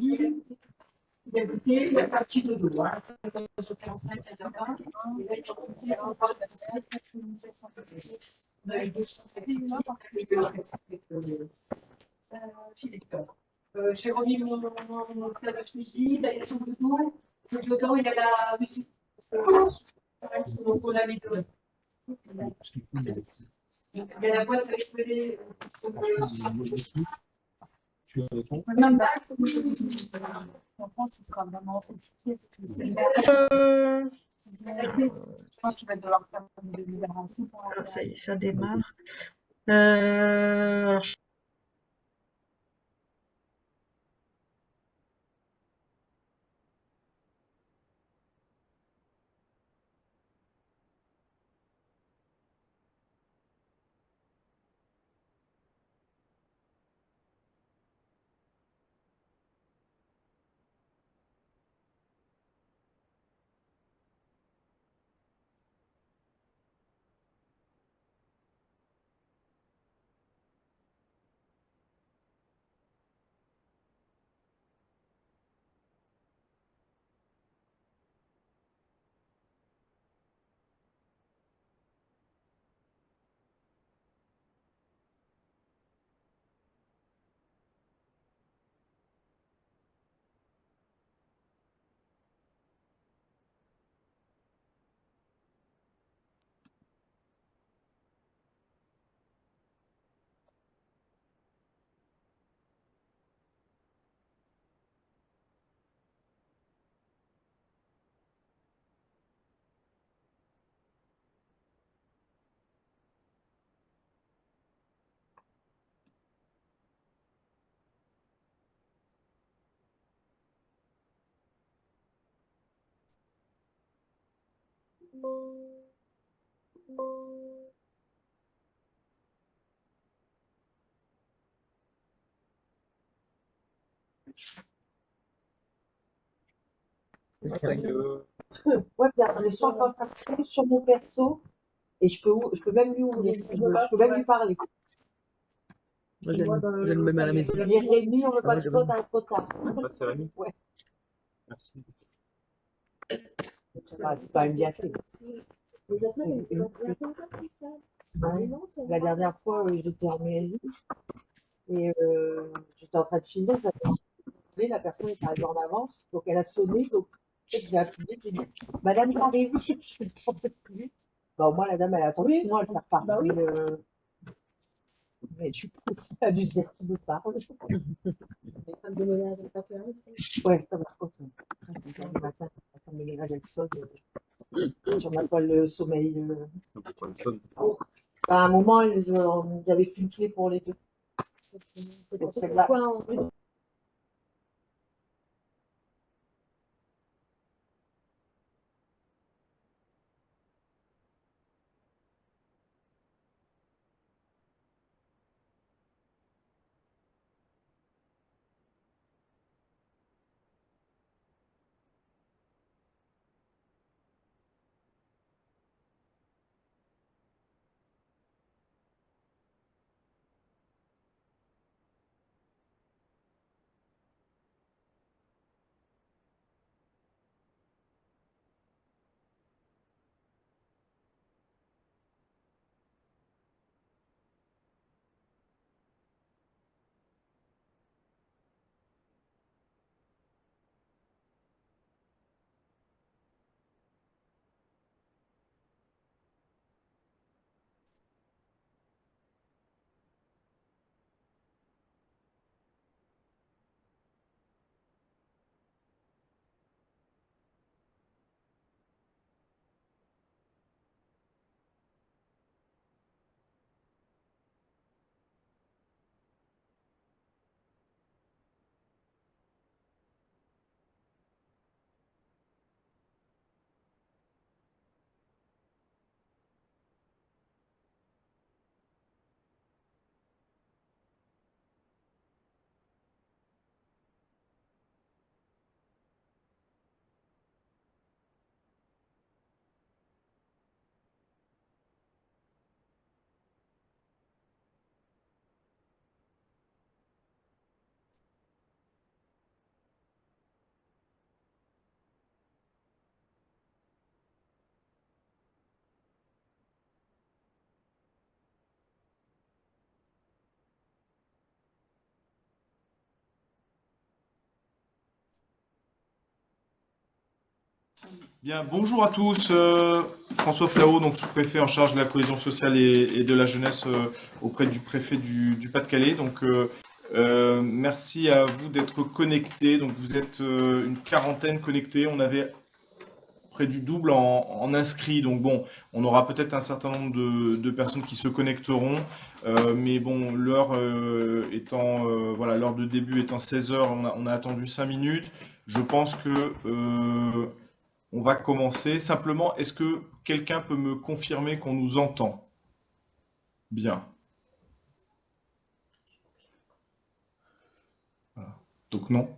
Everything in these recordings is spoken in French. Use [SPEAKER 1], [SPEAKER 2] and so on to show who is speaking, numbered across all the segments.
[SPEAKER 1] famille. Il a goûté, il n'y a pas de petit dodo. Hein. De 45 à 20. Et là, il a goûté en 25. On a eu 231 Philippe. J'ai remis mon plat de cuisine, il y a son dodo. Dedans, il y a la musique. Donc, on a mis de. Il y a la boîte avec les. En France, ce sera vraiment officiel. Je pense qu'il va devoir faire une libération.
[SPEAKER 2] Ah, ça y est, ça démarre. Alors,
[SPEAKER 3] Ouais, regarde, je sens quand ça sur mon perso et je peux même lui ouvrir, je peux même lui parler.
[SPEAKER 2] moi, j'ai le même à la maison.
[SPEAKER 3] Je dis Rémi, on veut pas
[SPEAKER 2] Ouais,
[SPEAKER 3] de toi, t'as un potard.
[SPEAKER 4] C'est Rémi.
[SPEAKER 3] Ouais.
[SPEAKER 4] Merci.
[SPEAKER 3] Ah, c'est quand même bien fait. La dernière fois, j'étais en mairie et j'étais en train de filmer, la personne est arrivée en avance, donc elle a sonné, donc j'ai appuyé, j'ai dit Madame arrive, je fais un peu plus vite. Bah, au moins la dame elle a attendu, sinon elle s'est repartie. Bah, oui. Mais du coup, elle a dû se dire qui me parle. Ouais, ça par contre, à 5 heures du matin, la femme de ménage elle sonne sur ma toile sommeil.
[SPEAKER 4] Pourquoi elle sonne?
[SPEAKER 3] Bah, à un moment, ils avaient plus une clé pour les deux. Donc, celle-là,
[SPEAKER 5] Bien, bonjour à tous. François Flao, donc sous-préfet en charge de la cohésion sociale et de la jeunesse auprès du préfet du Pas-de-Calais. Donc, merci à vous d'être connectés. Donc, vous êtes une quarantaine connectés. On avait près du double en inscrits. Donc, bon, on aura peut-être un certain nombre de personnes qui se connecteront. Mais bon, l'heure étant, voilà, l'heure de début étant 16 heures, on a attendu 5 minutes. Je pense que on va commencer. Simplement, est-ce que quelqu'un peut me confirmer qu'on nous entend? Bien. Voilà. Donc non,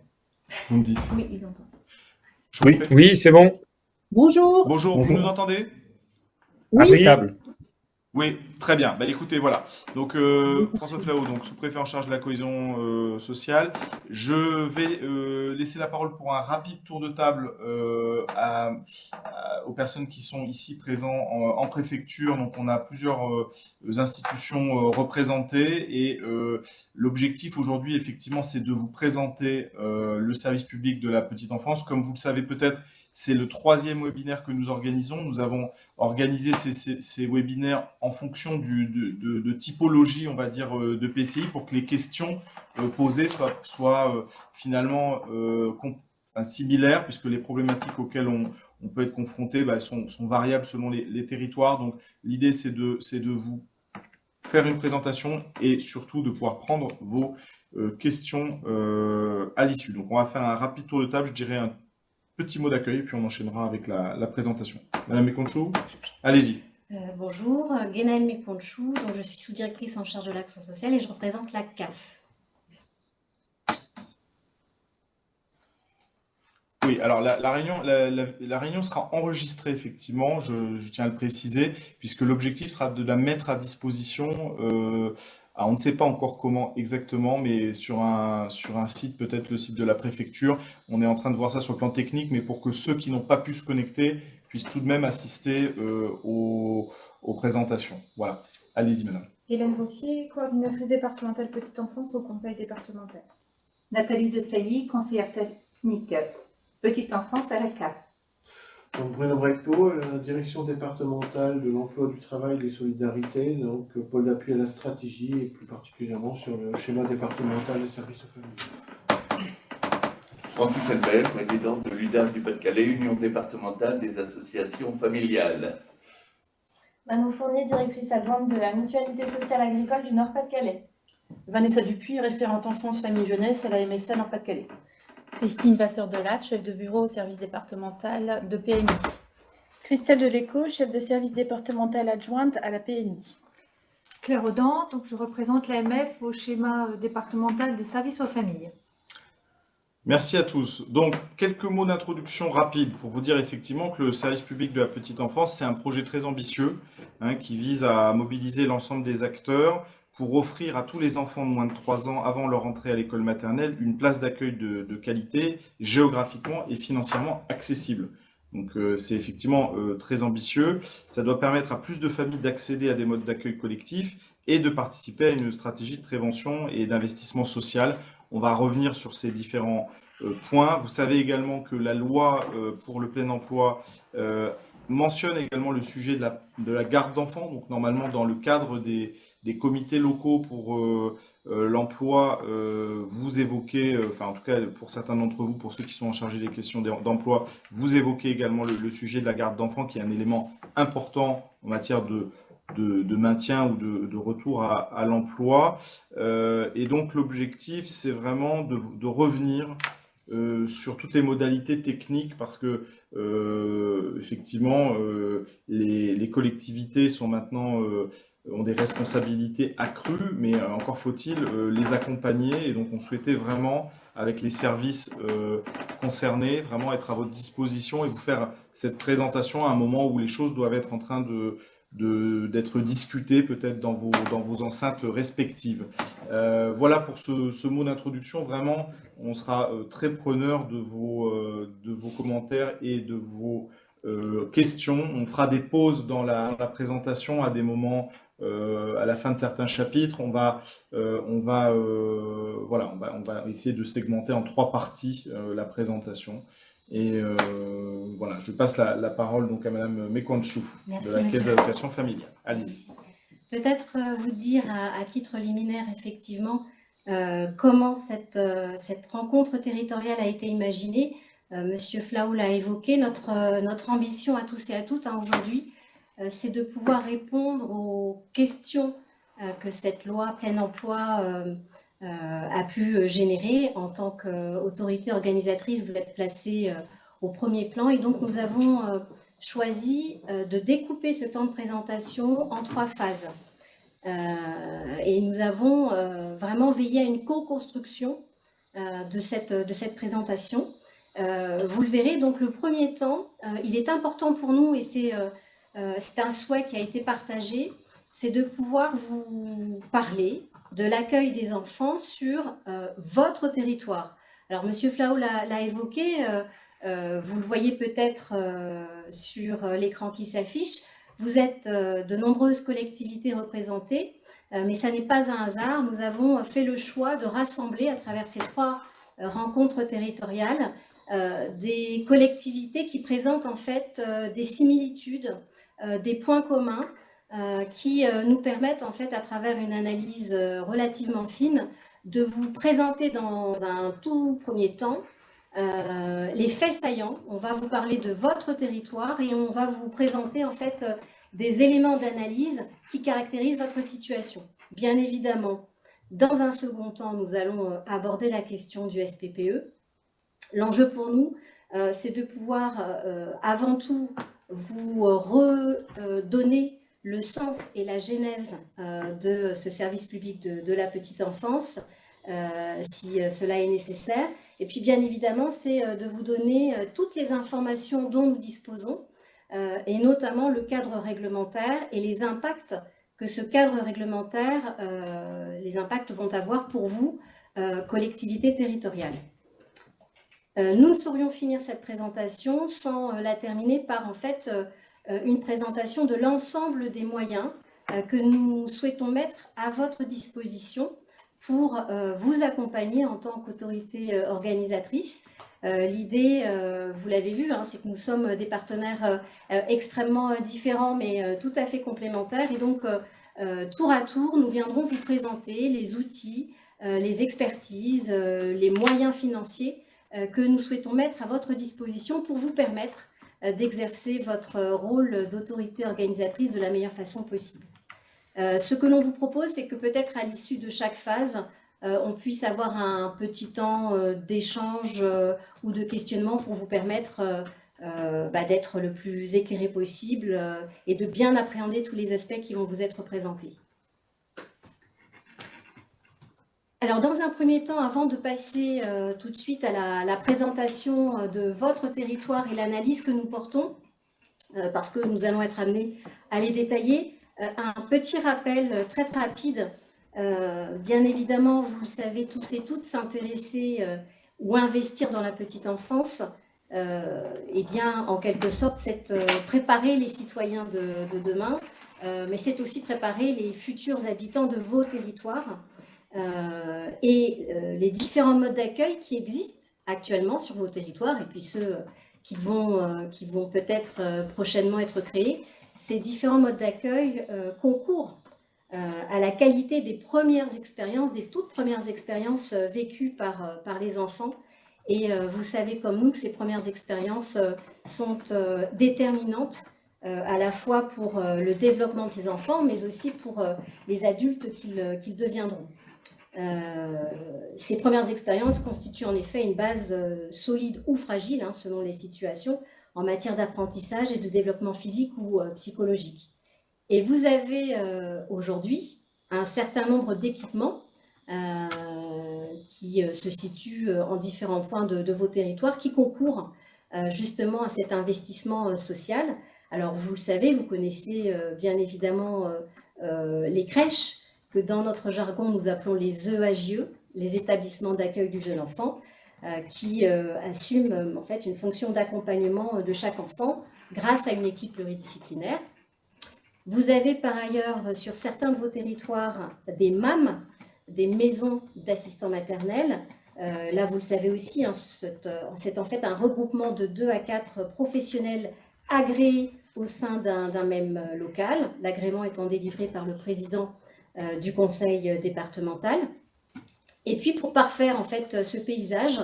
[SPEAKER 5] vous me dites.
[SPEAKER 6] Oui, ils entendent.
[SPEAKER 5] Je
[SPEAKER 7] Oui,
[SPEAKER 5] refais.
[SPEAKER 7] oui, c'est bon.
[SPEAKER 3] Bonjour.
[SPEAKER 5] Bonjour, vous
[SPEAKER 7] Bonjour.
[SPEAKER 5] nous entendez?
[SPEAKER 3] Oui.
[SPEAKER 7] Impeccable.
[SPEAKER 5] Oui, très bien. Bah écoutez, voilà. Donc François Flao, donc sous-préfet en charge de la cohésion sociale. Je vais laisser la parole pour un rapide tour de table aux personnes qui sont ici présents en préfecture. Donc on a plusieurs institutions représentées et l'objectif aujourd'hui, effectivement, c'est de vous présenter le service public de la petite enfance. Comme vous le savez peut-être, c'est le 3e webinaire que nous organisons. Nous avons organisé ces webinaires en fonction de typologie, on va dire, de PCI pour que les questions posées soient finalement similaires, puisque les problématiques auxquelles on peut être confronté sont variables selon les territoires. Donc l'idée, c'est de vous faire une présentation et surtout de pouvoir prendre vos questions à l'issue. Donc on va faire un rapide tour de table, je dirais un petit mot d'accueil, et puis on enchaînera avec la présentation. Madame Mekonchou, allez-y.
[SPEAKER 6] Bonjour, Guénaëlle Mekonchou, donc je suis sous-directrice en charge de l'action sociale et je représente la CAF.
[SPEAKER 5] Oui, alors la réunion sera enregistrée, effectivement, je tiens à le préciser, puisque l'objectif sera de la mettre à disposition, on ne sait pas encore comment exactement, mais sur un site, peut-être le site de la préfecture. On est en train de voir ça sur le plan technique, mais pour que ceux qui n'ont pas pu se connecter puissent tout de même assister aux présentations. Voilà, allez-y, madame.
[SPEAKER 8] Hélène Vauquier, coordinatrice départementale petite enfance au conseil départemental.
[SPEAKER 9] Nathalie de Sailly, conseillère technique petite enfance à la CAF.
[SPEAKER 10] Donc Bruno Brecto, la direction départementale de l'emploi, du travail et des solidarités, donc pôle d'appui à la stratégie et plus particulièrement sur le schéma départemental des services aux familles.
[SPEAKER 11] Francis Elbel, président de l'UDAF du Pas-de-Calais, Union départementale des associations familiales.
[SPEAKER 8] Manon Fournier, directrice adjointe de la mutualité sociale agricole du Nord-Pas-de-Calais.
[SPEAKER 12] Vanessa Dupuis, référente enfance, famille, jeunesse à la MSA Nord-Pas-de-Calais.
[SPEAKER 13] Christine Vasseur-Delatte, chef de bureau au service départemental de PMI.
[SPEAKER 14] Christelle Deléco, chef de service départemental adjointe à la PMI.
[SPEAKER 15] Claire Audan, donc je représente l'AMF au schéma départemental des services aux familles.
[SPEAKER 5] Merci à tous. Donc, quelques mots d'introduction rapide pour vous dire effectivement que le service public de la petite enfance, c'est un projet très ambitieux qui vise à mobiliser l'ensemble des acteurs pour offrir à tous les enfants de moins de 3 ans avant leur entrée à l'école maternelle une place d'accueil de qualité, géographiquement et financièrement accessible. Donc c'est effectivement très ambitieux. Ça doit permettre à plus de familles d'accéder à des modes d'accueil collectifs et de participer à une stratégie de prévention et d'investissement social. On va revenir sur ces différents points. Vous savez également que la loi pour le plein emploi mentionne également le sujet de la garde d'enfants. Donc normalement dans le cadre des comités locaux pour l'emploi, vous évoquez, enfin en tout cas pour certains d'entre vous, pour ceux qui sont en charge des questions d'emploi, vous évoquez également le sujet de la garde d'enfants qui est un élément important en matière de maintien ou de retour à l'emploi. Et donc l'objectif, c'est vraiment de revenir sur toutes les modalités techniques parce que effectivement les collectivités sont maintenant ont des responsabilités accrues, mais encore faut-il les accompagner. Et donc on souhaitait vraiment, avec les services concernés, vraiment être à votre disposition et vous faire cette présentation à un moment où les choses doivent être en train d'être discutées peut-être dans vos enceintes respectives. Voilà pour ce mot d'introduction. Vraiment, on sera très preneur de vos commentaires et de vos questions. On fera des pauses dans la présentation à des moments à la fin de certains chapitres. On va essayer de segmenter en 3 parties la présentation. Et voilà, je passe la parole donc à Madame Mekwantchou de
[SPEAKER 6] Merci,
[SPEAKER 5] la
[SPEAKER 6] monsieur.
[SPEAKER 5] Caisse d'allocation familiale. Allez-y.
[SPEAKER 6] Peut-être vous dire à titre liminaire, effectivement, comment cette rencontre territoriale a été imaginée. Monsieur Flahault l'a évoqué, notre ambition à tous et à toutes aujourd'hui, c'est de pouvoir répondre aux questions que cette loi plein emploi a pu générer. En tant qu'autorité organisatrice, vous êtes placé au premier plan et donc nous avons choisi de découper ce temps de présentation en 3 phases. Et nous avons vraiment veillé à une co-construction de cette présentation. Vous le verrez, donc le premier temps, il est important pour nous et c'est un souhait qui a été partagé, c'est de pouvoir vous parler de l'accueil des enfants sur votre territoire. Alors, Monsieur Flahault l'a évoqué, vous le voyez peut-être sur l'écran qui s'affiche, vous êtes de nombreuses collectivités représentées, mais ça n'est pas un hasard. Nous avons fait le choix de rassembler à travers ces 3 rencontres territoriales des collectivités qui présentent en fait des similitudes, des points communs qui nous permettent en fait à travers une analyse relativement fine de vous présenter dans un tout premier temps les faits saillants. On va vous parler de votre territoire et on va vous présenter en fait des éléments d'analyse qui caractérisent votre situation. Bien évidemment, dans un second temps, nous allons aborder la question du SPPE. L'enjeu pour nous, c'est de pouvoir avant tout vous redonner le sens et la genèse de ce service public de la petite enfance, si cela est nécessaire. Et puis bien évidemment, c'est de vous donner toutes les informations dont nous disposons, et notamment le cadre réglementaire et les impacts que ce cadre réglementaire, les impacts vont avoir pour vous, collectivités territoriales. Nous ne saurions finir cette présentation sans la terminer par en fait une présentation de l'ensemble des moyens que nous souhaitons mettre à votre disposition pour vous accompagner en tant qu'autorité organisatrice. L'idée, vous l'avez vu, hein, c'est que nous sommes des partenaires extrêmement différents mais tout à fait complémentaires et donc tour à tour, nous viendrons vous présenter les outils, les expertises, les moyens financiers que nous souhaitons mettre à votre disposition pour vous permettre d'exercer votre rôle d'autorité organisatrice de la meilleure façon possible. Ce que l'on vous propose, c'est que peut-être à l'issue de chaque phase, on puisse avoir un petit temps d'échange ou de questionnement pour vous permettre d'être le plus éclairé possible et de bien appréhender tous les aspects qui vont vous être présentés. Alors, dans un premier temps, avant de passer tout de suite à la présentation de votre territoire et l'analyse que nous portons, parce que nous allons être amenés à les détailler, un petit rappel très rapide. Bien évidemment, vous le savez tous et toutes, s'intéresser ou investir dans la petite enfance, et bien, en quelque sorte, c'est préparer les citoyens de demain, mais c'est aussi préparer les futurs habitants de vos territoires. Et les différents modes d'accueil qui existent actuellement sur vos territoires et puis ceux qui vont peut-être prochainement être créés, ces différents modes d'accueil concourent à la qualité des premières expériences, des toutes premières expériences vécues par les enfants. Et vous savez comme nous que ces premières expériences sont déterminantes à la fois pour le développement de ces enfants, mais aussi pour les adultes qu'ils deviendront. Ces premières expériences constituent en effet une base solide ou fragile, hein, selon les situations, en matière d'apprentissage et de développement physique ou psychologique. Et vous avez aujourd'hui un certain nombre d'équipements qui se situent en différents points de vos territoires, qui concourent justement à cet investissement social. Alors vous le savez, vous connaissez bien évidemment les crèches, que dans notre jargon, nous appelons les EAJE, les établissements d'accueil du jeune enfant, qui assument en fait une fonction d'accompagnement de chaque enfant grâce à une équipe pluridisciplinaire. Vous avez par ailleurs sur certains de vos territoires des MAM, des maisons d'assistants maternels, Là, vous le savez aussi, hein, c'est en fait un regroupement de 2 à 4 professionnels agréés au sein d'un même local, l'agrément étant délivré par le président du conseil départemental. Et puis, pour parfaire en fait ce paysage,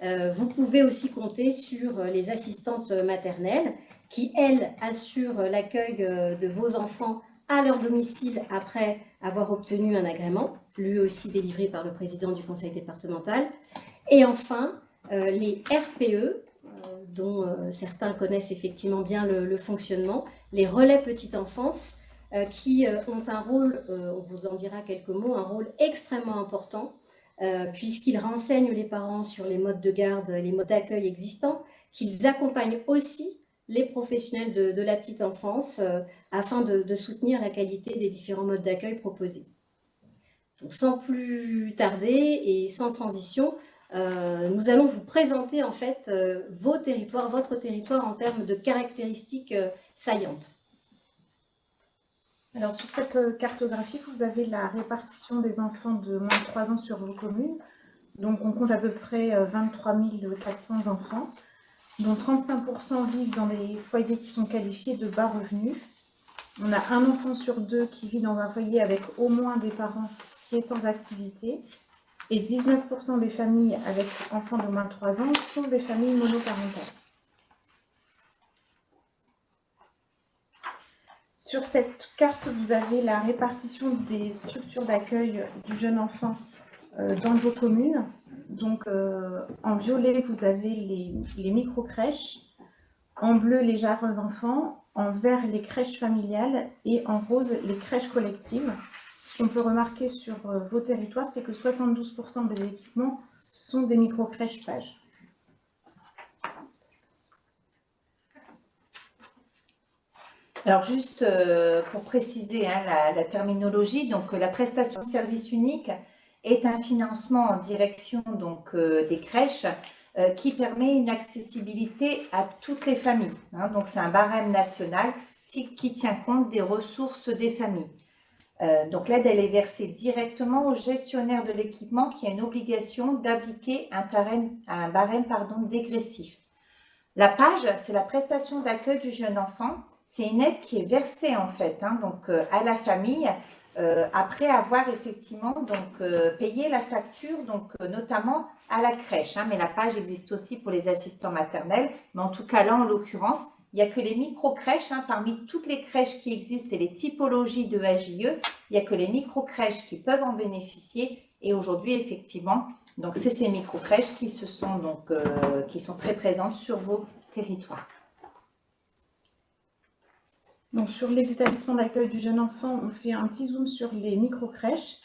[SPEAKER 6] vous pouvez aussi compter sur les assistantes maternelles qui, elles, assurent l'accueil de vos enfants à leur domicile après avoir obtenu un agrément, lui aussi délivré par le président du conseil départemental. Et enfin, les RPE, dont certains connaissent effectivement bien le fonctionnement, les relais petite enfance, qui ont un rôle, on vous en dira quelques mots, un rôle extrêmement important, puisqu'ils renseignent les parents sur les modes de garde, les modes d'accueil existants, qu'ils accompagnent aussi les professionnels de la petite enfance afin de soutenir la qualité des différents modes d'accueil proposés. Donc, sans plus tarder et sans transition, nous allons vous présenter en fait vos territoires, votre territoire en termes de caractéristiques saillantes.
[SPEAKER 13] Alors, sur cette cartographie, vous avez la répartition des enfants de moins de 3 ans sur vos communes. Donc, on compte à peu près 23 400 enfants, dont 35% vivent dans des foyers qui sont qualifiés de bas revenus. On a un enfant sur 2 qui vit dans un foyer avec au moins des parents qui est sans activité. Et 19% des familles avec enfants de moins de 3 ans sont des familles monoparentales. Sur cette carte, vous avez la répartition des structures d'accueil du jeune enfant dans vos communes. Donc, en violet, vous avez les micro-crèches, en bleu, les jardins d'enfants, en vert, les crèches familiales et en rose, les crèches collectives. Ce qu'on peut remarquer sur vos territoires, c'est que 72% des équipements sont des micro-crèches pages.
[SPEAKER 9] Alors juste pour préciser hein, la terminologie, donc la prestation de service unique est un financement en direction donc, des crèches qui permet une accessibilité à toutes les familles. Hein, donc c'est un barème national qui tient compte des ressources des familles. Donc l'aide, elle est versée directement au gestionnaire de l'équipement qui a une obligation d'appliquer un barème dégressif. La PAGE, c'est la prestation d'accueil du jeune enfant. C'est une aide qui est versée en fait hein, donc, à la famille après avoir effectivement donc, payé la facture, donc, notamment à la crèche. Hein, mais la PAGE existe aussi pour les assistants maternels. Mais en tout cas là, en l'occurrence, il n'y a que les micro-crèches, hein, parmi toutes les crèches qui existent et les typologies de AJE, il n'y a que les micro-crèches qui peuvent en bénéficier. Et aujourd'hui, effectivement, donc c'est ces micro-crèches qui sont très présentes sur vos territoires.
[SPEAKER 13] Donc, sur les établissements d'accueil du jeune enfant, on fait un petit zoom sur les micro-crèches.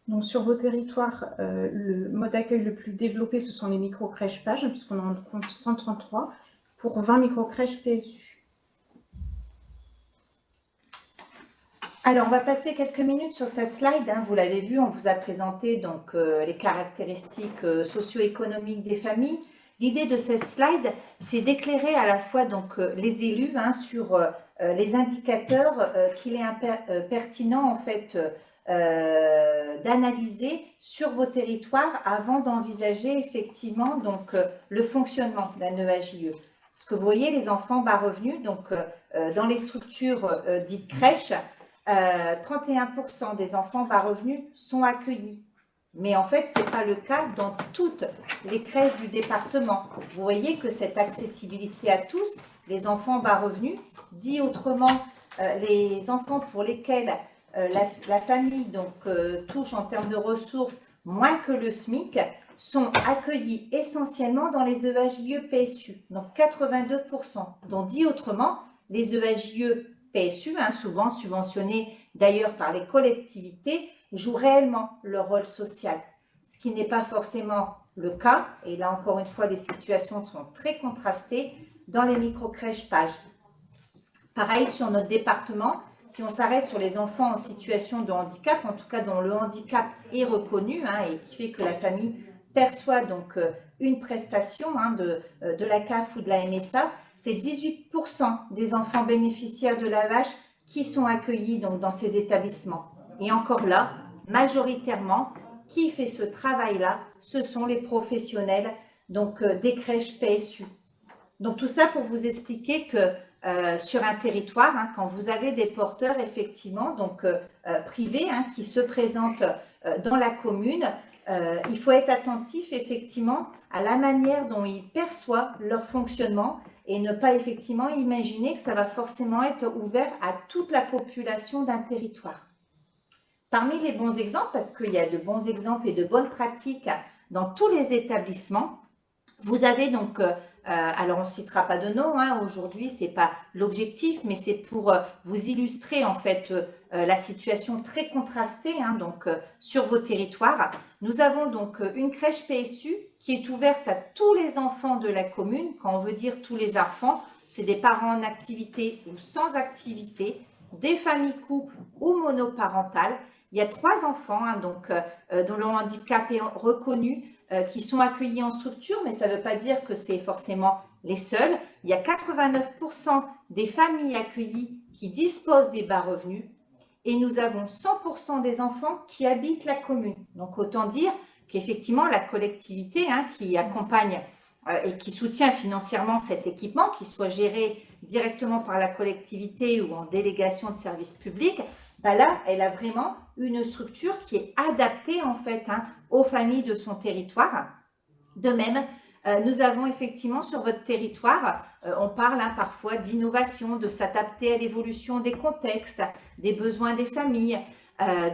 [SPEAKER 13] Donc, sur vos territoires, le mode d'accueil le plus développé, ce sont les micro-crèches pages, puisqu'on en compte 133 pour 20 micro-crèches PSU.
[SPEAKER 9] Alors, on va passer quelques minutes sur cette slide. Hein. Vous l'avez vu, on vous a présenté donc, les caractéristiques socio-économiques des familles. L'idée de cette slide, c'est d'éclairer à la fois donc, les élus hein, sur les indicateurs qu'il est pertinent en fait d'analyser sur vos territoires avant d'envisager effectivement donc, le fonctionnement d'un EAJE. Parce que vous voyez, les enfants bas revenus, donc dans les structures dites crèches, 31% des enfants bas revenus sont accueillis. Mais en fait, ce n'est pas le cas dans toutes les crèches du département. Vous voyez que cette accessibilité à tous, les enfants bas revenus, dit autrement, les enfants pour lesquels la famille donc, touche en termes de ressources moins que le SMIC, sont accueillis essentiellement dans les EAJE PSU, donc 82%. Donc dit autrement, les EAJE PSU, hein, souvent subventionnés d'ailleurs par les collectivités, jouent réellement leur rôle social, ce qui n'est pas forcément le cas, et là encore une fois les situations sont très contrastées dans les micro-crèches pages. Pareil sur notre département, si on s'arrête sur les enfants en situation de handicap, en tout cas dont le handicap est reconnu hein, et qui fait que la famille perçoit donc une prestation hein, de la CAF ou de la MSA, c'est 18% des enfants bénéficiaires de l'AEH qui sont accueillis donc, dans ces établissements. Et encore là, majoritairement qui fait ce travail-là? Ce sont les professionnels donc, des crèches PSU. Donc tout ça pour vous expliquer que sur un territoire, hein, quand vous avez des porteurs effectivement donc privés hein, qui se présentent dans la commune, il faut être attentif effectivement à la manière dont ils perçoivent leur fonctionnement et ne pas effectivement imaginer que ça va forcément être ouvert à toute la population d'un territoire. Parmi les bons exemples, parce qu'il y a de bons exemples et de bonnes pratiques dans tous les établissements, vous avez donc, alors on ne citera pas de nom, hein, aujourd'hui ce n'est pas l'objectif, mais c'est pour vous illustrer en fait la situation très contrastée hein, donc, sur vos territoires. Nous avons donc une crèche PSU qui est ouverte à tous les enfants de la commune. Quand on veut dire tous les enfants, c'est des parents en activité ou sans activité, des familles couples ou monoparentales. Il y a 3 enfants hein, donc, dont le handicap est reconnu, qui sont accueillis en structure, mais ça ne veut pas dire que c'est forcément les seuls. Il y a 89% des familles accueillies qui disposent des bas revenus et nous avons 100% des enfants qui habitent la commune. Donc autant dire qu'effectivement la collectivité hein, qui accompagne et qui soutient financièrement cet équipement, qu'il soit géré directement par la collectivité ou en délégation de services publics, ben là, elle a vraiment une structure qui est adaptée en fait hein, aux familles de son territoire. De même, nous avons effectivement sur votre territoire, on parle hein, parfois d'innovation, de s'adapter à l'évolution des contextes, des besoins des familles.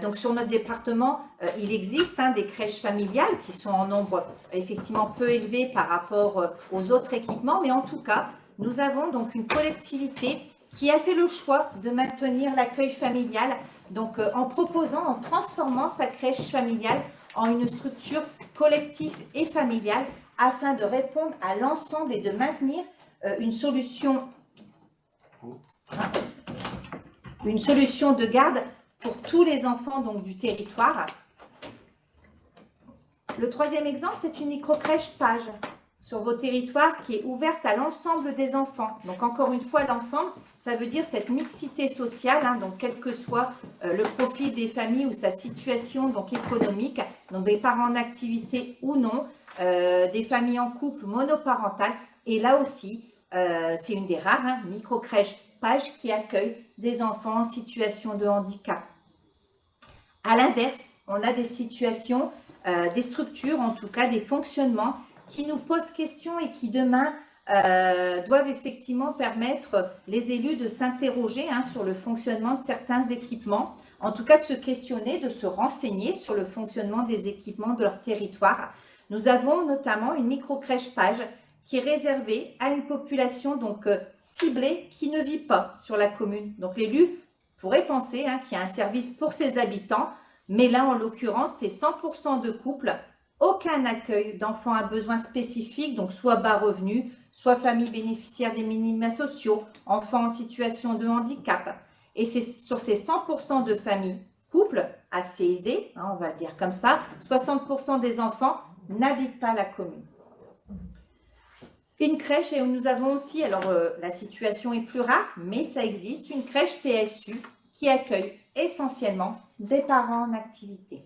[SPEAKER 9] Donc sur notre département, il existe hein, des crèches familiales qui sont en nombre effectivement peu élevé par rapport aux autres équipements, mais en tout cas, nous avons donc une collectivité qui a fait le choix de maintenir l'accueil familial, donc en proposant, en transformant sa crèche familiale en une structure collective et familiale afin de répondre à l'ensemble et de maintenir une solution de garde pour tous les enfants donc, du territoire. Le troisième exemple, c'est une microcrèche Page sur vos territoires qui est ouverte à l'ensemble des enfants. Donc encore une fois, l'ensemble, ça veut dire cette mixité sociale, hein, donc quel que soit le profil des familles ou sa situation donc économique, donc des parents en activité ou non, des familles en couple monoparental. Et là aussi, c'est une des rares hein, microcrèches Page qui accueille des enfants en situation de handicap. À l'inverse, on a des situations, des structures, en tout cas des fonctionnements qui nous posent question et qui demain doivent effectivement permettre les élus de s'interroger hein, sur le fonctionnement de certains équipements, en tout cas de se questionner, de se renseigner sur le fonctionnement des équipements de leur territoire. Nous avons notamment une microcrèche Page qui est réservée à une population donc ciblée qui ne vit pas sur la commune. Donc l'élu pourrait penser hein, qu'il y a un service pour ses habitants, mais là en l'occurrence c'est 100% de couples. Aucun accueil d'enfants à besoins spécifiques, donc soit bas revenus, soit familles bénéficiaires des minima sociaux, enfants en situation de handicap. Et c'est sur ces 100% de familles, couples assez aisés, hein, on va le dire comme ça, 60% des enfants n'habitent pas la commune. Une crèche, et nous avons aussi, alors la situation est plus rare, mais ça existe, une crèche PSU qui accueille essentiellement des parents en activité.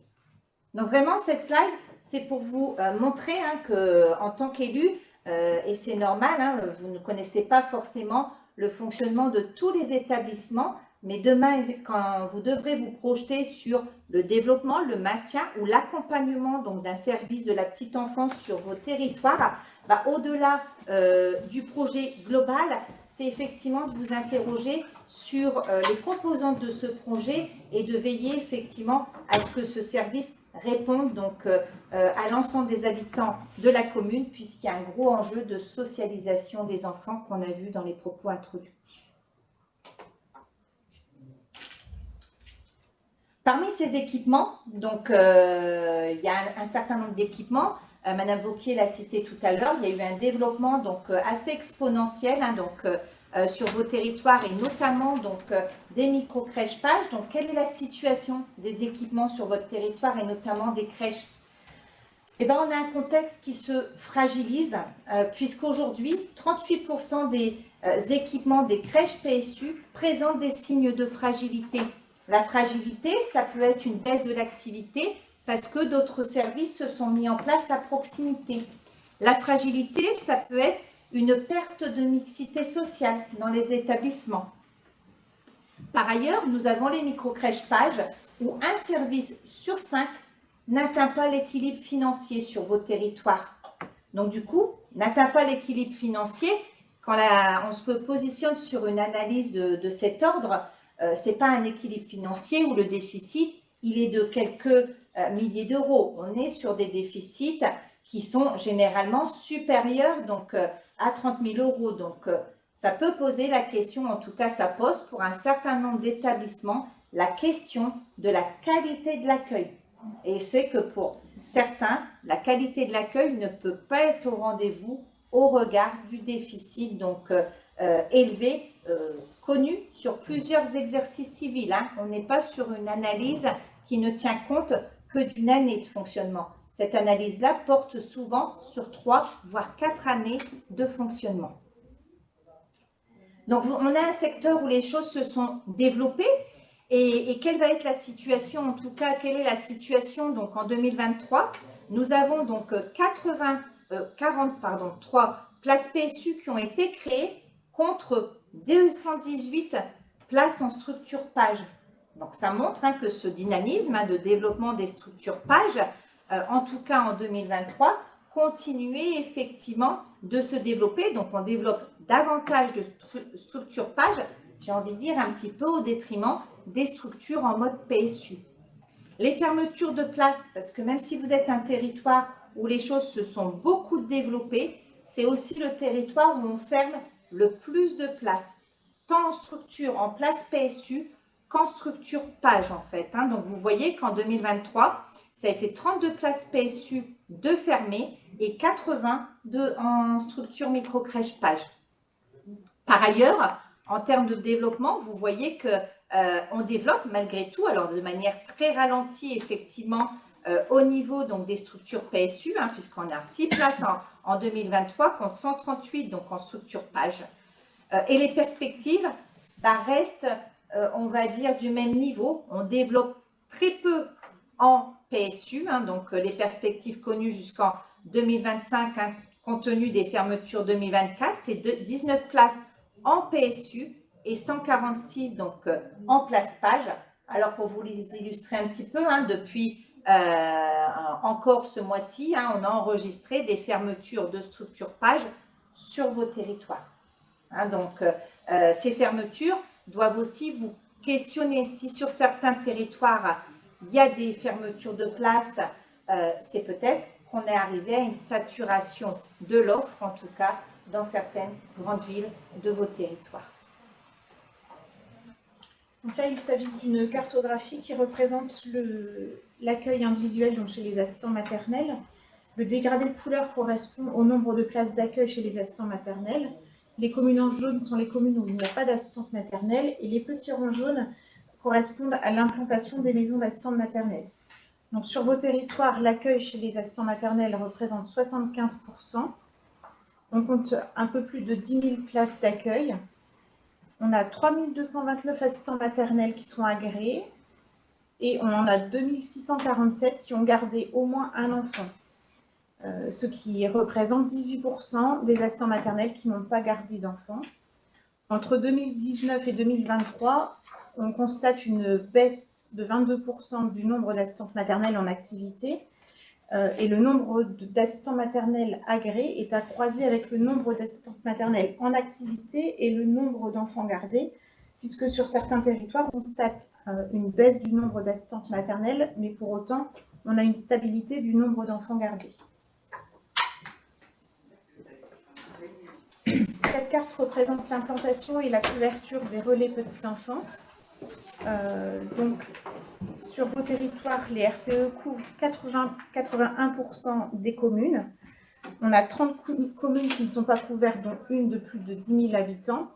[SPEAKER 9] Donc vraiment, cette slide, c'est pour vous montrer hein, qu'en tant qu'élu, et c'est normal, hein, vous ne connaissez pas forcément le fonctionnement de tous les établissements, mais demain, quand vous devrez vous projeter sur le développement, le maintien ou l'accompagnement d'un service de la petite enfance sur vos territoires, bah, au-delà du projet global, c'est effectivement de vous interroger sur les composantes de ce projet et de veiller effectivement à ce que ce service réponde donc à l'ensemble des habitants de la commune, puisqu'il y a un gros enjeu de socialisation des enfants qu'on a vu dans les propos introductifs. Parmi ces équipements, donc il y a un certain nombre d'équipements. Madame Wauquiez l'a cité tout à l'heure, il y a eu un développement donc assez exponentiel hein, donc sur vos territoires et notamment donc des micro-crèches Page. Donc quelle est la situation des équipements sur votre territoire et notamment des crèches? Eh bien, on a un contexte qui se fragilise puisqu'aujourd'hui 38% des équipements des crèches PSU présentent des signes de fragilité. La fragilité, ça peut être une baisse de l'activité parce que d'autres services se sont mis en place à proximité. La fragilité, ça peut être une perte de mixité sociale dans les établissements. Par ailleurs, nous avons les microcrèches pages où un service sur 5 n'atteint pas l'équilibre financier sur vos territoires. Donc du coup, n'atteint pas l'équilibre financier, quand on se positionne sur une analyse de cet ordre, ce n'est pas un équilibre financier où le déficit, il est de quelques milliers d'euros. On est sur des déficits qui sont généralement supérieurs donc, à 30 000 euros. Donc ça peut poser la question, en tout cas ça pose pour un certain nombre d'établissements, la question de la qualité de l'accueil. Et c'est que pour certains, la qualité de l'accueil ne peut pas être au rendez-vous au regard du déficit donc élevé, connu sur plusieurs exercices civils. Hein. On n'est pas sur une analyse qui ne tient compte que d'une année de fonctionnement. Cette analyse-là porte souvent sur 3, voire 4 années de fonctionnement. Donc, on a un secteur où les choses se sont développées. Et quelle va être la situation, en tout cas, quelle est la situation donc, en 2023? Nous avons donc 43 places PSU qui ont été créées contre 218 places en structure page. Donc, ça montre hein, que ce dynamisme de développement des structures pages, en tout cas en 2023, continuait effectivement de se développer. Donc, on développe davantage de structures pages, j'ai envie de dire un petit peu au détriment des structures en mode PSU. Les fermetures de places, parce que même si vous êtes un territoire où les choses se sont beaucoup développées, c'est aussi le territoire où on ferme le plus de places, tant en structure, en place PSU, qu'en structure page en fait. Hein. Donc vous voyez qu'en 2023, ça a été 32 places PSU de fermées et 80 en structure microcrèche page. Par ailleurs, en termes de développement, vous voyez que on développe malgré tout, alors de manière très ralentie effectivement, au niveau donc, des structures PSU, hein, puisqu'on a 6 places en 2023 contre 138 donc, en structure page. Et les perspectives restent, on va dire, du même niveau. On développe très peu en PSU, hein, donc les perspectives connues jusqu'en 2025, hein, compte tenu des fermetures 2024, c'est 19 places en PSU et 146 donc en place page. Alors pour vous les illustrer un petit peu, hein, depuis encore ce mois-ci, hein, on a enregistré des fermetures de structures page sur vos territoires. Hein, donc ces fermetures doivent aussi vous questionner. Si sur certains territoires il y a des fermetures de places, c'est peut-être qu'on est arrivé à une saturation de l'offre, en tout cas dans certaines grandes villes de vos territoires.
[SPEAKER 13] Donc là, il s'agit d'une cartographie qui représente l'accueil individuel donc chez les assistants maternels. Le dégradé de couleur correspond au nombre de places d'accueil chez les assistants maternels. Les communes en jaune sont les communes où il n'y a pas d'assistante maternelle et les petits ronds jaunes correspondent à l'implantation des maisons d'assistantes maternelles. Donc sur vos territoires, l'accueil chez les assistants maternels représente 75%. On compte un peu plus de 10 000 places d'accueil. On a 3 229 assistants maternels qui sont agréés et on en a 2 647 qui ont gardé au moins un enfant, ce qui représente 18% des assistants maternels qui n'ont pas gardé d'enfants. Entre 2019 et 2023, on constate une baisse de 22% du nombre d'assistantes maternelles en activité et le nombre d'assistants maternels agréés est à croiser avec le nombre d'assistantes maternelles en activité et le nombre d'enfants gardés, puisque sur certains territoires, on constate une baisse du nombre d'assistantes maternelles, mais pour autant, on a une stabilité du nombre d'enfants gardés. Cette carte représente l'implantation et la couverture des relais petite enfance. Donc, sur vos territoires, les RPE couvrent 81% des communes. On a 30 communes qui ne sont pas couvertes, dont une de plus de 10 000 habitants.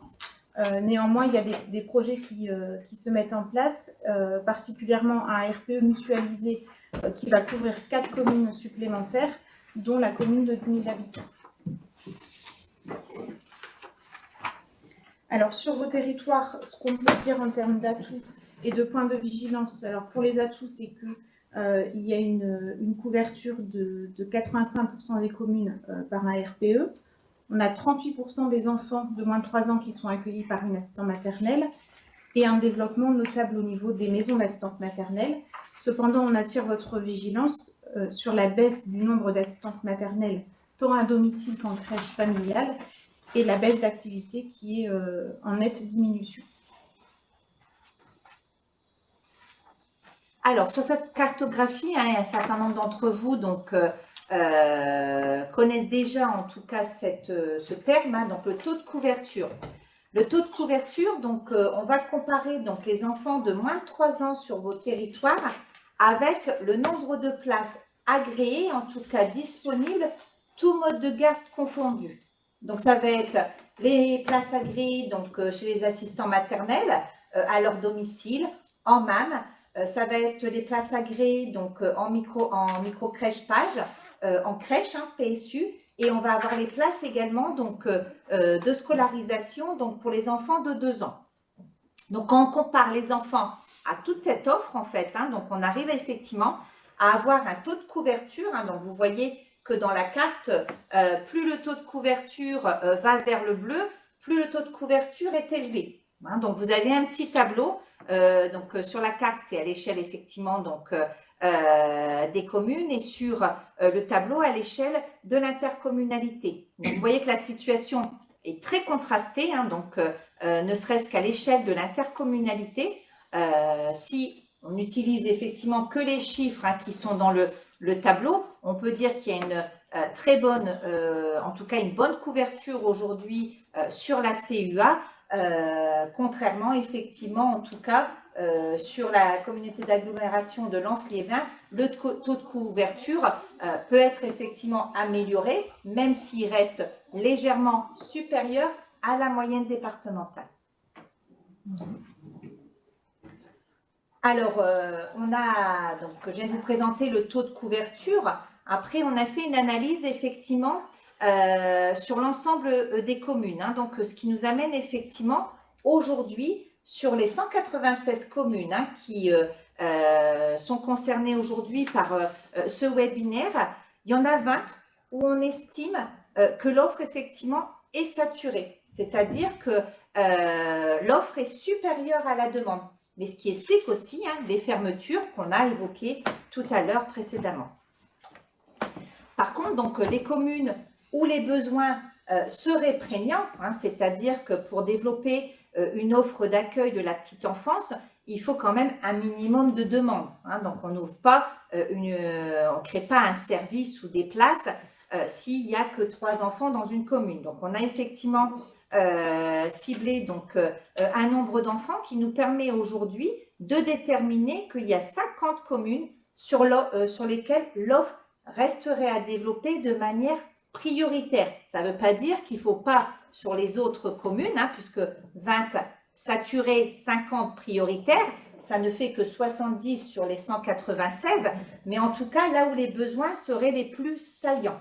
[SPEAKER 13] Néanmoins, il y a des projets qui se mettent en place, particulièrement un RPE mutualisé qui va couvrir 4 communes supplémentaires, dont la commune de 10 000 habitants. Alors, sur vos territoires, ce qu'on peut dire en termes d'atouts et de points de vigilance, alors pour les atouts, c'est que il y a une couverture de 85% des communes par un RPE. On a 38% des enfants de moins de 3 ans qui sont accueillis par une assistante maternelle et un développement notable au niveau des maisons d'assistantes maternelles. Cependant, on attire votre vigilance sur la baisse du nombre d'assistantes maternelles tant à domicile qu'en crèche familiale et la baisse d'activité qui est en nette diminution.
[SPEAKER 9] Alors, sur cette cartographie, hein, un certain nombre d'entre vous donc, connaissent déjà en tout cas ce terme, hein, donc le taux de couverture. Le taux de couverture, donc on va comparer donc, les enfants de moins de 3 ans sur vos territoires avec le nombre de places agréées, en tout cas disponibles, tout mode de garde confondu. Donc ça va être les places agréées donc, chez les assistants maternels, à leur domicile, en MAM. Ça va être les places agréées donc, en micro-crèche page, en crèche, hein, PSU. Et on va avoir les places également donc, de scolarisation donc, pour les enfants de 2 ans. Donc, quand on compare les enfants à toute cette offre, en fait, hein, donc on arrive effectivement à avoir un taux de couverture. Hein, donc, vous voyez que dans la carte, plus le taux de couverture va vers le bleu, plus le taux de couverture est élevé. Hein, donc, vous avez un petit tableau. Donc, sur la carte, c'est à l'échelle effectivement donc, des communes et sur le tableau à l'échelle de l'intercommunalité. Donc, vous voyez que la situation est très contrastée, hein, donc ne serait-ce qu'à l'échelle de l'intercommunalité. Si on utilise effectivement que les chiffres hein, qui sont dans le tableau, on peut dire qu'il y a une très bonne, en tout cas une bonne couverture aujourd'hui sur la CUA, contrairement effectivement en tout cas sur la communauté d'agglomération de Lens-Liévin, le taux de couverture peut être effectivement amélioré, même s'il reste légèrement supérieur à la moyenne départementale. Alors, donc, je viens de vous présenter le taux de couverture. Après, on a fait une analyse effectivement sur l'ensemble des communes. Hein, donc, ce qui nous amène effectivement aujourd'hui sur les 196 communes hein, qui sont concernées aujourd'hui par ce webinaire, il y en a 20 où on estime que l'offre effectivement est saturée. C'est-à-dire que l'offre est supérieure à la demande. Mais ce qui explique aussi hein, les fermetures qu'on a évoquées tout à l'heure précédemment. Par contre, donc, les communes où les besoins seraient prégnants, hein, c'est-à-dire que pour développer une offre d'accueil de la petite enfance, il faut quand même un minimum de demandes. Hein, donc, on n'ouvre pas, on ne crée pas un service ou des places s'il n'y a que 3 enfants dans une commune. Donc, on a effectivement ciblé donc, un nombre d'enfants qui nous permet aujourd'hui de déterminer qu'il y a 50 communes sur lesquelles l'offre resterait à développer de manière prioritaire. Ça ne veut pas dire qu'il ne faut pas sur les autres communes, hein, puisque 20 saturées, 50 prioritaires, ça ne fait que 70 sur les 196, mais en tout cas là où les besoins seraient les plus saillants.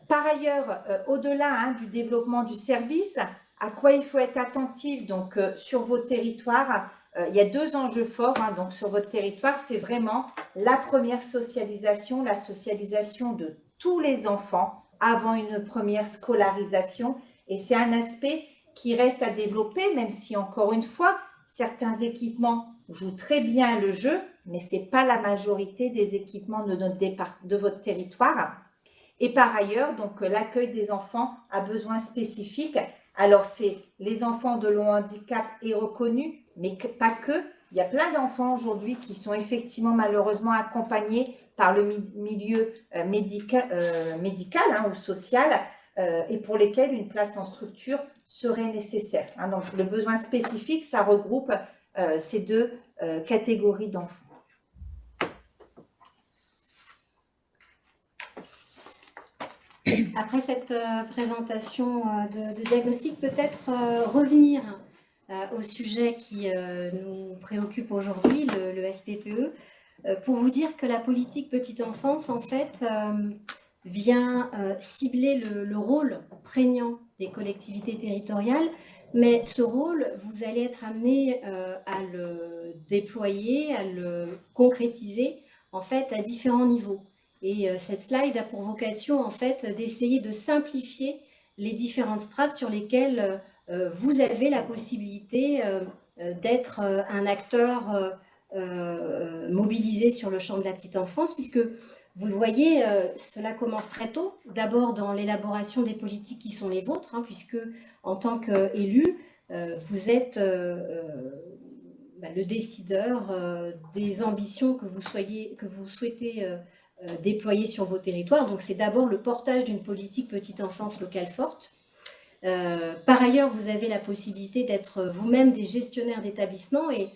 [SPEAKER 9] Par ailleurs, au-delà hein, du développement du service, à quoi il faut être attentif donc, sur vos territoires, il y a 2 enjeux forts hein, donc, sur votre territoire. C'est vraiment la première socialisation, la socialisation de tous les enfants avant une première scolarisation. Et c'est un aspect qui reste à développer, même si, encore une fois, certains équipements jouent très bien le jeu, mais ce n'est pas la majorité des équipements de votre territoire. Et par ailleurs, donc l'accueil des enfants à besoins spécifiques. Alors, c'est les enfants de long handicap est reconnu, mais pas que. Il y a plein d'enfants aujourd'hui qui sont effectivement malheureusement accompagnés par le milieu médical hein, ou social et pour lesquels une place en structure serait nécessaire. Hein. Donc, le besoin spécifique, ça regroupe ces 2 catégories d'enfants.
[SPEAKER 6] Après cette présentation de diagnostic, peut-être revenir au sujet qui nous préoccupe aujourd'hui, le SPPE, pour vous dire que la politique petite enfance, en fait, vient cibler le rôle prégnant des collectivités territoriales, mais ce rôle, vous allez être amené à le déployer, à le concrétiser en fait à différents niveaux. Et cette slide a pour vocation en fait d'essayer de simplifier les différentes strates sur lesquelles vous avez la possibilité d'être un acteur mobilisé sur le champ de la petite enfance, puisque vous le voyez, cela commence très tôt, d'abord dans l'élaboration des politiques qui sont les vôtres, hein, puisque en tant qu'élu, vous êtes le décideur des ambitions que vous souhaitez déployer sur vos territoires. Donc c'est d'abord le portage d'une politique petite enfance locale forte. Par ailleurs, vous avez la possibilité d'être vous-même des gestionnaires d'établissements et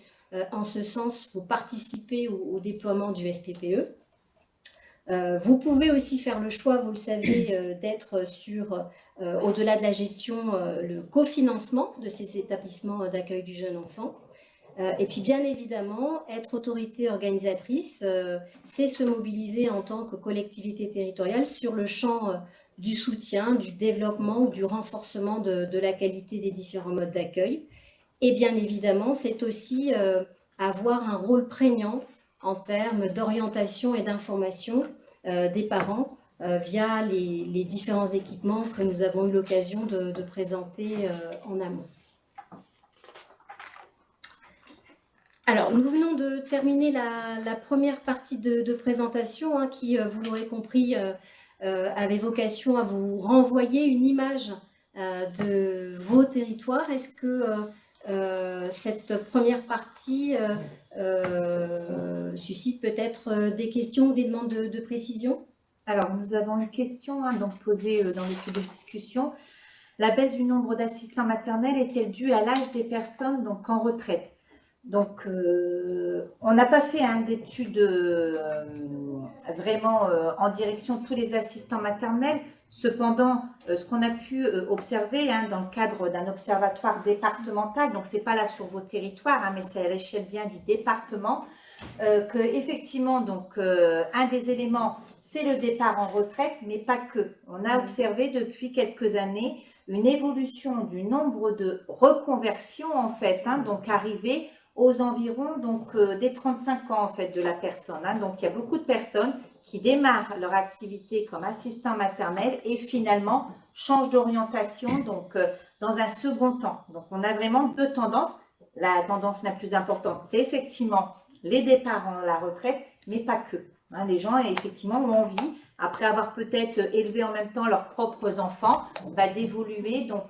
[SPEAKER 6] en ce sens, vous participez au déploiement du SPPE. Vous pouvez aussi faire le choix, vous le savez, d'être sur, au-delà de la gestion, le cofinancement de ces établissements d'accueil du jeune enfant. Et puis bien évidemment, être autorité organisatrice, c'est se mobiliser en tant que collectivité territoriale sur le champ du soutien, du développement ou du renforcement de la qualité des différents modes d'accueil. Et bien évidemment, c'est aussi avoir un rôle prégnant en termes d'orientation et d'information des parents via les différents équipements que nous avons eu l'occasion de présenter en amont. Alors, nous venons de terminer la première partie de présentation hein, qui, vous l'aurez compris, avait vocation à vous renvoyer une image de vos territoires. Est-ce que cette première partie suscite peut-être des questions ou des demandes de précision?
[SPEAKER 9] Alors, nous avons une question donc posée dans l'étude de discussion. La baisse du nombre d'assistants maternels est-elle due à l'âge des personnes donc, en retraite? Donc, on n'a pas fait d'études vraiment en direction de tous les assistants maternels. Cependant, ce qu'on a pu observer dans le cadre d'un observatoire départemental, donc c'est pas là sur vos territoires, mais c'est à l'échelle bien du département, que effectivement, donc un des éléments, c'est le départ en retraite, mais pas que. On a observé depuis quelques années une évolution du nombre de reconversions en fait, donc arrivé aux environs donc des 35 ans en fait de la personne. Donc il y a beaucoup de personnes qui démarrent leur activité comme assistant maternel et finalement changent d'orientation donc dans un second temps. Donc on a vraiment deux tendances. La tendance la plus importante, c'est effectivement les départs en la retraite, mais pas que. Les gens effectivement ont envie, après avoir peut-être élevé en même temps leurs propres enfants, d'évoluer donc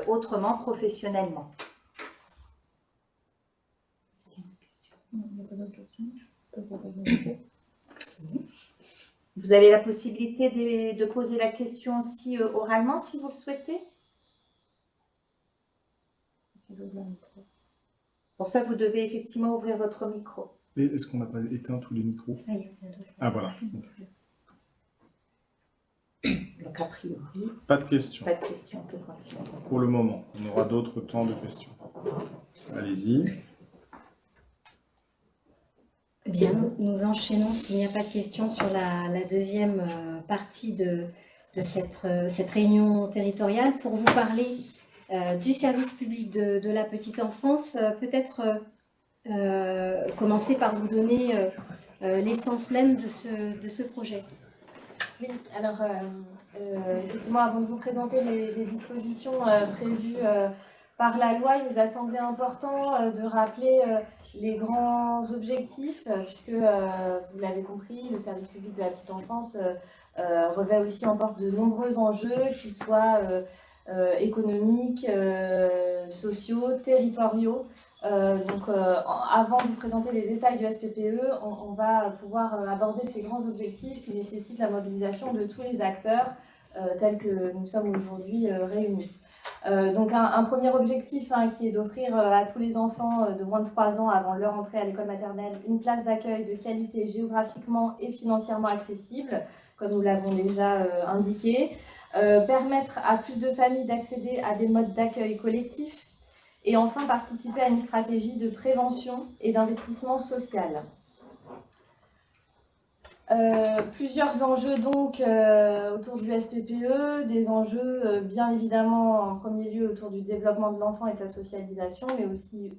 [SPEAKER 9] autrement professionnellement. Vous avez la possibilité de poser la question aussi oralement si vous le souhaitez. Pour ça, vous devez effectivement ouvrir votre micro.
[SPEAKER 5] Et est-ce qu'on n'a pas éteint tous les micros?
[SPEAKER 6] Ça y est, on vient de le faire.
[SPEAKER 5] Ah voilà.
[SPEAKER 9] Donc a priori.
[SPEAKER 5] Pas de questions.
[SPEAKER 9] Pas de questions, on peut continuer.
[SPEAKER 5] Pour le moment, on aura d'autres temps de questions. Allez-y.
[SPEAKER 6] Eh bien, nous enchaînons, s'il n'y a pas de questions, sur la deuxième partie de cette réunion territoriale pour vous parler du service public de la petite enfance. Peut-être commencer par vous donner l'essence même de ce projet.
[SPEAKER 8] Oui, alors effectivement, avant de vous présenter les dispositions prévues par la loi, il nous a semblé important de rappeler les grands objectifs, puisque vous l'avez compris, le service public de la petite enfance revêt aussi encore de nombreux enjeux, qui soient économiques, sociaux, territoriaux. Donc, avant de vous présenter les détails du SPPE, on va pouvoir aborder ces grands objectifs qui nécessitent la mobilisation de tous les acteurs tels que nous sommes aujourd'hui réunis. Donc un premier objectif qui est d'offrir à tous les enfants de moins de 3 ans avant leur entrée à l'école maternelle une place d'accueil de qualité géographiquement et financièrement accessible, comme nous l'avons déjà indiqué, permettre à plus de familles d'accéder à des modes d'accueil collectifs et enfin participer à une stratégie de prévention et d'investissement social. Plusieurs enjeux donc autour du SPPE, des enjeux bien évidemment en premier lieu autour du développement de l'enfant et de sa socialisation, mais aussi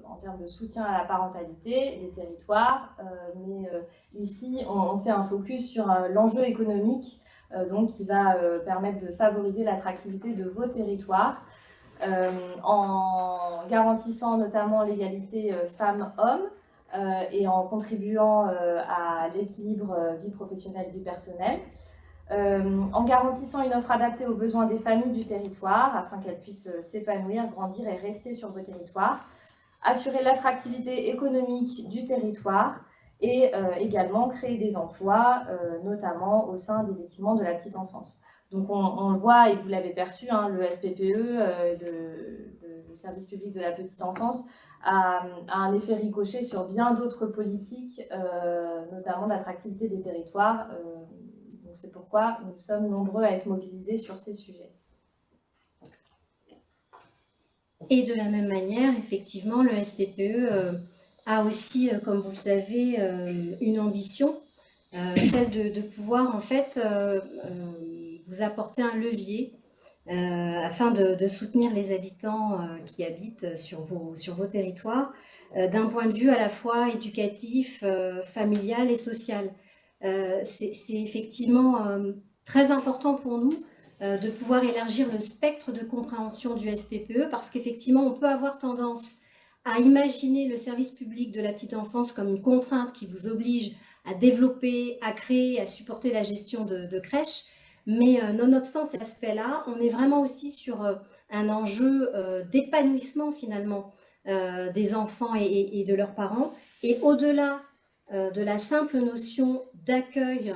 [SPEAKER 8] en termes de soutien à la parentalité des territoires. Ici, on fait un focus sur l'enjeu économique donc qui va permettre de favoriser l'attractivité de vos territoires en garantissant notamment l'égalité femmes-hommes. Et en contribuant à l'équilibre vie professionnelle vie personnelle, en garantissant une offre adaptée aux besoins des familles du territoire afin qu'elles puissent s'épanouir, grandir et rester sur vos territoires, assurer l'attractivité économique du territoire et également créer des emplois, notamment au sein des équipements de la petite enfance. Donc on le voit et vous l'avez perçu, hein, le SPPE, le service public de la petite enfance, a un effet ricochet sur bien d'autres politiques, notamment d'attractivité des territoires. Donc c'est pourquoi nous sommes nombreux à être mobilisés sur ces sujets.
[SPEAKER 6] Et de la même manière, effectivement, le SPPE a aussi, comme vous le savez, une ambition, celle de pouvoir en fait vous apporter un levier afin de soutenir les habitants qui habitent sur vos territoires d'un point de vue à la fois éducatif, familial et social. C'est effectivement très important pour nous de pouvoir élargir le spectre de compréhension du SPPE parce qu'effectivement, on peut avoir tendance à imaginer le service public de la petite enfance comme une contrainte qui vous oblige à développer, à créer, à supporter la gestion de crèches. Mais nonobstant cet aspect-là, on est vraiment aussi sur un enjeu d'épanouissement finalement des enfants et de leurs parents. Et au-delà de la simple notion d'accueil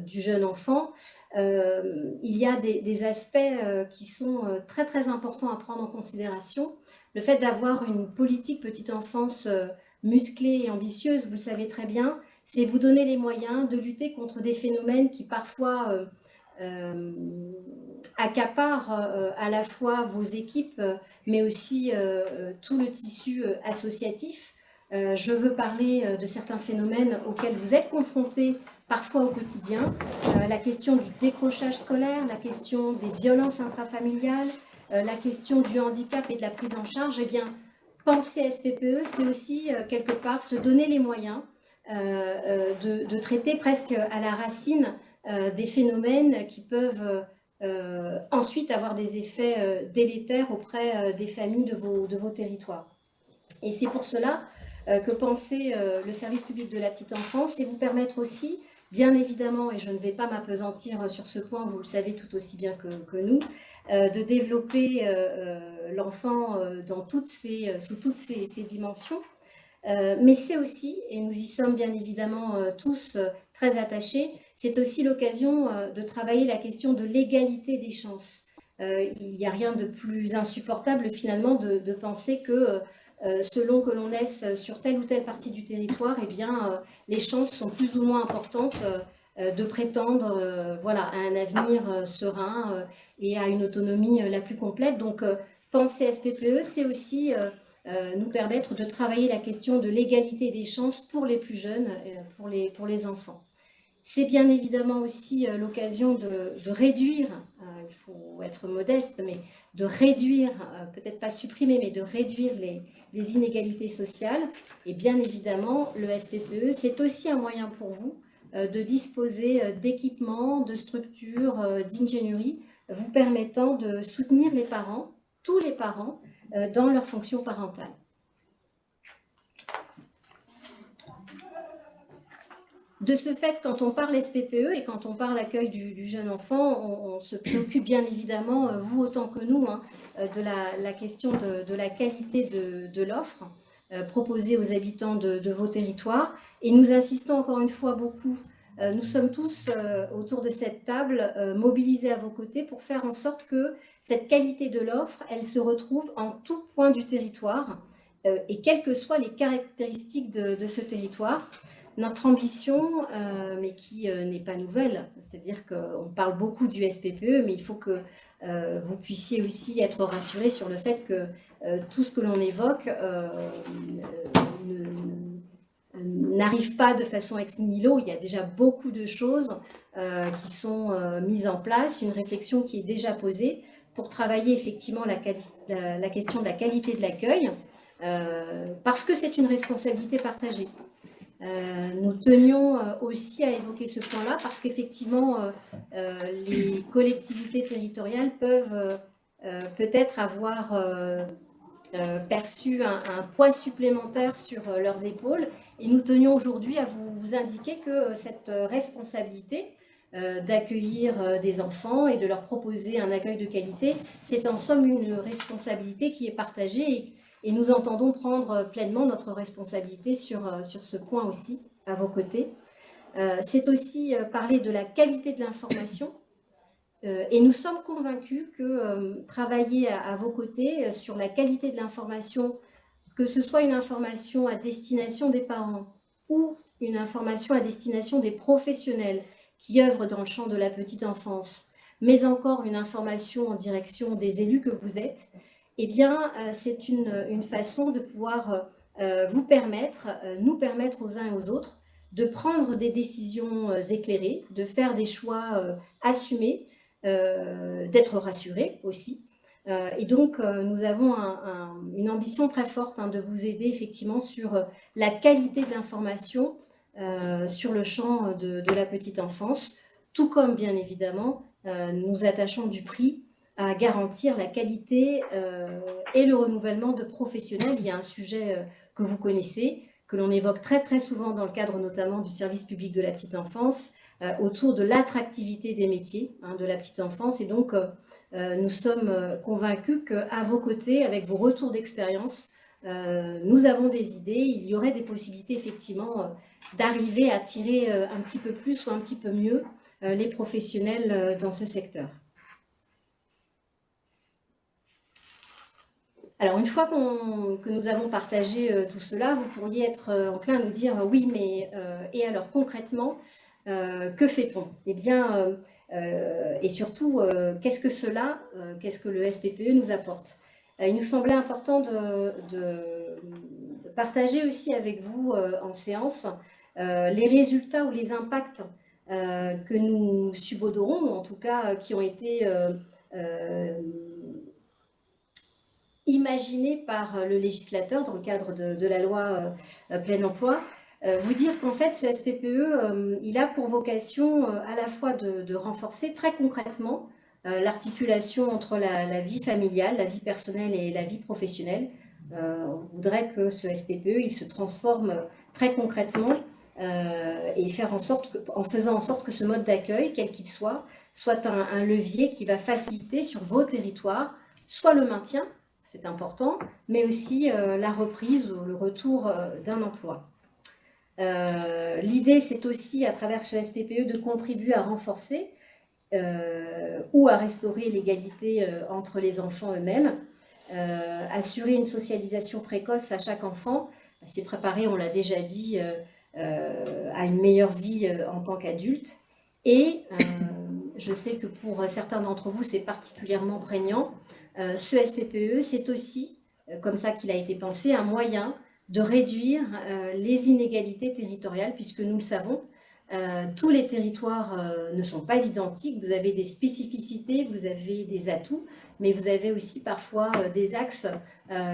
[SPEAKER 6] du jeune enfant, il y a des aspects qui sont très très importants à prendre en considération. Le fait d'avoir une politique petite enfance musclée et ambitieuse, vous le savez très bien, c'est vous donner les moyens de lutter contre des phénomènes qui parfois accapare à la fois vos équipes, mais aussi tout le tissu associatif. Je veux parler de certains phénomènes auxquels vous êtes confrontés parfois au quotidien, la question du décrochage scolaire, la question des violences intrafamiliales, la question du handicap et de la prise en charge. Eh bien, penser SPPE, c'est aussi quelque part se donner les moyens de traiter presque à la racine des phénomènes qui peuvent ensuite avoir des effets délétères auprès des familles de vos territoires. Et c'est pour cela que penser le service public de la petite enfance, c'est vous permettre aussi, bien évidemment, et je ne vais pas m'appesantir sur ce point, vous le savez tout aussi bien que nous, de développer l'enfant sous toutes ses dimensions. Mais c'est aussi, et nous y sommes bien évidemment tous très attachés, c'est aussi l'occasion de travailler la question de l'égalité des chances. Il n'y a rien de plus insupportable finalement de penser que selon que l'on naisse sur telle ou telle partie du territoire, eh bien, les chances sont plus ou moins importantes de prétendre voilà, à un avenir serein et à une autonomie la plus complète. Donc, penser SPPE, c'est aussi nous permettre de travailler la question de l'égalité des chances pour les plus jeunes, pour les enfants. C'est bien évidemment aussi l'occasion de réduire, il faut être modeste, mais de réduire, peut-être pas supprimer, mais de réduire les inégalités sociales. Et bien évidemment, le SPPE, c'est aussi un moyen pour vous de disposer d'équipements, de structures, d'ingénierie, vous permettant de soutenir les parents, tous les parents, dans leur fonction parentale. De ce fait, quand on parle SPPE et quand on parle accueil du jeune enfant, on se préoccupe bien évidemment, vous autant que nous, hein, de la question de la qualité de l'offre proposée aux habitants de vos territoires. Et nous insistons encore une fois beaucoup, nous sommes tous autour de cette table mobilisés à vos côtés pour faire en sorte que cette qualité de l'offre, elle se retrouve en tout point du territoire et quelles que soient les caractéristiques de ce territoire. Notre ambition, mais qui n'est pas nouvelle, c'est-à-dire qu'on parle beaucoup du SPPE, mais il faut que vous puissiez aussi être rassurés sur le fait que tout ce que l'on évoque n'arrive pas de façon ex nihilo. Il y a déjà beaucoup de choses qui sont mises en place, une réflexion qui est déjà posée pour travailler effectivement la question de la qualité de l'accueil, parce que c'est une responsabilité partagée. Nous tenions aussi à évoquer ce point-là parce qu'effectivement, les collectivités territoriales peuvent peut-être avoir perçu un poids supplémentaire sur leurs épaules. Et nous tenions aujourd'hui à vous indiquer que cette responsabilité d'accueillir des enfants et de leur proposer un accueil de qualité, c'est en somme une responsabilité qui est partagée et nous entendons prendre pleinement notre responsabilité sur ce point aussi, à vos côtés. C'est aussi parler de la qualité de l'information et nous sommes convaincus que travailler à vos côtés sur la qualité de l'information, que ce soit une information à destination des parents ou une information à destination des professionnels qui œuvrent dans le champ de la petite enfance, mais encore une information en direction des élus que vous êtes, eh bien, c'est une façon de pouvoir nous permettre aux uns et aux autres de prendre des décisions éclairées, de faire des choix assumés, d'être rassurés aussi. Et donc, nous avons une ambition très forte de vous aider effectivement sur la qualité de l'information sur le champ de la petite enfance, tout comme, bien évidemment, nous attachons du prix à garantir la qualité et le renouvellement de professionnels. Il y a un sujet que vous connaissez, que l'on évoque très très souvent dans le cadre notamment du service public de la petite enfance, autour de l'attractivité des métiers de la petite enfance. Et donc, nous sommes convaincus qu'à vos côtés, avec vos retours d'expérience, nous avons des idées. Il y aurait des possibilités effectivement d'arriver à tirer un petit peu plus ou un petit peu mieux les professionnels dans ce secteur. Alors, une fois que nous avons partagé tout cela, vous pourriez être enclin à nous dire « oui, mais et alors concrètement, que fait-on » Eh bien, et surtout, qu'est-ce que cela, qu'est-ce que le SPPE nous apporte? Il nous semblait important de partager aussi avec vous en séance les résultats ou les impacts que nous subodorons, ou en tout cas qui ont été imaginés par le législateur dans le cadre de la loi plein emploi. Vous dire qu'en fait, ce SPPE, il a pour vocation à la fois de renforcer très concrètement l'articulation entre la vie familiale, la vie personnelle et la vie professionnelle. On voudrait que ce SPPE, il se transforme très concrètement et en faisant en sorte que ce mode d'accueil, quel qu'il soit un levier qui va faciliter sur vos territoires, soit le maintien, c'est important, mais aussi la reprise ou le retour d'un emploi. L'idée, c'est aussi, à travers ce SPPE, de contribuer à renforcer ou à restaurer l'égalité entre les enfants eux-mêmes, assurer une socialisation précoce à chaque enfant, c'est préparer, on l'a déjà dit, à une meilleure vie en tant qu'adulte. Et je sais que pour certains d'entre vous, c'est particulièrement prégnant. Ce SPPE, c'est aussi, comme ça qu'il a été pensé, un moyen de réduire les inégalités territoriales, puisque nous le savons, tous les territoires ne sont pas identiques. Vous avez des spécificités, vous avez des atouts, mais vous avez aussi parfois des axes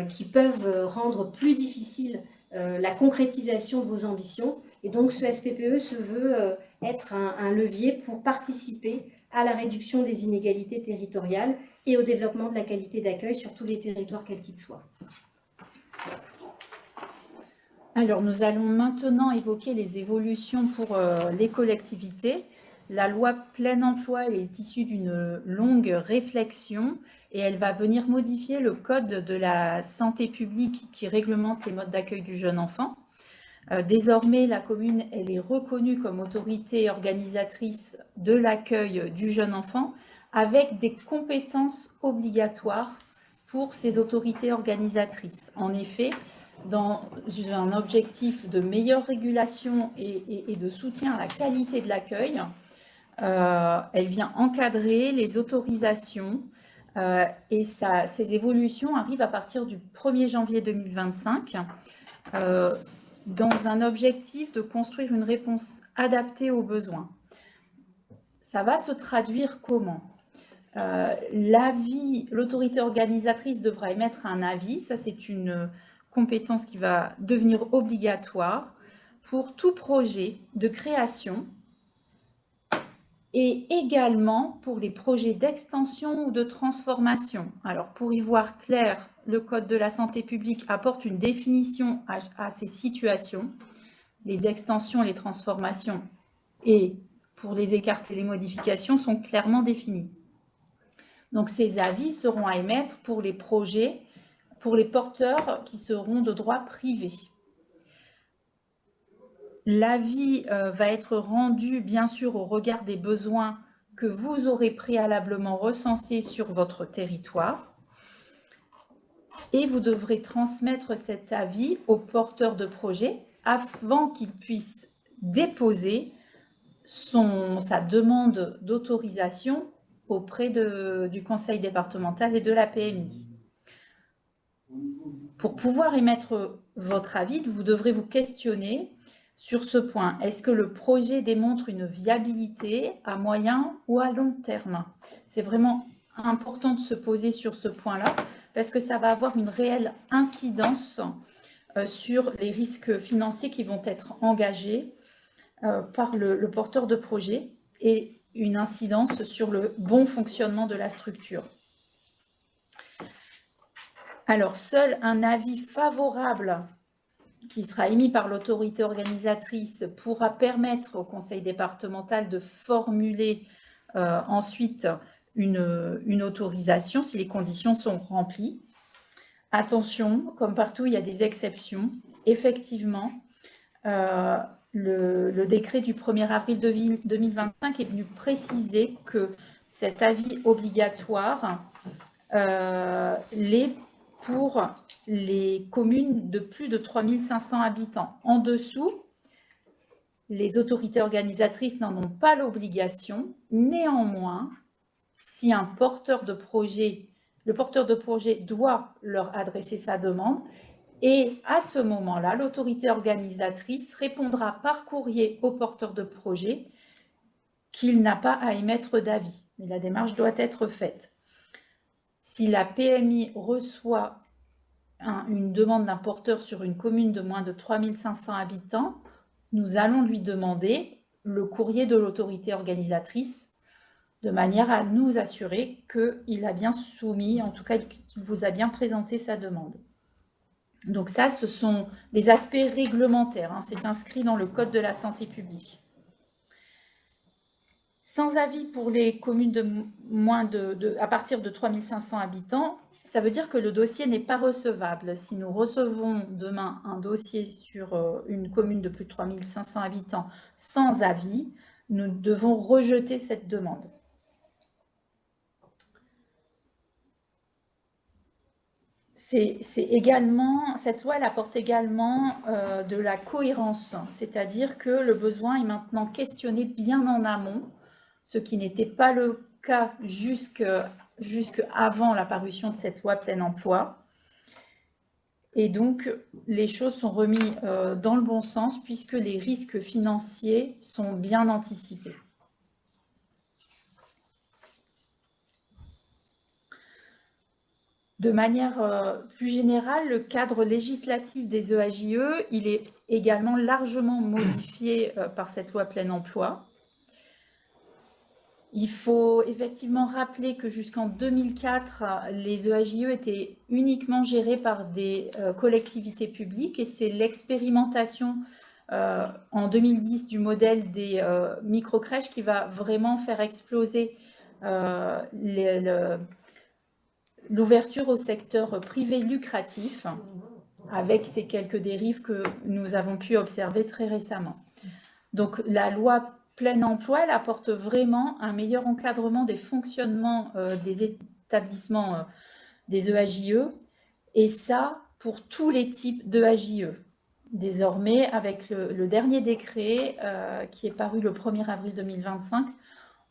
[SPEAKER 6] qui peuvent rendre plus difficile la concrétisation de vos ambitions. Et donc ce SPPE se veut être un levier pour participer à la réduction des inégalités territoriales et au développement de la qualité d'accueil sur tous les territoires, quels qu'ils soient.
[SPEAKER 7] Alors, nous allons maintenant évoquer les évolutions pour les collectivités. La loi plein emploi est issue d'une longue réflexion et elle va venir modifier le code de la santé publique qui réglemente les modes d'accueil du jeune enfant. Désormais, la commune, elle est reconnue comme autorité organisatrice de l'accueil du jeune enfant avec des compétences obligatoires pour ces autorités organisatrices. En effet, dans un objectif de meilleure régulation et de soutien à la qualité de l'accueil, elle vient encadrer les autorisations et ces évolutions arrivent à partir du 1er janvier 2025. dans un objectif de construire une réponse adaptée aux besoins. Ça va se traduire comment? L'autorité organisatrice devra émettre un avis, ça c'est une compétence qui va devenir obligatoire pour tout projet de création et également pour les projets d'extension ou de transformation. Alors pour y voir clair, le Code de la santé publique apporte une définition à ces situations, les extensions, les transformations et pour les écarter, les modifications sont clairement définies. Donc ces avis seront à émettre pour les projets, pour les porteurs qui seront de droit privé. L'avis va être rendu bien sûr au regard des besoins que vous aurez préalablement recensés sur votre territoire et vous devrez transmettre cet avis au porteur de projet avant qu'il puisse déposer sa demande d'autorisation auprès du conseil départemental et de la PMI. Pour pouvoir émettre votre avis, vous devrez vous questionner sur ce point. Est-ce que le projet démontre une viabilité à moyen ou à long terme? C'est vraiment important de se poser sur ce point-là parce que ça va avoir une réelle incidence sur les risques financiers qui vont être engagés par le porteur de projet et une incidence sur le bon fonctionnement de la structure. Alors, seul un avis favorable qui sera émis par l'autorité organisatrice pourra permettre au conseil départemental de formuler ensuite une autorisation si les conditions sont remplies. Attention, comme partout, il y a des exceptions. Effectivement, le décret du 1er avril 2025 est venu préciser que cet avis obligatoire l'est pour les communes de plus de 3500 habitants. En dessous, les autorités organisatrices n'en ont pas l'obligation. Néanmoins, si le porteur de projet doit leur adresser sa demande, et à ce moment-là, l'autorité organisatrice répondra par courrier au porteur de projet qu'il n'a pas à émettre d'avis. Mais la démarche doit être faite. Si la PMI reçoit une demande d'un porteur sur une commune de moins de 3500 habitants, nous allons lui demander le courrier de l'autorité organisatrice de manière à nous assurer qu'il a bien soumis, en tout cas qu'il vous a bien présenté sa demande. Donc ça, ce sont des aspects réglementaires, hein, c'est inscrit dans le Code de la santé publique. Sans avis pour les communes à partir de 3500 habitants, ça veut dire que le dossier n'est pas recevable. Si nous recevons demain un dossier sur une commune de plus de 3500 habitants sans avis, nous devons rejeter cette demande. Cette loi elle apporte également de la cohérence, c'est-à-dire que le besoin est maintenant questionné bien en amont, ce qui n'était pas le cas jusqu'avant la parution de cette loi plein emploi. Et donc, les choses sont remises dans le bon sens puisque les risques financiers sont bien anticipés. De manière plus générale, le cadre législatif des EAJE, il est également largement modifié par cette loi plein emploi. Il faut effectivement rappeler que jusqu'en 2004, les EAJE étaient uniquement gérés par des collectivités publiques et c'est l'expérimentation en 2010 du modèle des microcrèches qui va vraiment faire exploser l'ouverture au secteur privé lucratif avec ces quelques dérives que nous avons pu observer très récemment. Donc la loi plein emploi, elle apporte vraiment un meilleur encadrement des fonctionnements des établissements des EAJE et ça pour tous les types d'EAJE. Désormais, avec le dernier décret qui est paru le 1er avril 2025,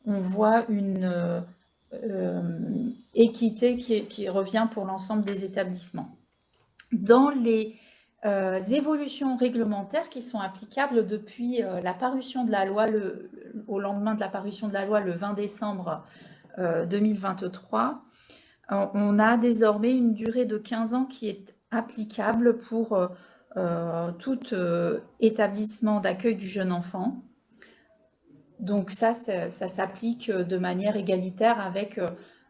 [SPEAKER 7] on voit une équité qui revient pour l'ensemble des établissements. Dans les évolutions réglementaires qui sont applicables depuis la parution de la loi, au lendemain de la parution de la loi, le 20 décembre 2023. On a désormais une durée de 15 ans qui est applicable pour tout établissement d'accueil du jeune enfant. Donc ça s'applique de manière égalitaire avec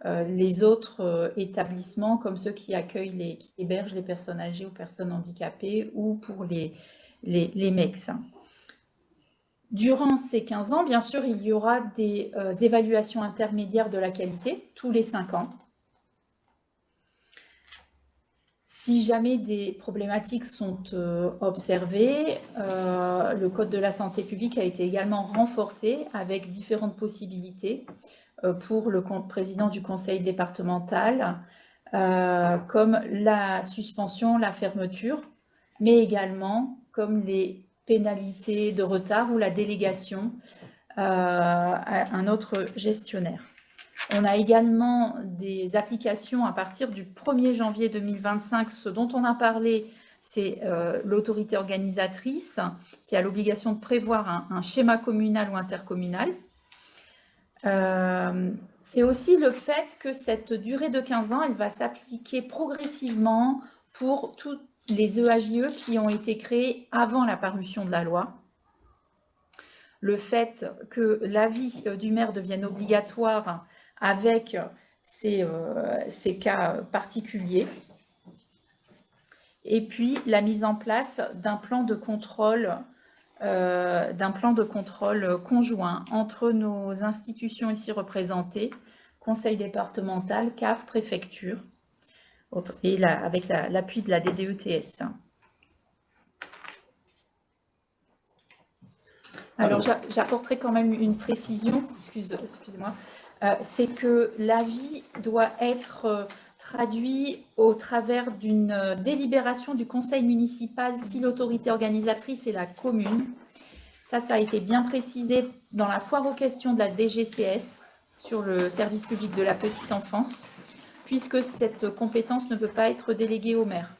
[SPEAKER 7] les autres établissements comme ceux qui accueillent, qui hébergent les personnes âgées ou personnes handicapées ou pour les MEX. Durant ces 15 ans, bien sûr, il y aura des évaluations intermédiaires de la qualité tous les 5 ans. Si jamais des problématiques sont observées, le Code de la santé publique a été également renforcé avec différentes possibilités pour le président du conseil départemental, comme la suspension, la fermeture, mais également comme les pénalités de retard ou la délégation à un autre gestionnaire. On a également des applications à partir du 1er janvier 2025. Ce dont on a parlé, c'est l'autorité organisatrice qui a l'obligation de prévoir un schéma communal ou intercommunal. C'est aussi le fait que cette durée de 15 ans, elle va s'appliquer progressivement pour tous les EAJE qui ont été créés avant la parution de la loi. Le fait que l'avis du maire devienne obligatoire avec ces cas particuliers. Et puis, la mise en place d'un plan de contrôle conjoint entre nos institutions ici représentées, conseil départemental, CAF, préfecture, et avec l'appui de la DDETS. Alors, j'apporterai quand même une précision, excusez-moi, c'est que l'avis doit être traduit au travers d'une délibération du conseil municipal si l'autorité organisatrice est la commune. Ça a été bien précisé dans la foire aux questions de la DGCS sur le service public de la petite enfance, puisque cette compétence ne peut pas être déléguée au maire.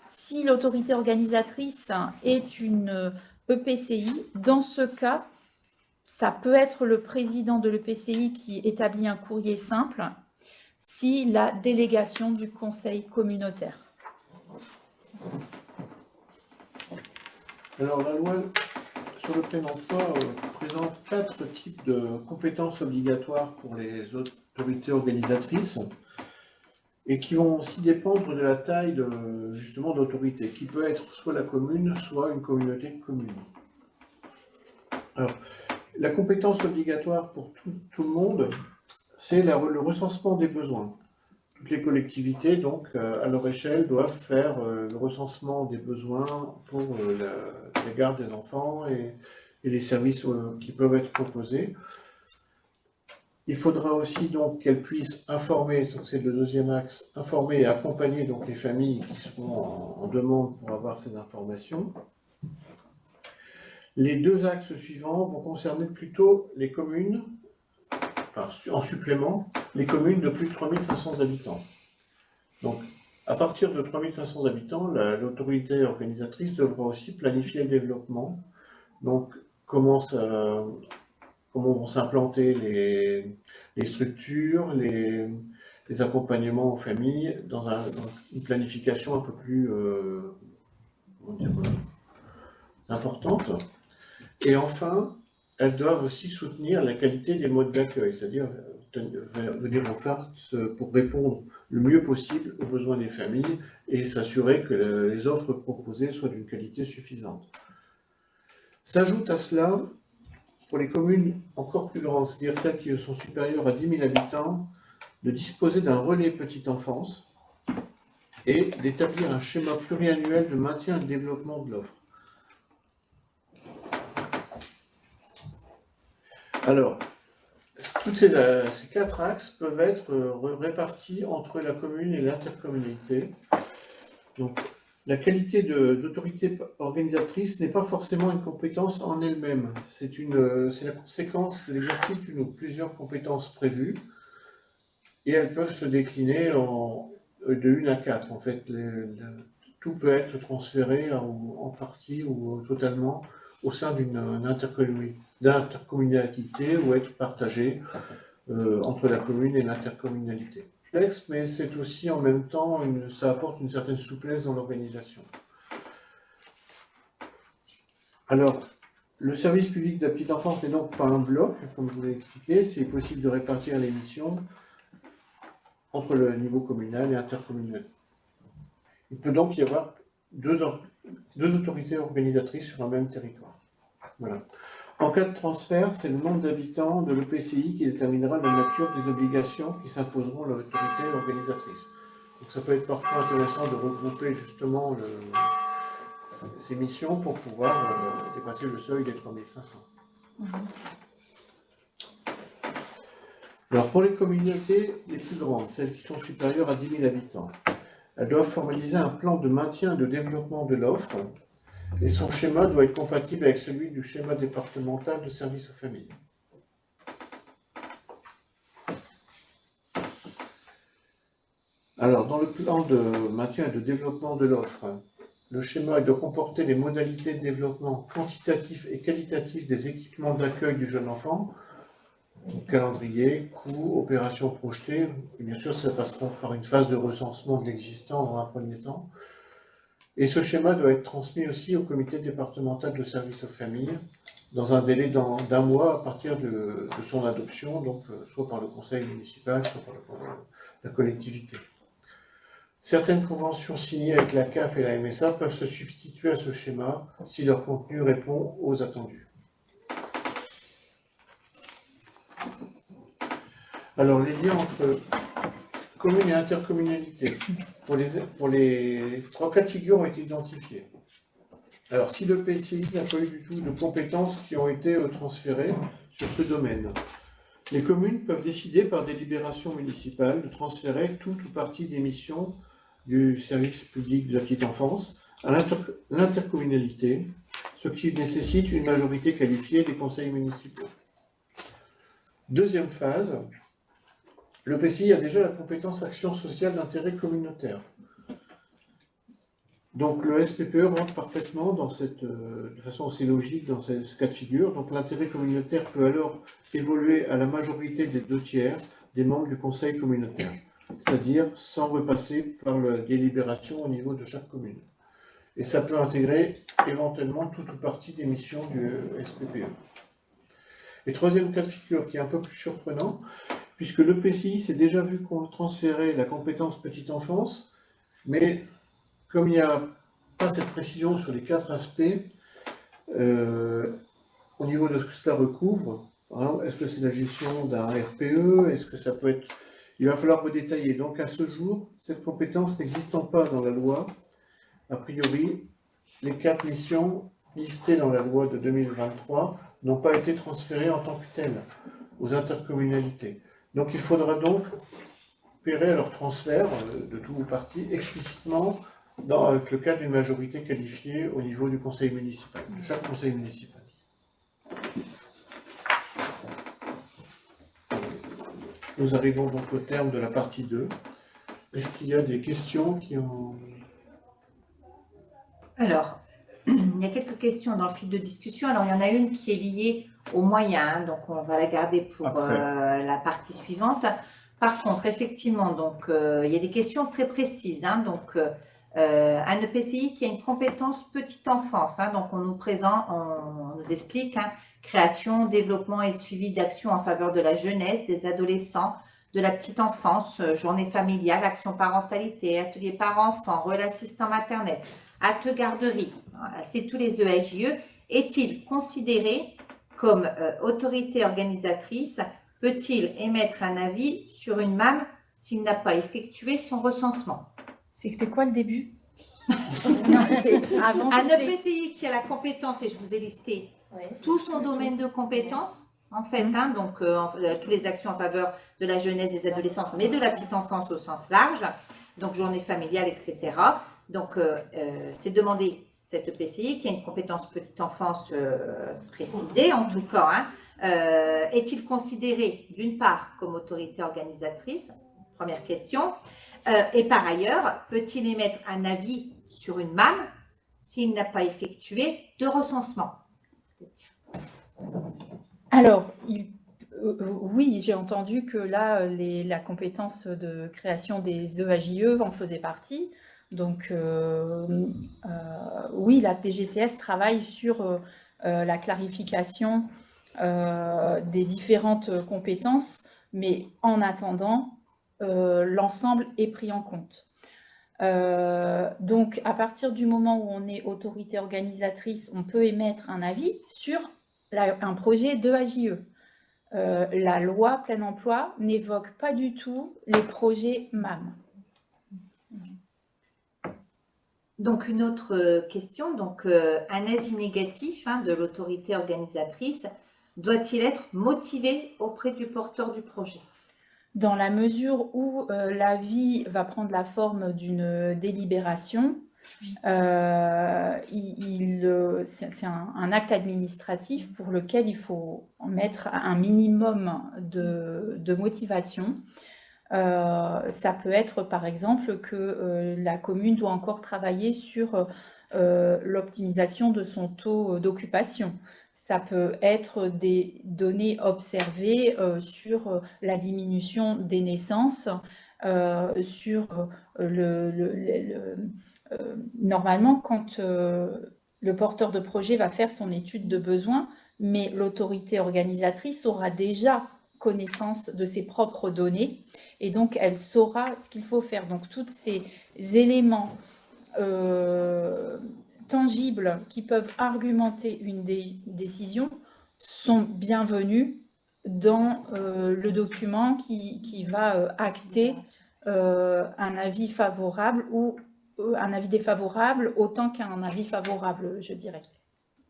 [SPEAKER 7] Si l'autorité organisatrice est une EPCI, dans ce cas, ça peut être le président de l'EPCI qui établit un courrier simple si la délégation du conseil communautaire.
[SPEAKER 10] Alors la loi sur le plein emploi présente 4 types de compétences obligatoires pour les autorités organisatrices et qui vont aussi dépendre de la taille justement de l'autorité, qui peut être soit la commune, soit une communauté de communes. Alors, la compétence obligatoire pour tout le monde, c'est le recensement des besoins. Toutes les collectivités, donc, à leur échelle, doivent faire le recensement des besoins pour la garde des enfants et les services qui peuvent être proposés. Il faudra aussi donc qu'elles puissent informer, c'est le deuxième axe, informer et accompagner donc les familles qui seront en demande pour avoir ces informations. Les 2 axes suivants vont concerner plutôt les communes, enfin, en supplément, les communes de plus de 3500 habitants. Donc, à partir de 3500 habitants, l'autorité organisatrice devra aussi planifier le développement. Donc, comment vont s'implanter les structures, les accompagnements aux familles dans une planification un peu plus importante. Et enfin, elles doivent aussi soutenir la qualité des modes d'accueil, c'est-à-dire venir en face pour répondre le mieux possible aux besoins des familles et s'assurer que les offres proposées soient d'une qualité suffisante. S'ajoute à cela, pour les communes encore plus grandes, c'est-à-dire celles qui sont supérieures à 10 000 habitants, de disposer d'un relais petite enfance et d'établir un schéma pluriannuel de maintien et de développement de l'offre. Alors, tous ces 4 axes peuvent être répartis entre la commune et l'intercommunalité. Donc, la qualité d'autorité organisatrice n'est pas forcément une compétence en elle-même. C'est la conséquence de l'exercice d'une ou plusieurs compétences prévues et elles peuvent se décliner de 1 à 4. En fait, tout peut être transféré en partie ou totalement au sein d'une intercommunalité ou être partagé entre la commune et l'intercommunalité. Complexe, mais c'est aussi en même temps, ça apporte une certaine souplesse dans l'organisation. Alors, le service public de la petite enfance n'est donc pas un bloc, comme je vous l'ai expliqué, c'est possible de répartir les missions entre le niveau communal et intercommunal. Il peut donc y avoir deux autorités organisatrices sur un même territoire. Voilà. En cas de transfert, c'est le nombre d'habitants de l'EPCI qui déterminera la nature des obligations qui s'imposeront à l'autorité organisatrice. Donc ça peut être parfois intéressant de regrouper justement ces missions pour pouvoir dépasser le seuil des 3500. Alors pour les communautés les plus grandes, celles qui sont supérieures à 10 000 habitants, elles doivent formaliser un plan de maintien et de développement de l'offre et son schéma doit être compatible avec celui du schéma départemental de services aux familles. Alors, dans le plan de maintien et de développement de l'offre, le schéma doit comporter les modalités de développement quantitatif et qualitatif des équipements d'accueil du jeune enfant, calendrier, coûts, opérations projetées, et bien sûr ça passera par une phase de recensement de l'existant dans un premier temps. Et ce schéma doit être transmis aussi au comité départemental de services aux familles dans un délai d'un mois à partir de son adoption, donc soit par le conseil municipal, soit par la collectivité. Certaines conventions signées avec la CAF et la MSA peuvent se substituer à ce schéma si leur contenu répond aux attendus. Alors, les liens entre commune et intercommunalité, pour les trois cas de figure ont été identifiés. Alors, si le PCI n'a pas eu du tout de compétences qui ont été transférées sur ce domaine, les communes peuvent décider par délibération municipale de transférer toute ou partie des missions du service public de la petite enfance à l'intercommunalité, ce qui nécessite une majorité qualifiée des conseils municipaux. Deuxième phase, le PCI a déjà la compétence action sociale d'intérêt communautaire. Donc le SPPE rentre parfaitement dans de façon assez logique dans ce cas de figure. Donc l'intérêt communautaire peut alors évoluer à la majorité des 2/3 des membres du conseil communautaire, c'est-à-dire sans repasser par la délibération au niveau de chaque commune. Et ça peut intégrer éventuellement toute ou partie des missions du SPPE. Et troisième cas de figure qui est un peu plus surprenant, puisque le PCI s'est déjà vu transférer la compétence petite enfance, mais comme il n'y a pas cette précision sur les 4 aspects, au niveau de ce que cela recouvre, hein, est-ce que c'est la gestion d'un RPE, est-ce que ça peut être... Il va falloir redétailler. Donc à ce jour, cette compétence n'existant pas dans la loi, a priori, les 4 missions listées dans la loi de 2023 n'ont pas été transférées en tant que telles aux intercommunalités. Donc il faudra donc opérer leur transfert de tout ou partie explicitement dans le cas d'une majorité qualifiée au niveau du conseil municipal, de chaque conseil municipal. Nous arrivons donc au terme de la partie 2. Est-ce qu'il y a des questions qui ont...
[SPEAKER 9] Alors, il y a quelques questions dans le fil de discussion. Alors, il y en a une qui est liée aux moyens, hein, donc on va la garder pour la partie suivante. Par contre, effectivement, donc, il y a des questions très précises. Hein, donc, un EPCI qui a une compétence petite enfance, hein, donc on nous explique hein, création, développement et suivi d'actions en faveur de la jeunesse, des adolescents, de la petite enfance, journée familiale, action parentalité, atelier parents-enfants, relais assistant maternel, acte garderie, c'est tous les EAJE. Est-il considéré comme autorité organisatrice? Peut-il émettre un avis sur une MAM s'il n'a pas effectué son recensement?
[SPEAKER 13] C'était quoi le début?
[SPEAKER 9] Non, c'est avant un EPCI qui a la compétence, et je vous ai listé tout son domaine de compétences, en fait, hein, donc toutes les actions en faveur de la jeunesse, des adolescents, mais de la petite enfance au sens large, donc journée familiale, etc. Donc, c'est demander cet EPCI qui a une compétence petite enfance précisée, en tout cas, hein, est-il considéré d'une part comme autorité organisatrice? Première question. Et par ailleurs, peut-il émettre un avis sur une MAM s'il n'a pas effectué de recensement.
[SPEAKER 7] Alors, oui, j'ai entendu que là, la compétence de création des EAJE en faisait partie. Donc, oui, la DGCS travaille sur la clarification des différentes compétences, mais en attendant, l'ensemble est pris en compte. Donc, à partir du moment où on est autorité organisatrice, on peut émettre un avis sur un projet d'EAJE. La loi plein emploi n'évoque pas du tout les projets MAM.
[SPEAKER 9] Donc, une autre question, donc un avis négatif de l'autorité organisatrice doit-il être motivé auprès du porteur du projet?
[SPEAKER 7] Dans la mesure où l'avis va prendre la forme d'une délibération, c'est un acte administratif pour lequel il faut mettre un minimum de motivation. Ça peut être par exemple que la commune doit encore travailler sur l'optimisation de son taux d'occupation. Ça peut être des données observées sur la diminution des naissances, sur normalement, quand le porteur de projet va faire son étude de besoin, mais l'autorité organisatrice aura déjà connaissance de ses propres données et donc elle saura ce qu'il faut faire. Donc, tous ces éléments tangibles qui peuvent argumenter une décision sont bienvenus dans le document qui va acter un avis favorable ou un avis défavorable autant qu'un avis favorable, je dirais.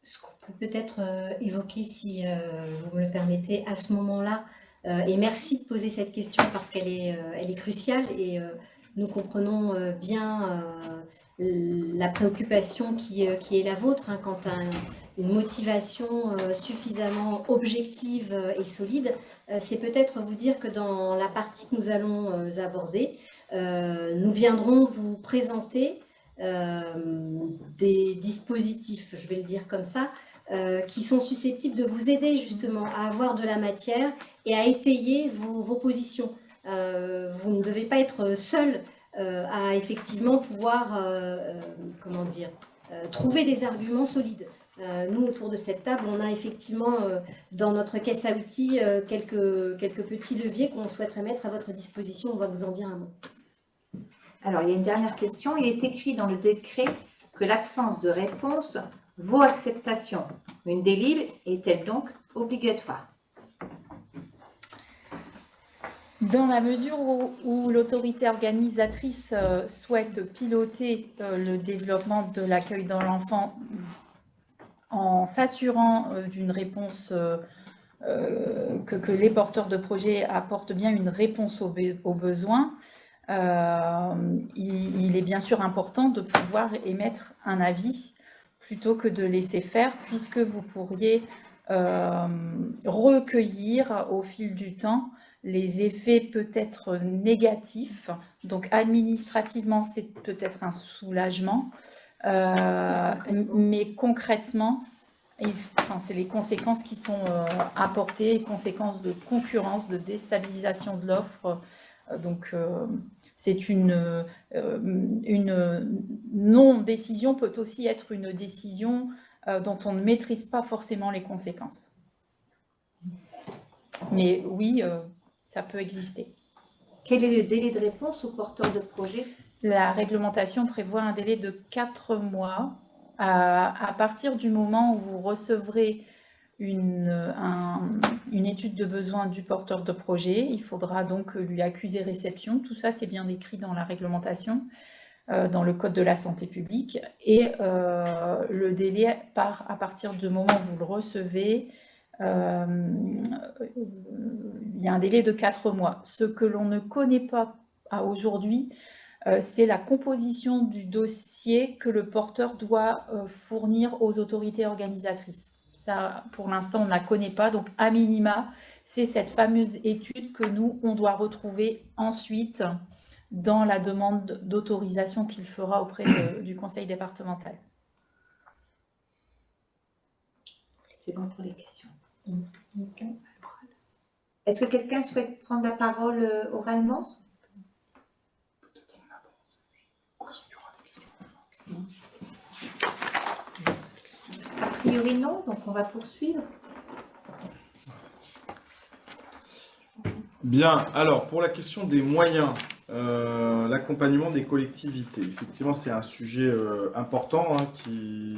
[SPEAKER 6] Ce qu'on peut peut-être évoquer, si vous me le permettez, à ce moment-là, et merci de poser cette question parce qu'elle est cruciale et nous comprenons bien la préoccupation qui est la vôtre quant à une motivation suffisamment objective et solide. C'est peut-être vous dire que dans la partie que nous allons aborder, nous viendrons vous présenter des dispositifs, je vais le dire comme ça, qui sont susceptibles de vous aider justement à avoir de la matière et à étayer vos positions. Vous ne devez pas être seul à effectivement pouvoir, trouver des arguments solides. Nous, autour de cette table, on a effectivement dans notre caisse à outils quelques petits leviers qu'on souhaiterait mettre à votre disposition. On va vous en dire un mot.
[SPEAKER 9] Alors, il y a une dernière question. Il est écrit dans le décret que l'absence de réponse vaut acceptation. Une délib est-elle donc obligatoire?
[SPEAKER 7] Dans la mesure où l'autorité organisatrice souhaite piloter le développement de l'accueil dans l'enfant en s'assurant d'une réponse, que les porteurs de projet apportent bien une réponse aux besoins, il est bien sûr important de pouvoir émettre un avis plutôt que de laisser faire, puisque vous pourriez recueillir au fil du temps les effets peut-être négatifs. Donc administrativement, c'est peut-être un soulagement, mais concrètement, c'est les conséquences qui sont apportées, conséquences de concurrence, de déstabilisation de l'offre. Donc, c'est une non-décision peut aussi être une décision dont on ne maîtrise pas forcément les conséquences. Mais oui, ça peut exister.
[SPEAKER 9] Quel est le délai de réponse au porteur de projet?
[SPEAKER 7] La réglementation prévoit un délai de 4 mois à partir du moment où vous recevrez une étude de besoin du porteur de projet. Il faudra donc lui accuser réception. Tout ça, c'est bien écrit dans la réglementation, dans le Code de la santé publique. Et le délai part à partir du moment où vous le recevez. Il y a un délai de 4 mois. Ce que l'on ne connaît pas aujourd'hui, c'est la composition du dossier que le porteur doit fournir aux autorités organisatrices. Ça, pour l'instant, on ne la connaît pas. Donc, à minima, c'est cette fameuse étude que nous, on doit retrouver ensuite dans la demande d'autorisation qu'il fera auprès du conseil départemental.
[SPEAKER 9] C'est bon pour les questions. Est-ce que quelqu'un souhaite prendre la parole oralement? A priori non, donc on va poursuivre.
[SPEAKER 5] Bien, alors pour la question des moyens, l'accompagnement des collectivités, effectivement c'est un sujet important qui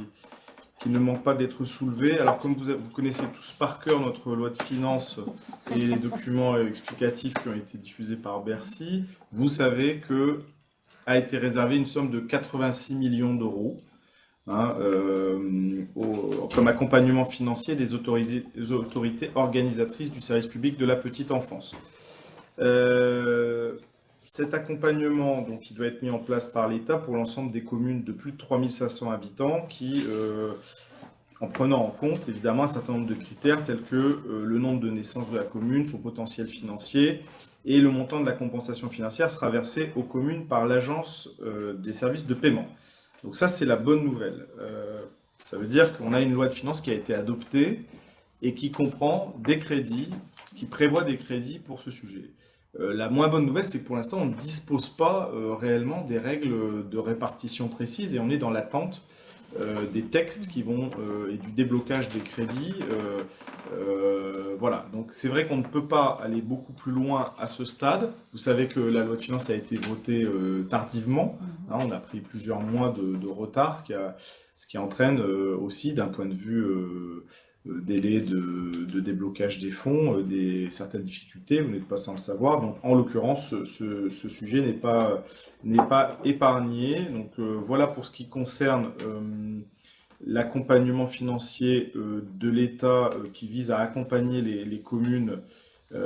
[SPEAKER 5] ne manque pas d'être soulevé. Alors comme vous connaissez tous par cœur notre loi de finances et les documents explicatifs qui ont été diffusés par Bercy, vous savez que a été réservée une somme de 86 millions d'euros comme accompagnement financier des autorités organisatrices du service public de la petite enfance. Cet accompagnement, donc, il doit être mis en place par l'État pour l'ensemble des communes de plus de 3500 habitants qui, en prenant en compte évidemment un certain nombre de critères tels que le nombre de naissances de la commune, son potentiel financier et le montant de la compensation financière sera versé aux communes par l'Agence des services de paiement. Donc ça, c'est la bonne nouvelle. Ça veut dire qu'on a une loi de finances qui a été adoptée et qui comprend des crédits, qui prévoit des crédits pour ce sujet. La moins bonne nouvelle, c'est que pour l'instant, on ne dispose pas réellement des règles de répartition précises et on est dans l'attente des textes qui vont et du déblocage des crédits. Voilà, donc c'est vrai qu'on ne peut pas aller beaucoup plus loin à ce stade. Vous savez que la loi de finances a été votée tardivement. On a pris plusieurs mois de retard, ce qui entraîne aussi d'un point de vue délai de déblocage des fonds, certaines difficultés, vous n'êtes pas sans le savoir. Donc, en l'occurrence, ce sujet n'est pas épargné. Donc, voilà pour ce qui concerne l'accompagnement financier de l'État qui vise à accompagner les communes dans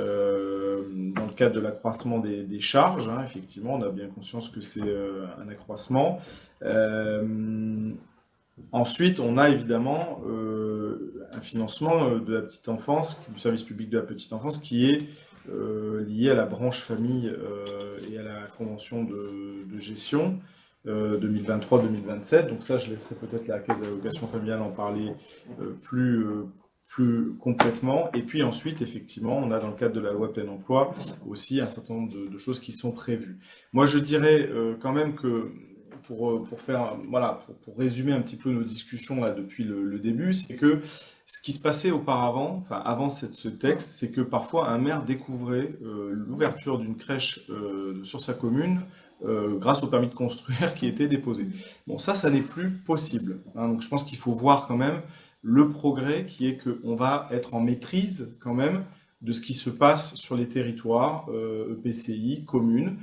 [SPEAKER 5] le cadre de l'accroissement des charges. Effectivement, on a bien conscience que c'est un accroissement. Ensuite, on a évidemment un financement de la petite enfance, du service public de la petite enfance, qui est lié à la branche famille et à la convention de gestion 2023-2027. Donc ça, je laisserai peut-être la caisse d'allocation familiale en parler plus complètement. Et puis ensuite, effectivement, on a dans le cadre de la loi plein emploi aussi un certain nombre de choses qui sont prévues. Moi, je dirais quand même que pour résumer un petit peu nos discussions là depuis le début, c'est que ce qui se passait auparavant, enfin avant ce texte, c'est que parfois un maire découvrait l'ouverture d'une crèche sur sa commune grâce au permis de construire qui était déposé. Bon, ça n'est plus possible. Donc je pense qu'il faut voir quand même le progrès qui est qu'on va être en maîtrise quand même de ce qui se passe sur les territoires, EPCI, communes.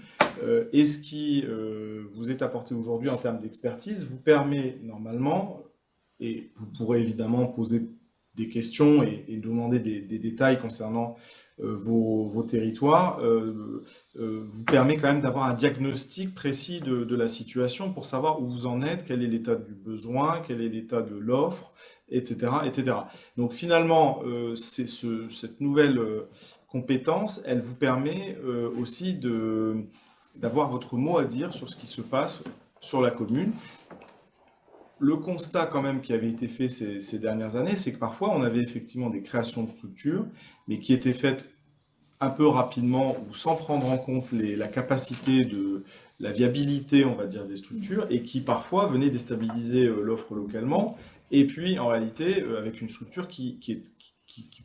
[SPEAKER 5] Et ce qui vous est apporté aujourd'hui en termes d'expertise vous permet normalement, et vous pourrez évidemment poser des questions et demander des détails concernant vos territoires, vous permet quand même d'avoir un diagnostic précis de la situation pour savoir où vous en êtes, quel est l'état du besoin, quel est l'état de l'offre, etc., etc. Donc finalement, cette nouvelle compétence, elle vous permet aussi d'avoir votre mot à dire sur ce qui se passe sur la commune. Le constat quand même qui avait été fait ces dernières années, c'est que parfois on avait effectivement des créations de structures, mais qui étaient faites un peu rapidement ou sans prendre en compte la capacité la viabilité, on va dire, des structures, et qui parfois venaient déstabiliser l'offre localement, et puis en réalité avec une structure qui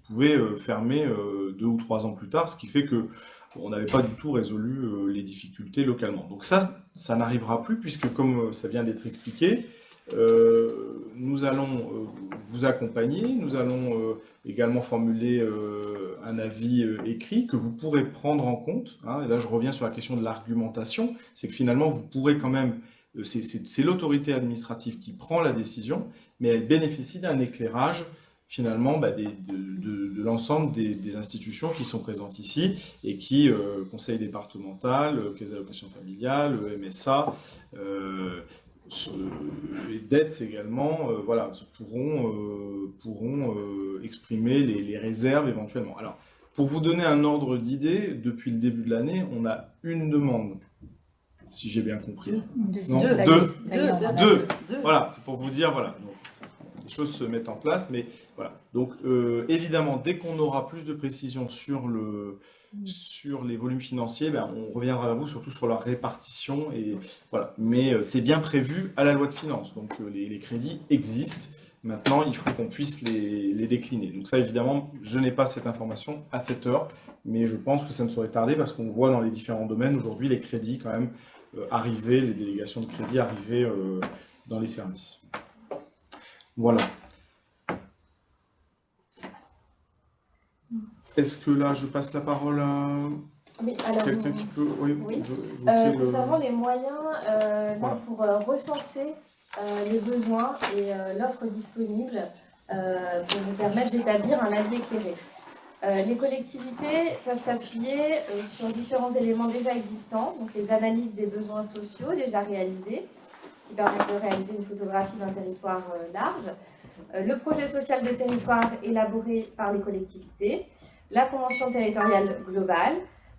[SPEAKER 5] pouvait fermer 2 ou 3 ans plus tard, ce qui fait que on n'avait pas du tout résolu les difficultés localement. Donc ça n'arrivera plus, puisque comme ça vient d'être expliqué, nous allons vous accompagner, nous allons également formuler un avis écrit que vous pourrez prendre en compte. Et là, je reviens sur la question de l'argumentation, c'est que finalement, vous pourrez quand même, c'est l'autorité administrative qui prend la décision, mais elle bénéficie d'un éclairage finalement de l'ensemble des institutions qui sont présentes ici et qui, conseil départemental, caisse d'allocation familiale, MSA, et DETS également, pourront exprimer les réserves éventuellement. Alors, pour vous donner un ordre d'idée, depuis le début de l'année, on a une demande si j'ai bien compris.
[SPEAKER 7] Deuxième.
[SPEAKER 5] Non,
[SPEAKER 7] Ça y est,
[SPEAKER 5] deux.
[SPEAKER 7] ça y est, on en a
[SPEAKER 5] Deux.
[SPEAKER 7] deux.
[SPEAKER 5] Voilà, c'est pour vous dire, voilà. Donc, les choses se mettent en place, mais voilà. Donc, évidemment, dès qu'on aura plus de précisions sur les volumes financiers, ben, on reviendra à vous, surtout sur la répartition. Et, voilà. Mais c'est bien prévu à la loi de finances. Donc, les crédits existent. Maintenant, il faut qu'on puisse les décliner. Donc ça, évidemment, je n'ai pas cette information à cette heure, mais je pense que ça ne saurait tarder parce qu'on voit dans les différents domaines aujourd'hui les crédits quand même arriver, les délégations de crédit arriver dans les services. Voilà. Est-ce que là, je passe la parole à quelqu'un qui peut... Oui.
[SPEAKER 8] Concernant les moyens, là,
[SPEAKER 5] Voilà.
[SPEAKER 8] pour recenser les besoins et l'offre disponible pour vous permettre d'établir un avis éclairé. Les collectivités peuvent s'appuyer sur différents éléments déjà existants, donc les analyses des besoins sociaux déjà réalisées, qui permettent de réaliser une photographie d'un territoire large, le projet social de territoire élaboré par les collectivités, la convention territoriale globale,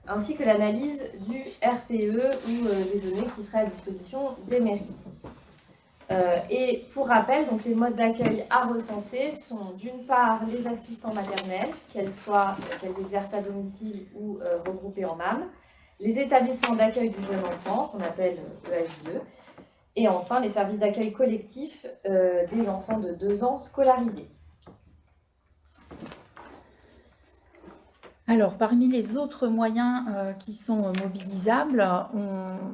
[SPEAKER 8] ainsi que l'analyse du RPE ou des données qui seraient à disposition des mairies. Et pour rappel, donc les modes d'accueil à recenser sont d'une part les assistants maternels, qu'elles exercent à domicile ou regroupées en MAM, les établissements d'accueil du jeune enfant, qu'on appelle EAJE, et enfin les services d'accueil collectif des enfants de 2 ans scolarisés.
[SPEAKER 7] Alors, parmi les autres moyens qui sont mobilisables,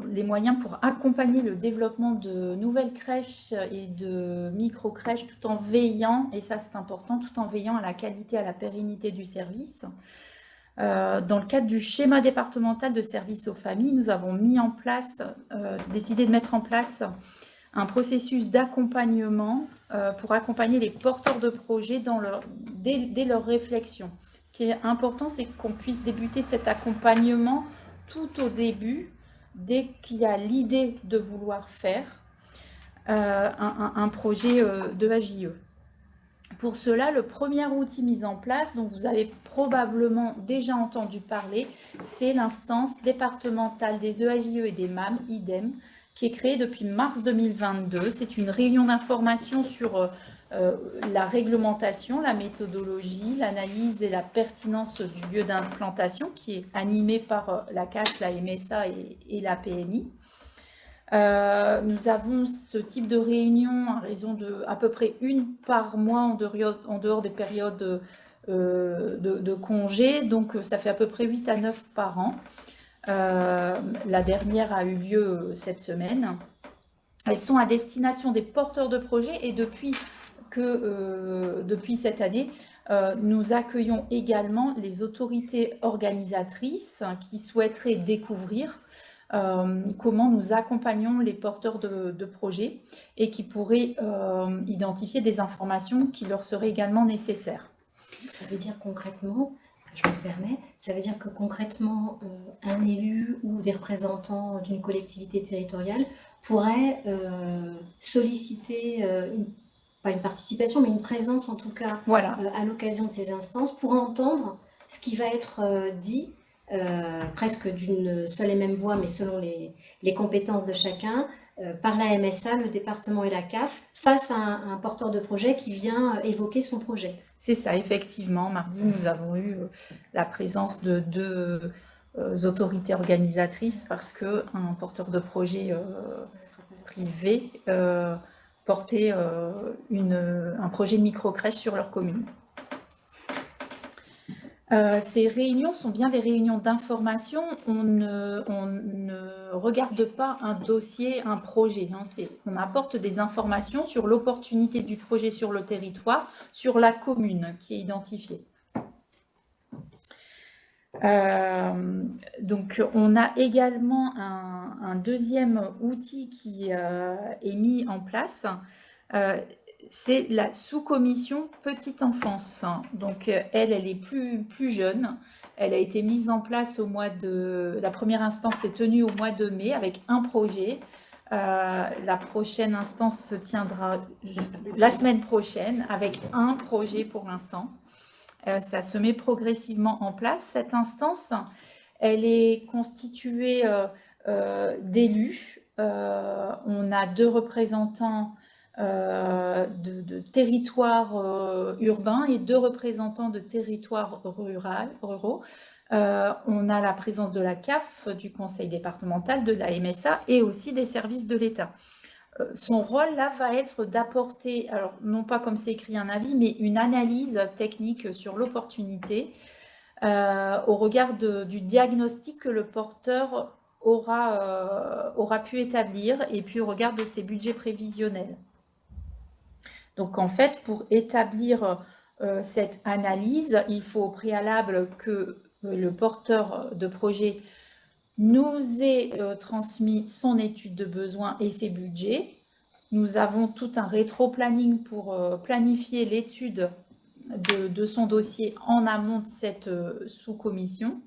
[SPEAKER 7] les moyens pour accompagner le développement de nouvelles crèches et de micro-crèches tout en veillant, et ça c'est important, tout en veillant à la qualité, à la pérennité du service. Dans le cadre du schéma départemental de services aux familles, nous avons décidé de mettre en place un processus d'accompagnement pour accompagner les porteurs de projets dès leur réflexion. Ce qui est important, c'est qu'on puisse débuter cet accompagnement tout au début, dès qu'il y a l'idée de vouloir faire un projet de AJE. Pour cela, le premier outil mis en place, dont vous avez probablement déjà entendu parler, c'est l'instance départementale des EAJE et des MAM, IDEM, qui est créée depuis mars 2022. C'est une réunion d'information sur la réglementation, la méthodologie, l'analyse et la pertinence du lieu d'implantation qui est animée par la CAF, la MSA et la PMI. Nous avons ce type de réunion à raison de à peu près une par mois en dehors des périodes de congés, donc ça fait à peu près 8 à 9 par an. La dernière a eu lieu cette semaine. Elles sont à destination des porteurs de projets et depuis cette année, nous accueillons également les autorités organisatrices qui souhaiteraient découvrir comment nous accompagnons les porteurs de projets et qui pourraient identifier des informations qui leur seraient également nécessaires.
[SPEAKER 6] Ça veut dire concrètement, je me permets, ça veut dire que concrètement, un élu ou des représentants d'une collectivité territoriale pourraient solliciter pas une participation, mais une présence en tout cas
[SPEAKER 7] voilà.
[SPEAKER 6] À l'occasion de ces instances pour entendre ce qui va être dit presque d'une seule et même voix, mais selon les compétences de chacun, par la MSA, le département et la CAF, face à un porteur de projet qui vient évoquer son projet.
[SPEAKER 7] C'est ça, effectivement. Mardi, nous avons eu la présence de 2 autorités organisatrices parce qu'un porteur de projet privé porter un projet de micro-crèche sur leur commune. Ces réunions sont bien des réunions d'information. On ne regarde pas un dossier, un projet. On apporte des informations sur l'opportunité du projet sur le territoire, sur la commune qui est identifiée. Donc, on a également un deuxième outil qui est mis en place, c'est la sous-commission petite enfance. Donc, elle est plus jeune. Elle a été mise en place la première instance s'est tenue au mois de mai avec un projet. La prochaine instance se tiendra la semaine prochaine avec un projet pour l'instant. Ça se met progressivement en place. Cette instance, elle est constituée d'élus. On a 2 représentants de territoires urbains et 2 représentants de territoires ruraux. On a la présence de la CAF, du conseil départemental, de la MSA et aussi des services de l'État. Son rôle là va être d'apporter, alors non pas comme c'est écrit un avis, mais une analyse technique sur l'opportunité au regard du diagnostic que le porteur aura pu établir et puis au regard de ses budgets prévisionnels. Donc en fait, pour établir cette analyse, il faut au préalable que le porteur de projet nous ait transmis son étude de besoin et ses budgets. Nous avons tout un rétro-planning pour planifier l'étude de son dossier en amont de cette sous-commission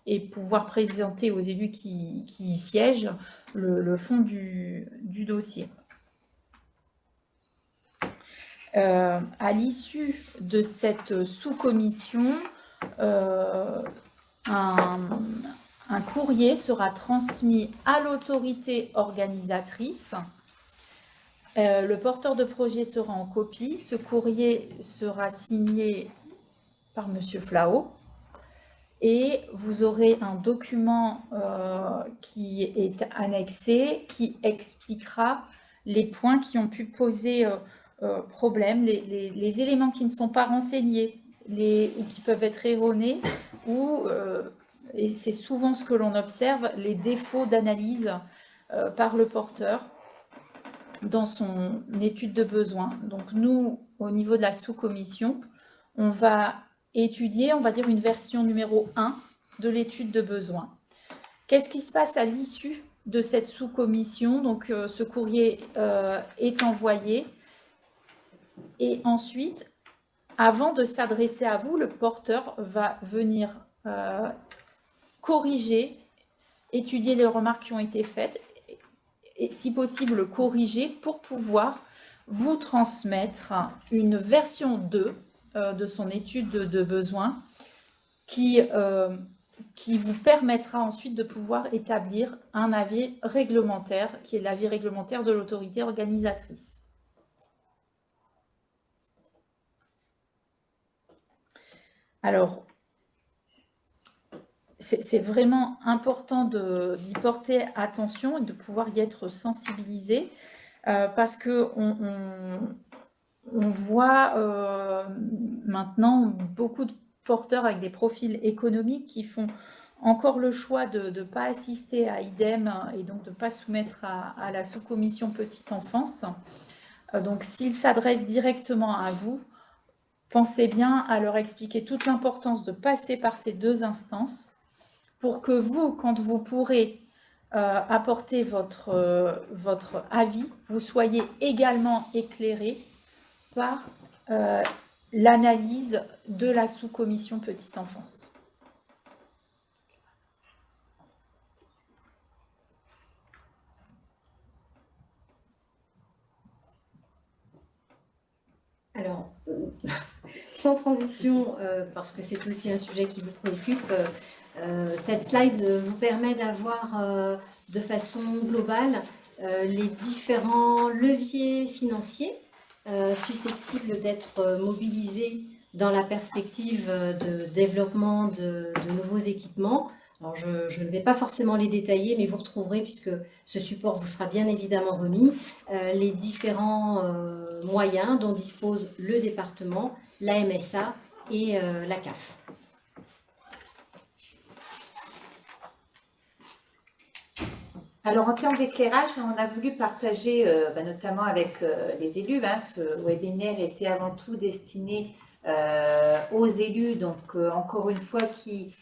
[SPEAKER 7] et pouvoir présenter aux élus qui y siègent le fond du dossier. À l'issue de cette sous-commission, un courrier sera transmis à l'autorité organisatrice. Le porteur de projet sera en copie. Ce courrier sera signé par Monsieur Flao et vous aurez un document qui est annexé qui expliquera les points qui ont pu poser problème, les éléments qui ne sont pas renseignés ou qui peuvent être erronés ou et c'est souvent ce que l'on observe, les défauts d'analyse par le porteur dans son étude de besoin. Donc nous, au niveau de la sous-commission, on va étudier, on va dire, une version numéro 1 de l'étude de besoin. Qu'est-ce qui se passe à l'issue de cette sous-commission? Donc ce courrier est envoyé et ensuite, avant de s'adresser à vous, le porteur va venir corriger, étudier les remarques qui ont été faites et si possible corriger pour pouvoir vous transmettre une version 2 de son étude de besoin qui vous permettra ensuite de pouvoir établir un avis réglementaire qui est l'avis réglementaire de l'autorité organisatrice. Alors, c'est vraiment important d'y porter attention et de pouvoir y être sensibilisé parce qu'on voit maintenant beaucoup de porteurs avec des profils économiques qui font encore le choix de ne pas assister à IDEM et donc de ne pas soumettre à la sous-commission petite enfance. Donc s'ils s'adressent directement à vous, pensez bien à leur expliquer toute l'importance de passer par ces 2 instances pour que vous, quand vous pourrez apporter votre avis, vous soyez également éclairé par l'analyse de la sous-commission petite enfance.
[SPEAKER 6] Alors, sans transition, parce que c'est aussi un sujet qui vous préoccupe, cette slide vous permet d'avoir de façon globale les différents leviers financiers susceptibles d'être mobilisés dans la perspective de développement de nouveaux équipements. Alors je ne vais pas forcément les détailler, mais vous retrouverez, puisque ce support vous sera bien évidemment remis, les différents moyens dont dispose le département, la MSA et la CAF.
[SPEAKER 9] Alors en termes d'éclairage, on a voulu partager, notamment avec les élus, ce webinaire était avant tout destiné aux élus, donc encore une fois qui,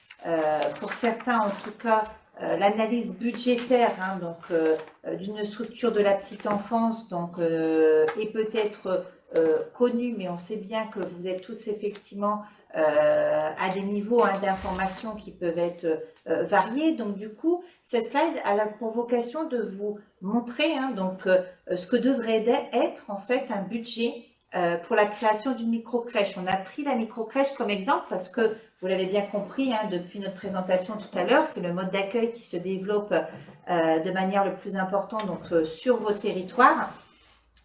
[SPEAKER 9] pour certains en tout cas, l'analyse budgétaire d'une structure de la petite enfance est peut-être connue, mais on sait bien que vous êtes tous effectivement à des niveaux d'information qui peuvent être variés. Donc du coup, cette slide a pour vocation de vous montrer ce que devrait être en fait un budget pour la création d'une micro-crèche. On a pris la micro-crèche comme exemple parce que, vous l'avez bien compris depuis notre présentation tout à l'heure, c'est le mode d'accueil qui se développe de manière le plus importante donc, sur vos territoires.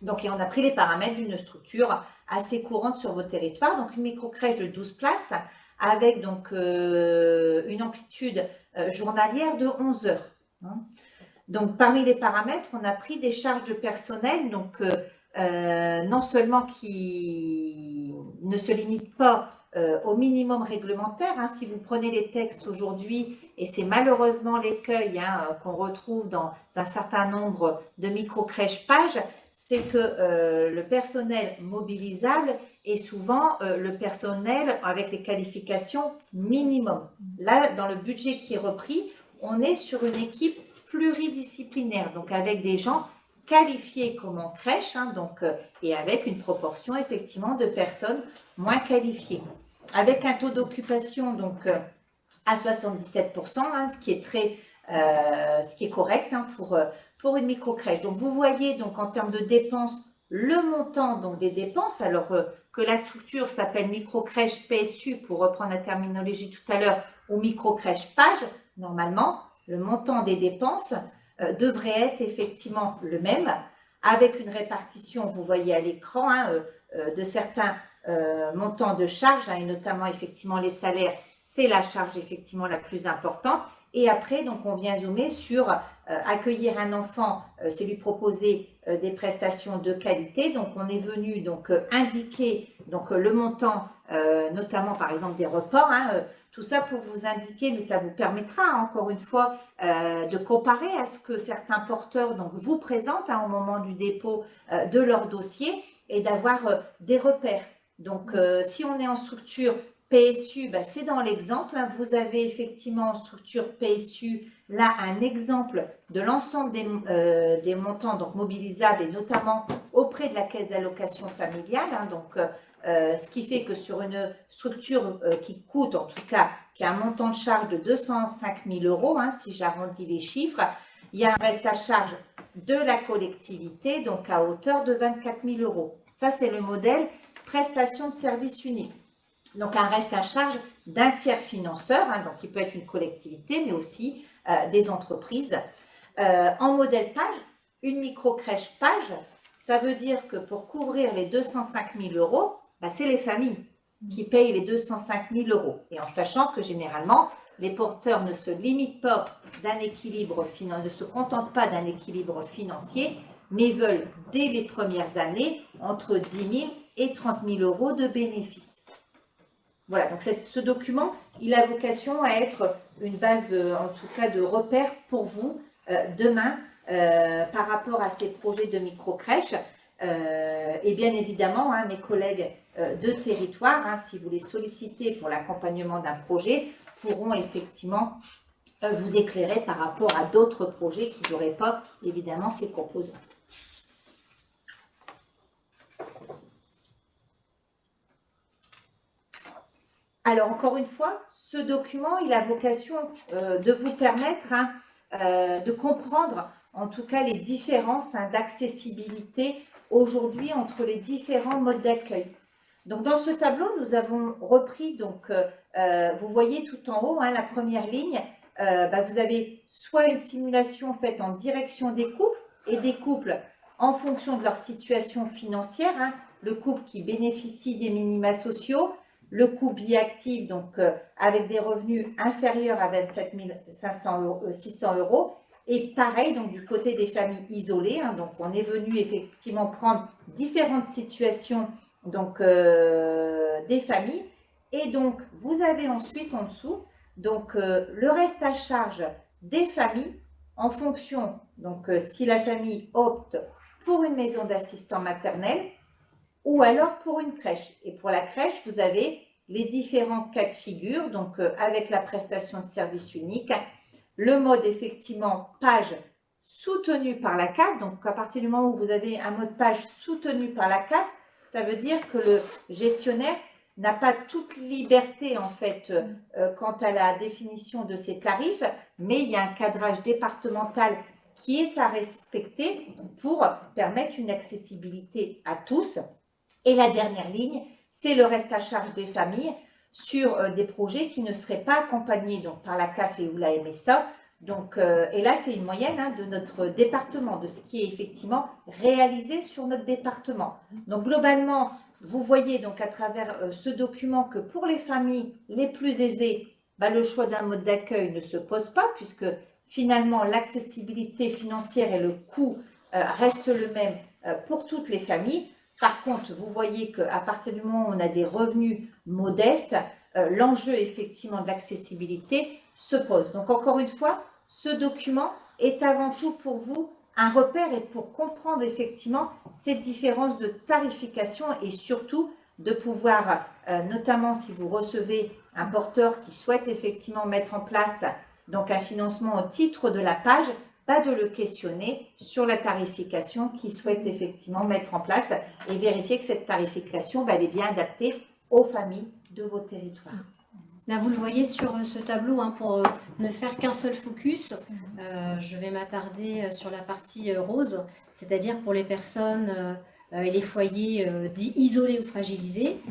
[SPEAKER 9] Donc, et on a pris les paramètres d'une structure assez courante sur vos territoires. Donc, une microcrèche de 12 places avec donc une amplitude journalière de 11 heures. Hein. Donc, parmi les paramètres, on a pris des charges de personnel, donc non seulement qui ne se limitent pas au minimum réglementaire. Hein, si vous prenez les textes aujourd'hui, et c'est malheureusement l'écueil qu'on retrouve dans un certain nombre de microcrèches pages, c'est que le personnel mobilisable est souvent le personnel avec les qualifications minimum. Là, dans le budget qui est repris, on est sur une équipe pluridisciplinaire, donc avec des gens qualifiés comme en crèche, hein, donc, et avec une proportion effectivement de personnes moins qualifiées. Avec un taux d'occupation donc à 77%, hein, ce qui est correct hein, pour une microcrèche. Donc vous voyez donc en termes de dépenses, le montant donc des dépenses, alors que la structure s'appelle microcrèche PSU pour reprendre la terminologie tout à l'heure, ou microcrèche page, normalement, le montant des dépenses devrait être effectivement le même, avec une répartition, vous voyez à l'écran, hein, de certains montants de charges, hein, et notamment effectivement les salaires, c'est la charge effectivement la plus importante. Et après, donc, on vient zoomer sur accueillir un enfant, c'est lui proposer des prestations de qualité. Donc, on est venu donc indiquer donc le montant, notamment par exemple des reports. Hein, tout ça pour vous indiquer, mais ça vous permettra encore une fois de comparer à ce que certains porteurs donc vous présentent hein, au moment du dépôt de leur dossier et d'avoir des repères. Donc, si on est en structure PSU, bah, c'est dans l'exemple. Hein, vous avez effectivement en structure PSU là un exemple de l'ensemble des montants donc mobilisables et notamment auprès de la caisse d'allocation familiale. Hein, donc, ce qui fait que sur une structure qui coûte, en tout cas, qui a un montant de charge de 205 000 €, hein, si j'arrondis les chiffres, il y a un reste à charge de la collectivité, donc à hauteur de 24 000 €. Ça, c'est le modèle prestation de service unique. Donc, un reste à charge d'un tiers financeur, hein, donc il peut être une collectivité, mais aussi des entreprises. En modèle page, une microcrèche page, ça veut dire que pour couvrir les 205 000 €, bah, c'est les familles qui payent les 205 000 €. Et en sachant que généralement, les porteurs ne se limitent pas d'un équilibre financier, ne se contentent pas d'un équilibre financier, mais veulent dès les premières années entre 10 000 et 30 000 € de bénéfices. Voilà, donc ce document, il a vocation à être une base, en tout cas, de repère pour vous demain par rapport à ces projets de microcrèche. Et bien évidemment, hein, mes collègues de territoire, hein, si vous les sollicitez pour l'accompagnement d'un projet, pourront effectivement vous éclairer par rapport à d'autres projets qui n'auraient pas évidemment ces composants. Alors, encore une fois, ce document, il a vocation de vous permettre hein, de comprendre, en tout cas, les différences hein, d'accessibilité aujourd'hui entre les différents modes d'accueil. Donc, dans ce tableau, nous avons repris, donc, vous voyez tout en haut, hein, la première ligne, bah, vous avez soit une simulation faite en direction des couples et des couples en fonction de leur situation financière, hein, le couple qui bénéficie des minima sociaux, le couple biactif, donc avec des revenus inférieurs à 27 600 €. Et pareil, donc du côté des familles isolées, hein, donc on est venu effectivement prendre différentes situations donc, des familles. Et donc, vous avez ensuite en dessous donc, le reste à charge des familles en fonction, donc si la famille opte pour une maison d'assistants maternels, ou alors pour une crèche. Et pour la crèche, vous avez les différents cas de figure, donc avec la prestation de service unique, le mode effectivement page soutenu par la CAF. Donc à partir du moment où vous avez un mode page soutenu par la CAF, ça veut dire que le gestionnaire n'a pas toute liberté en fait quant à la définition de ses tarifs, mais il y a un cadrage départemental qui est à respecter pour permettre une accessibilité à tous. Et la dernière ligne, c'est le reste à charge des familles sur des projets qui ne seraient pas accompagnés donc, par la CAF et ou la MSA. Donc, et là, c'est une moyenne de notre département, de ce qui est effectivement réalisé sur notre département. Donc, globalement, vous voyez donc à travers ce document que pour les familles les plus aisées, le choix d'un mode d'accueil ne se pose pas puisque finalement, l'accessibilité financière et le coût restent le même pour toutes les familles. Par contre, vous voyez qu'à partir du moment où on a des revenus modestes, l'enjeu effectivement de l'accessibilité se pose. Donc, encore une fois, ce document est avant tout pour vous un repère et pour comprendre effectivement ces différences de tarification et surtout de pouvoir, notamment si vous recevez un porteur qui souhaite effectivement mettre en place donc un financement au titre de la page, pas de le questionner sur la tarification qu'il souhaite effectivement mettre en place et vérifier que cette tarification elle est bien adaptée aux familles de vos territoires.
[SPEAKER 6] Là, vous le voyez sur ce tableau, pour ne faire qu'un seul focus, je vais m'attarder sur la partie rose, c'est-à-dire pour les personnes et les foyers dits isolés ou fragilisés.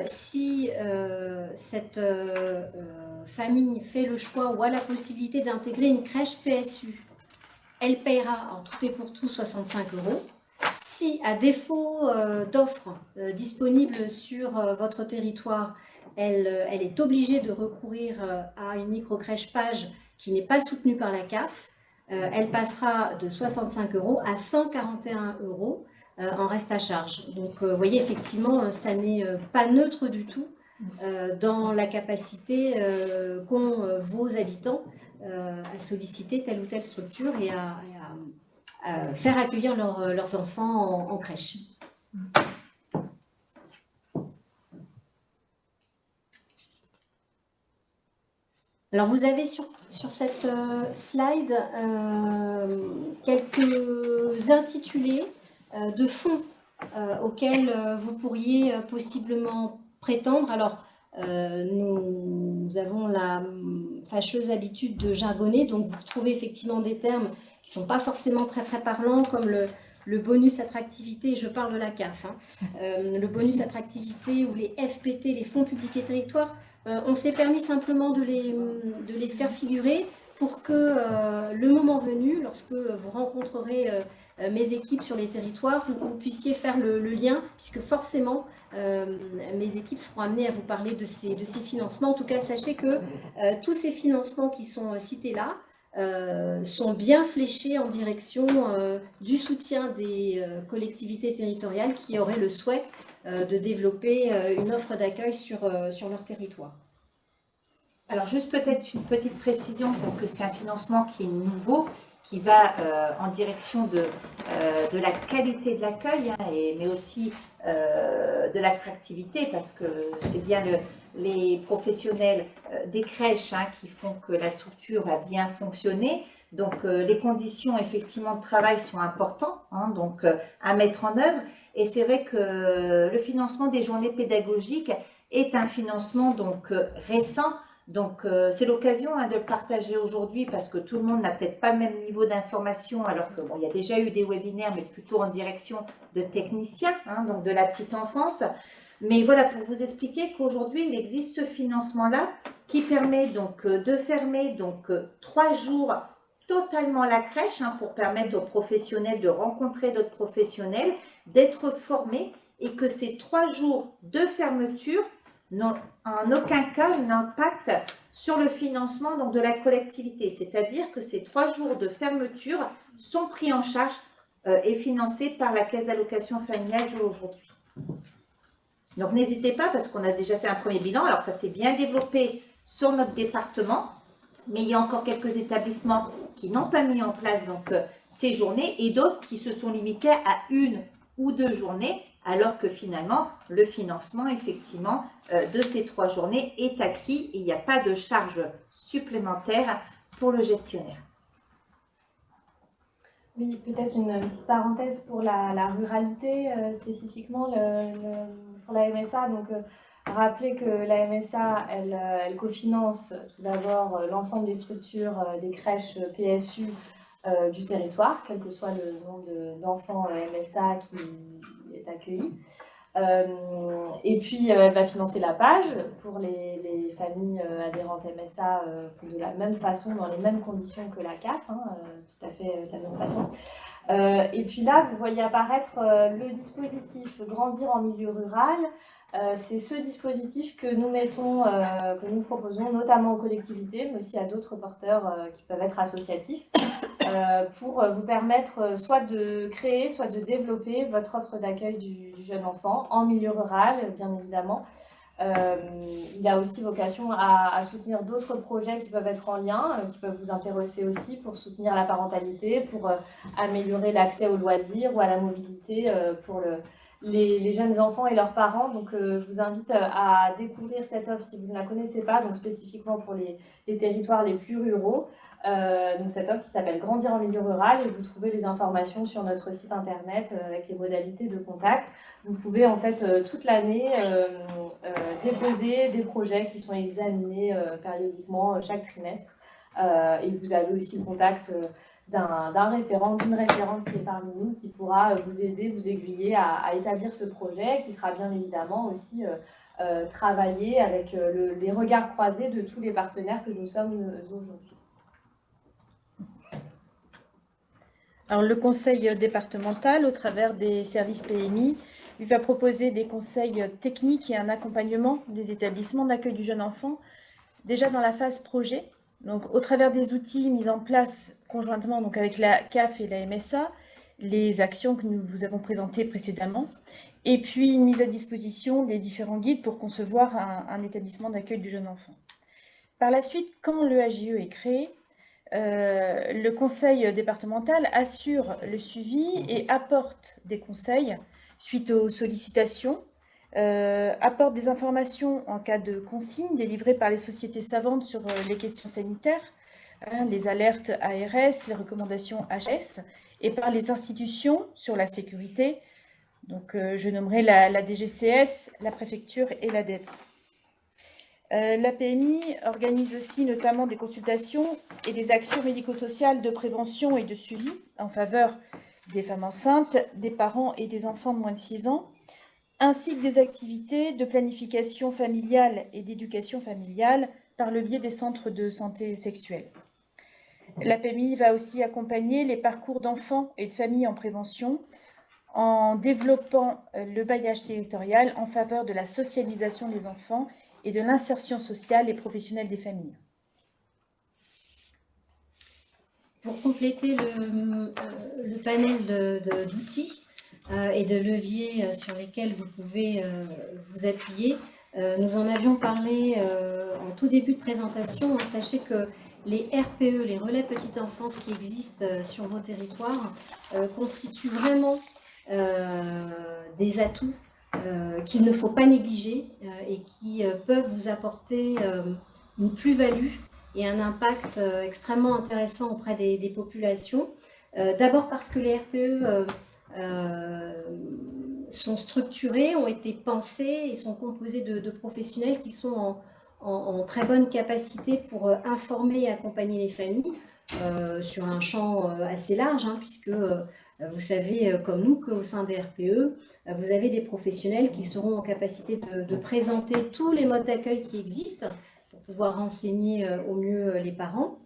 [SPEAKER 6] Si cette famille fait le choix ou a la possibilité d'intégrer une crèche PSU, elle paiera en tout et pour tout 65 €. Si, à défaut d'offres disponibles sur votre territoire, elle est obligée de recourir à une microcrèche page qui n'est pas soutenue par la CAF, elle passera de 65 € à 141 € en reste à charge. Donc, vous voyez, effectivement, ça n'est pas neutre du tout dans la capacité qu'ont vos habitants à solliciter telle ou telle structure et à faire accueillir leurs enfants en crèche. Alors, vous avez sur cette slide quelques intitulés de fonds auxquels vous pourriez possiblement prétendre. Alors, nous avons la fâcheuse habitude de jargonner, donc vous trouvez effectivement des termes qui ne sont pas forcément très parlants, comme le bonus attractivité, je parle de la CAF, le bonus attractivité ou les FPT, les fonds publics et territoires. On s'est permis simplement de les faire figurer pour que le moment venu, lorsque vous rencontrerez mes équipes sur les territoires, vous puissiez faire le lien, puisque forcément mes équipes seront amenées à vous parler de ces financements. En tout cas, sachez que tous ces financements qui sont cités là sont bien fléchés en direction du soutien des collectivités territoriales qui auraient le souhait de développer une offre d'accueil sur leur territoire.
[SPEAKER 9] Alors juste peut-être une petite précision, parce que c'est un financement qui est nouveau, qui va en direction de la qualité de l'accueil, mais aussi de l'attractivité, parce que c'est bien les professionnels des crèches qui font que la structure va bien fonctionner. Donc, les conditions effectivement de travail sont importantes, donc à mettre en œuvre. Et c'est vrai que le financement des journées pédagogiques est un financement donc récent. Donc, c'est l'occasion de le partager aujourd'hui parce que tout le monde n'a peut-être pas le même niveau d'information, alors que bon, il y a déjà eu des webinaires, mais plutôt en direction de techniciens, donc de la petite enfance. Mais voilà, pour vous expliquer qu'aujourd'hui, il existe ce financement-là qui permet donc de fermer 3 jours totalement la crèche pour permettre aux professionnels de rencontrer d'autres professionnels, d'être formés et que ces 3 jours de fermeture n'ont en aucun cas un impact sur le financement donc, de la collectivité. C'est-à-dire que ces 3 jours de fermeture sont pris en charge et financés par la Caisse d'allocation familiale aujourd'hui. Donc n'hésitez pas parce qu'on a déjà fait un premier bilan. Alors ça s'est bien développé sur notre département, mais il y a encore quelques établissements qui n'ont pas mis en place donc, ces journées et d'autres qui se sont limités à 1 ou 2 journées, alors que finalement, le financement effectivement de ces 3 journées est acquis et il n'y a pas de charge supplémentaire pour le gestionnaire.
[SPEAKER 8] Oui, peut-être une petite parenthèse pour la ruralité, spécifiquement pour la MSA. Donc, rappeler que la MSA, elle cofinance tout d'abord l'ensemble des structures des crèches PSU du territoire, quel que soit le nombre d'enfants MSA qui est accueilli. Et puis, elle va financer la page pour les familles adhérentes MSA de la même façon, dans les mêmes conditions que la CAF, tout à fait de la même façon. Et puis là, vous voyez apparaître le dispositif Grandir en milieu rural. C'est ce dispositif que nous mettons, que nous proposons notamment aux collectivités, mais aussi à d'autres porteurs qui peuvent être associatifs, pour vous permettre soit de créer, soit de développer votre offre d'accueil du jeune enfant en milieu rural, bien évidemment. Il a aussi vocation à soutenir d'autres projets qui peuvent être en lien, qui peuvent vous intéresser aussi pour soutenir la parentalité, pour améliorer l'accès aux loisirs ou à la mobilité pour les jeunes enfants et leurs parents. Donc je vous invite à découvrir cette offre si vous ne la connaissez pas, donc spécifiquement pour les territoires les plus ruraux. Donc cette offre qui s'appelle Grandir en milieu rural, et vous trouvez les informations sur notre site internet avec les modalités de contact. Vous pouvez en fait toute l'année déposer des projets qui sont examinés périodiquement chaque trimestre, et vous avez aussi le contact d'un référent, d'une référente qui est parmi nous, qui pourra vous aider, vous aiguiller à établir ce projet, qui sera bien évidemment aussi travaillé avec les regards croisés de tous les partenaires que nous sommes aujourd'hui.
[SPEAKER 14] Alors, le conseil départemental, au travers des services PMI, lui va proposer des conseils techniques et un accompagnement des établissements d'accueil du jeune enfant, déjà dans la phase projet, donc au travers des outils mis en place conjointement donc avec la CAF et la MSA, les actions que nous vous avons présentées précédemment, et puis une mise à disposition des différents guides pour concevoir un établissement d'accueil du jeune enfant. Par la suite, quand le AJE est créé, le conseil départemental assure le suivi et apporte des conseils suite aux sollicitations, apporte des informations en cas de consignes délivrées par les sociétés savantes sur les questions sanitaires, les alertes ARS, les recommandations HS, et par les institutions sur la sécurité. Donc je nommerai la DGCS, la préfecture et la DETS. La PMI organise aussi notamment des consultations et des actions médico-sociales de prévention et de suivi en faveur des femmes enceintes, des parents et des enfants de moins de 6 ans, ainsi que des activités de planification familiale et d'éducation familiale par le biais des centres de santé sexuelle. La PMI va aussi accompagner les parcours d'enfants et de familles en prévention en développant le maillage territorial en faveur de la socialisation des enfants et de l'insertion sociale et professionnelle des familles.
[SPEAKER 6] Pour compléter le panel d'outils et de leviers sur lesquels vous pouvez vous appuyer, nous en avions parlé en tout début de présentation. Sachez que les RPE, les relais petite enfance qui existent sur vos territoires, constituent vraiment des atouts qu'il ne faut pas négliger et qui peuvent vous apporter une plus-value et un impact extrêmement intéressant auprès des populations. D'abord parce que les RPE sont structurés, ont été pensés et sont composés de professionnels qui sont en très bonne capacité pour informer et accompagner les familles sur un champ assez large, puisque vous savez, comme nous, qu'au sein des RPE, vous avez des professionnels qui seront en capacité de présenter tous les modes d'accueil qui existent pour pouvoir renseigner au mieux les parents.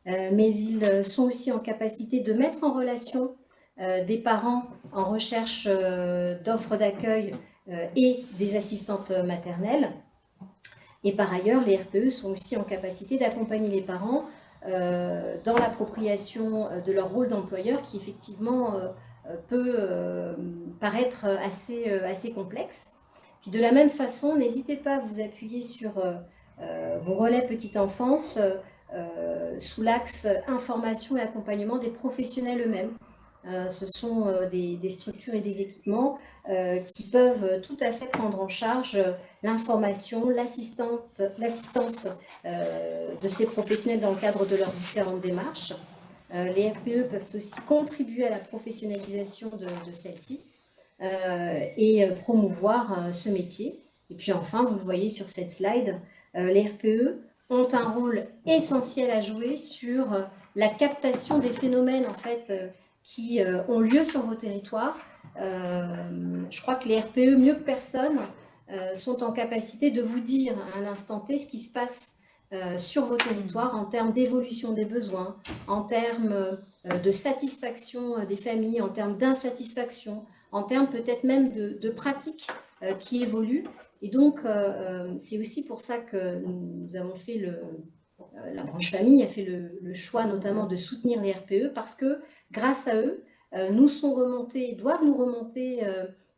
[SPEAKER 6] Mais ils sont aussi en capacité de mettre en relation des parents en recherche d'offres d'accueil et des assistantes maternelles. Et par ailleurs, les RPE sont aussi en capacité d'accompagner les parents dans l'appropriation de leur rôle d'employeur qui effectivement peut paraître assez complexe. Puis de la même façon, n'hésitez pas à vous appuyer sur vos relais petite enfance sous l'axe information et accompagnement des professionnels eux-mêmes. Ce sont des structures et des équipements qui peuvent tout à fait prendre en charge l'information, l'assistance de ces professionnels dans le cadre de leurs différentes démarches. Les RPE peuvent aussi contribuer à la professionnalisation de celle-ci et promouvoir ce métier. Et puis enfin, vous le voyez sur cette slide, les RPE ont un rôle essentiel à jouer sur la captation des phénomènes en fait, qui ont lieu sur vos territoires, je crois que les RPE, mieux que personne, sont en capacité de vous dire à un instant T ce qui se passe sur vos territoires en termes d'évolution des besoins, en termes de satisfaction des familles, en termes d'insatisfaction, en termes peut-être même de pratiques qui évoluent. Et donc, c'est aussi pour ça que nous avons fait la branche famille a fait le choix notamment de soutenir les RPE parce que grâce à eux, doivent nous remonter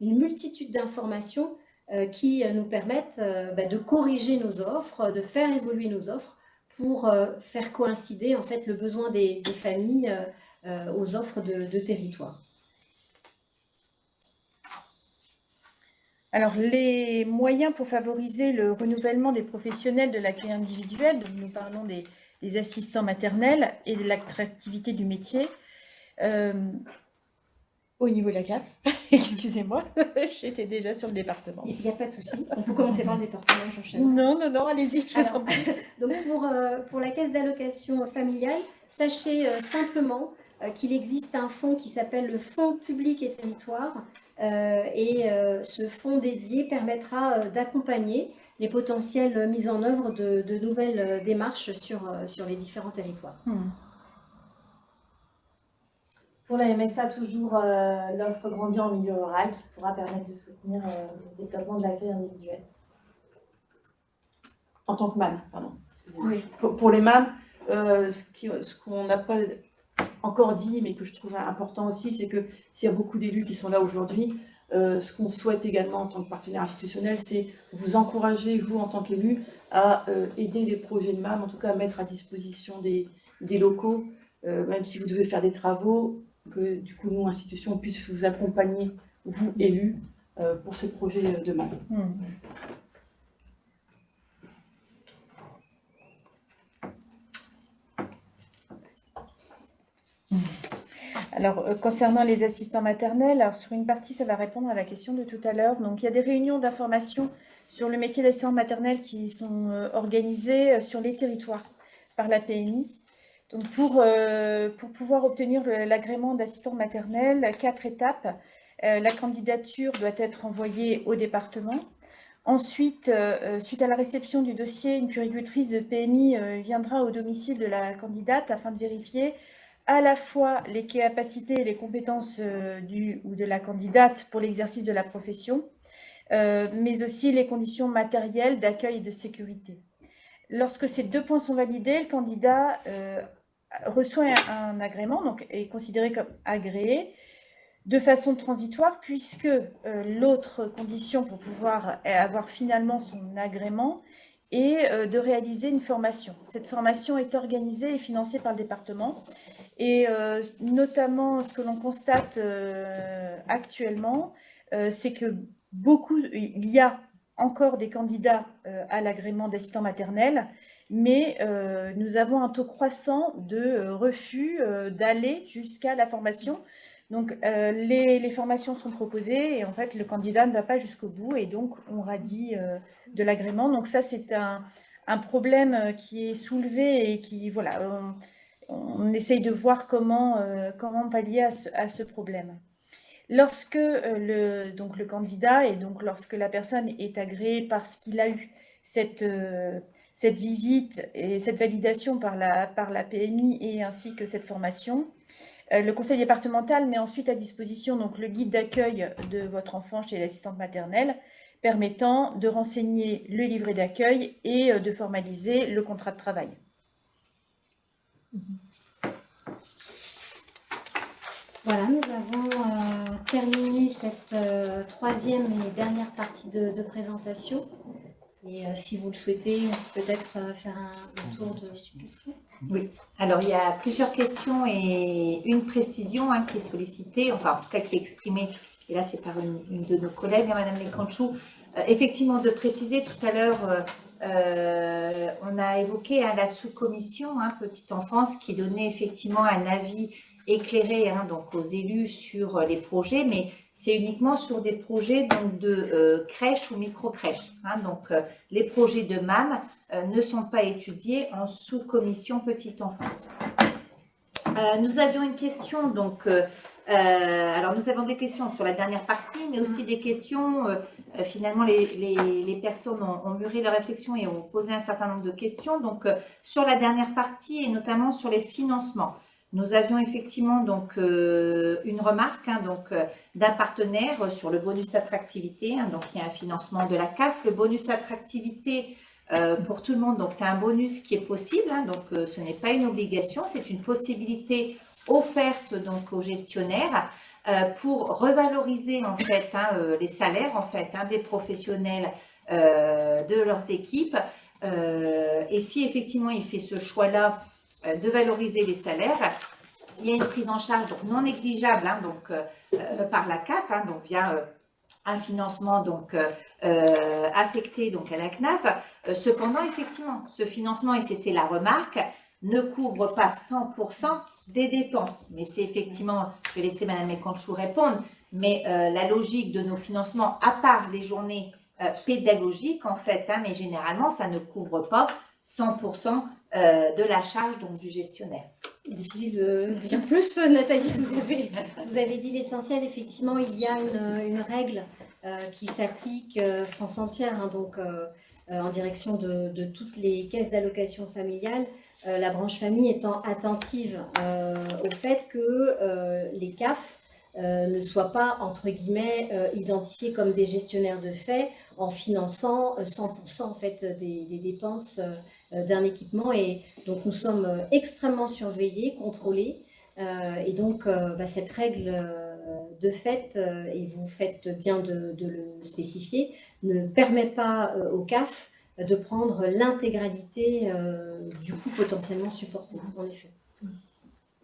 [SPEAKER 6] une multitude d'informations qui nous permettent de corriger nos offres, de faire évoluer nos offres pour faire coïncider en fait le besoin des familles aux offres de territoire.
[SPEAKER 14] Alors, les moyens pour favoriser le renouvellement des professionnels de l'accueil individuel, donc nous parlons des assistants maternels et de l'attractivité du métier, au niveau de la CAF, excusez-moi, j'étais déjà sur le département.
[SPEAKER 6] Il n'y a pas de souci, on peut commencer par le département, j'enchaîne.
[SPEAKER 14] Non, allez-y, je vous en prie.
[SPEAKER 6] Donc pour la caisse d'allocation familiale, sachez simplement qu'il existe un fonds qui s'appelle le Fonds public et territoire, et ce fonds dédié permettra d'accompagner les potentielles mises en œuvre de nouvelles démarches sur les différents territoires.
[SPEAKER 8] Pour la MSA, toujours l'offre grandit en milieu rural qui pourra permettre de soutenir le développement de l'accueil individuel.
[SPEAKER 12] En tant que MAM, pardon.
[SPEAKER 8] Oui.
[SPEAKER 12] Pour les MAM, ce qu'on n'a pas encore dit, mais que je trouve important aussi, c'est que s'il y a beaucoup d'élus qui sont là aujourd'hui, ce qu'on souhaite également en tant que partenaire institutionnel, c'est vous encourager, vous en tant qu'élus, à aider les projets de MAM, en tout cas à mettre à disposition des locaux, même si vous devez faire des travaux, que du coup nous, institutions, on puisse vous accompagner, vous élus, pour ces projets de MAM.
[SPEAKER 14] Alors, concernant les assistants maternels, alors sur une partie, ça va répondre à la question de tout à l'heure. Donc, il y a des réunions d'information sur le métier d'assistant maternel qui sont organisées sur les territoires par la PMI. Donc, pour pouvoir obtenir l'agrément d'assistant maternel, 4 étapes. La candidature doit être envoyée au département. Ensuite, suite à la réception du dossier, une puéricultrice de PMI viendra au domicile de la candidate afin de vérifier à la fois les capacités et les compétences du ou de la candidate pour l'exercice de la profession, mais aussi les conditions matérielles d'accueil et de sécurité. Lorsque ces 2 points sont validés, le candidat reçoit un agrément, donc est considéré comme agréé, de façon transitoire, puisque l'autre condition pour pouvoir avoir finalement son agrément est de réaliser une formation. Cette formation est organisée et financée par le département. Et notamment, ce que l'on constate actuellement, c'est que il y a encore des candidats à l'agrément d'assistant maternel, mais nous avons un taux croissant de refus d'aller jusqu'à la formation. Donc, les formations sont proposées et en fait, le candidat ne va pas jusqu'au bout et donc on radie de l'agrément. Donc ça, c'est un problème qui est soulevé et qui, voilà, on essaye de voir comment pallier à ce problème. Lorsque le candidat et donc lorsque la personne est agréée parce qu'il a eu cette visite et cette validation par la PMI et ainsi que cette formation, le conseil départemental met ensuite à disposition donc le guide d'accueil de votre enfant chez l'assistante maternelle, permettant de renseigner le livret d'accueil et de formaliser le contrat de travail.
[SPEAKER 6] Voilà, nous avons terminé cette 3e et dernière partie de présentation. Et si vous le souhaitez, on peut peut-être faire un tour de questions.
[SPEAKER 9] Oui, alors il y a plusieurs questions et une précision qui est sollicitée, enfin en tout cas qui est exprimée, et là c'est par une de nos collègues, Madame Lecanchou. Effectivement, de préciser, tout à l'heure, on a évoqué la sous-commission Petite Enfance qui donnait effectivement un avis éclairé donc aux élus sur les projets, mais c'est uniquement sur des projets donc, de crèches ou micro-crèches. Donc les projets de MAM ne sont pas étudiés en sous-commission Petite Enfance. Nous avions une question donc Alors, nous avons des questions sur la dernière partie, mais aussi des questions, finalement, les personnes ont mûri leur réflexion et ont posé un certain nombre de questions. Donc, sur la dernière partie et notamment sur les financements. Nous avions effectivement donc une remarque d'un partenaire sur le bonus attractivité. Donc, il y a un financement de la CAF. Le bonus attractivité pour tout le monde, donc c'est un bonus qui est possible. Donc, ce n'est pas une obligation, c'est une possibilité offerte donc aux gestionnaires pour revaloriser en fait les salaires en fait des professionnels de leurs équipes. Et si effectivement il fait ce choix-là de valoriser les salaires, il y a une prise en charge donc non négligeable par la CAF, donc via un financement donc affecté donc à la CNAF. Cependant, effectivement, ce financement, et c'était la remarque, ne couvre pas 100% des dépenses. Mais c'est effectivement, je vais laisser Madame Mekanchou répondre, mais la logique de nos financements, à part les journées pédagogiques en fait, mais généralement, ça ne couvre pas 100% de la charge donc du gestionnaire.
[SPEAKER 6] Difficile de dire plus, Nathalie, vous avez dit l'essentiel. Effectivement, il y a une règle qui s'applique France entière, en direction de toutes les caisses d'allocation familiale, la branche famille étant attentive au fait que les CAF ne soient pas, entre guillemets, identifiés comme des gestionnaires de fait en finançant 100% en fait des dépenses d'un équipement. Et donc, nous sommes extrêmement surveillés, contrôlés. Et donc, cette règle de fait, et vous faites bien de le spécifier, ne permet pas au CAF de prendre l'intégralité du coût potentiellement supporté, en effet.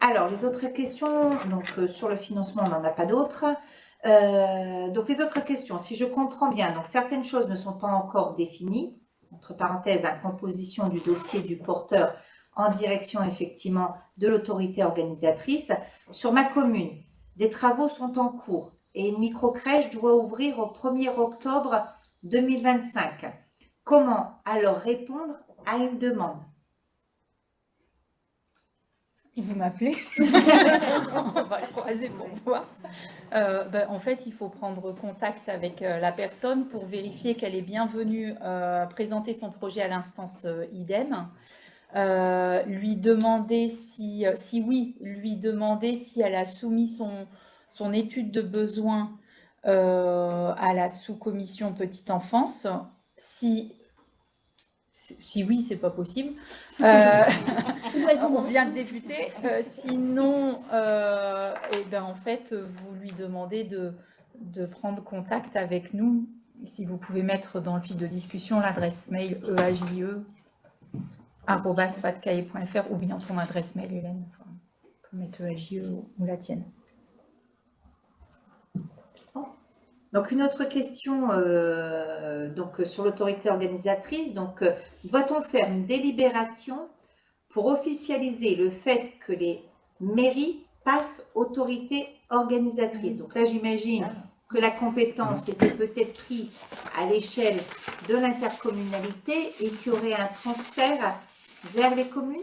[SPEAKER 9] Alors, les autres questions, donc sur le financement, on n'en a pas d'autres. Donc, les autres questions, si je comprends bien, donc certaines choses ne sont pas encore définies, entre parenthèses, la composition du dossier du porteur en direction effectivement de l'autorité organisatrice. Sur ma commune, des travaux sont en cours et une microcrèche doit ouvrir au 1er octobre 2025. Comment alors répondre à une demande?
[SPEAKER 7] Vous m'appelez, on va croiser pour voir. En fait, il faut prendre contact avec la personne pour vérifier qu'elle est bien venue présenter son projet à l'instance IDEM. Lui demander si oui, lui demander si elle a soumis son étude de besoin à la sous-commission petite enfance. Si oui, c'est pas possible. On vient de débuter. Sinon, en fait, vous lui demandez de prendre contact avec nous. Si vous pouvez mettre dans le fil de discussion l'adresse mail eaje@patcahier.fr ou bien son adresse mail, Hélène. Enfin, vous pouvez mettre eaje ou la tienne.
[SPEAKER 9] Donc, une autre question sur l'autorité organisatrice. Donc, doit-on faire une délibération pour officialiser le fait que les mairies passent autorité organisatrice? Donc là, j'imagine que la compétence était peut-être prise à l'échelle de l'intercommunalité et qu'il y aurait un transfert vers les communes.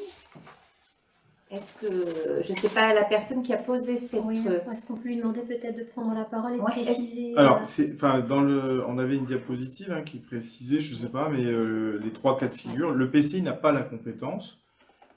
[SPEAKER 9] Est-ce que, je ne sais pas, la personne qui a posé cette...
[SPEAKER 6] Oui, est-ce qu'on peut lui demander peut-être de prendre la parole et de préciser...
[SPEAKER 5] Alors, on avait une diapositive qui précisait, je ne sais pas, mais les 3 cas de figure. Le PCI n'a pas la compétence.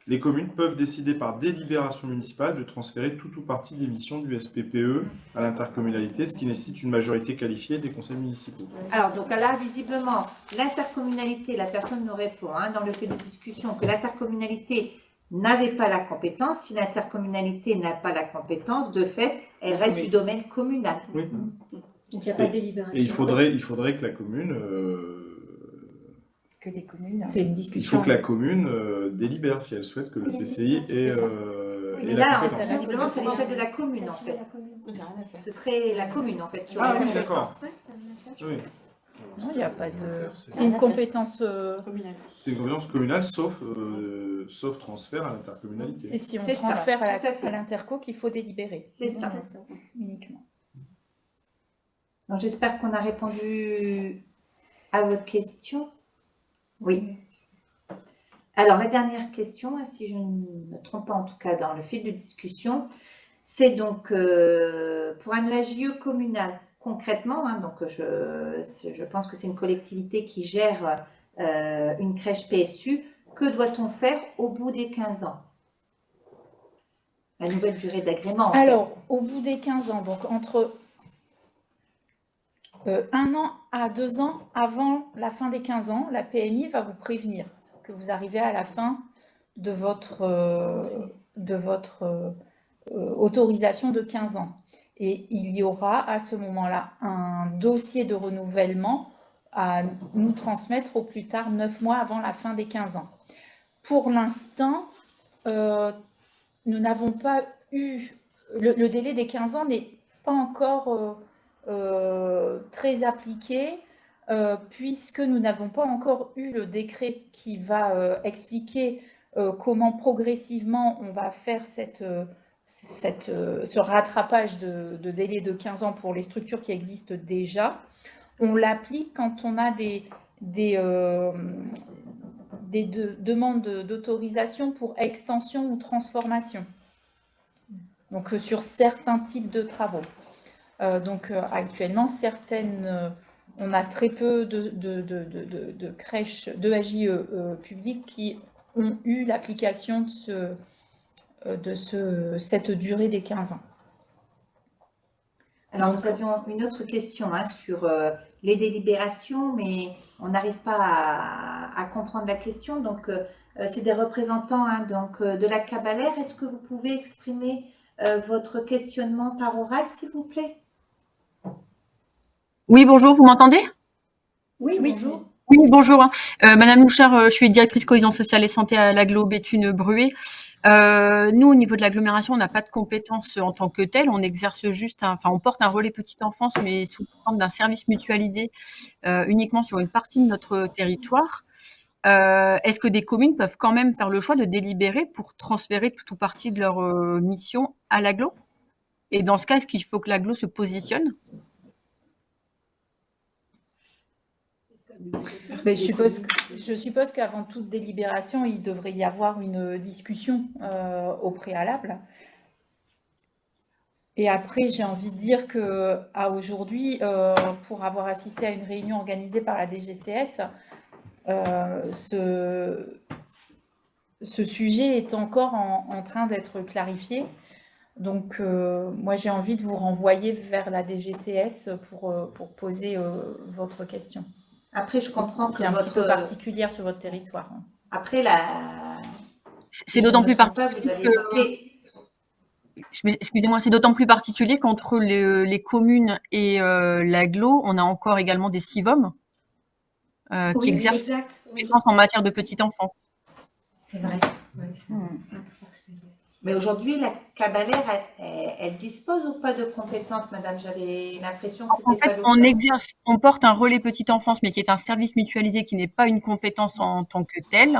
[SPEAKER 5] Les communes peuvent décider par délibération municipale de transférer tout ou partie des missions du SPPE à l'intercommunalité, ce qui nécessite une majorité qualifiée des conseils municipaux.
[SPEAKER 9] Alors, donc là, visiblement, l'intercommunalité, la personne nous répond dans le fait de discussion que l'intercommunalité n'avait pas la compétence. Si l'intercommunalité n'a pas la compétence, de fait, elle reste du domaine communal.
[SPEAKER 5] Oui.
[SPEAKER 6] Donc, il n'y a pas de délibération.
[SPEAKER 5] Et il faudrait que la commune...
[SPEAKER 9] Que les communes...
[SPEAKER 7] C'est une discussion.
[SPEAKER 5] Il faut que la commune délibère si elle souhaite que le PCI ait
[SPEAKER 9] la compétence. Visiblement, c'est l'échelle de la commune, en fait. Ce serait la commune, en fait, qui aurait la compétence.
[SPEAKER 5] D'accord. Oui.
[SPEAKER 7] Non, il n'y a pas de... C'est une compétence...
[SPEAKER 5] C'est une compétence communale, sauf transfert à l'intercommunalité.
[SPEAKER 7] C'est si on transfère à l'interco qu'il faut délibérer.
[SPEAKER 9] C'est ça.
[SPEAKER 7] Uniquement.
[SPEAKER 9] Donc, j'espère qu'on a répondu à votre question. Oui. Alors, la dernière question, si je ne me trompe pas, en tout cas dans le fil de discussion, C'est donc pour un EAJE communal. Concrètement, hein, donc je pense que c'est une collectivité qui gère une crèche PSU. Que doit-on faire au bout des 15 ans? La nouvelle durée d'agrément.
[SPEAKER 7] Alors, au bout des 15 ans, donc entre 1 an à 2 ans avant la fin des 15 ans, la PMI va vous prévenir que vous arrivez à la fin de votre autorisation de 15 ans. Et il y aura à ce moment-là un dossier de renouvellement à nous transmettre au plus tard 9 mois avant la fin des 15 ans. Pour l'instant, nous n'avons pas eu, le délai des 15 ans n'est pas encore très appliqué, puisque nous n'avons pas encore eu le décret qui va expliquer comment progressivement on va faire ce rattrapage de délai de 15 ans pour les structures qui existent déjà. On l'applique quand on a des demandes d'autorisation pour extension ou transformation. Donc sur certains types de travaux. Actuellement, on a très peu de crèches, d'EAJE publiques qui ont eu l'application de cette durée des 15 ans.
[SPEAKER 9] Alors, nous avions une autre question sur les délibérations, mais on n'arrive pas à comprendre la question. Donc, c'est des représentants de la Cabalère. Est-ce que vous pouvez exprimer votre questionnement par oral, s'il vous plaît?
[SPEAKER 16] Oui, bonjour, vous m'entendez?
[SPEAKER 9] Oui, bonjour.
[SPEAKER 16] Oui, bonjour. Madame Louchard, je suis directrice cohésion sociale et santé à l'agglo Béthune-Bruay. Nous, au niveau de l'agglomération, on n'a pas de compétences en tant que telle. On exerce juste, on porte un relais petite enfance, mais sous forme d'un service mutualisé uniquement sur une partie de notre territoire. Est-ce que des communes peuvent quand même faire le choix de délibérer pour transférer tout ou partie de leur mission à l'agglo? Et dans ce cas, est-ce qu'il faut que l'agglo se positionne?
[SPEAKER 7] Mais je suppose qu'avant toute délibération, il devrait y avoir une discussion au préalable. Et après, j'ai envie de dire qu'à aujourd'hui, pour avoir assisté à une réunion organisée par la DGCS, ce sujet est encore en train d'être clarifié. Donc, moi, j'ai envie de vous renvoyer vers la DGCS pour poser votre question.
[SPEAKER 9] Après, je comprends
[SPEAKER 7] qui est un petit peu particulière sur votre territoire.
[SPEAKER 9] Après,
[SPEAKER 16] c'est d'autant plus particulier excusez-moi, c'est d'autant plus particulier qu'entre les communes et l'agglo, on a encore également des CIVOM qui exercent en matière de petite enfance.
[SPEAKER 6] C'est vrai. Oui, c'est particulier.
[SPEAKER 9] Mais aujourd'hui, la Cabalère, elle dispose ou pas de compétences, madame? J'avais l'impression que c'était pas le cas.
[SPEAKER 16] On porte un relais petite enfance, mais qui est un service mutualisé qui n'est pas une compétence en tant que telle.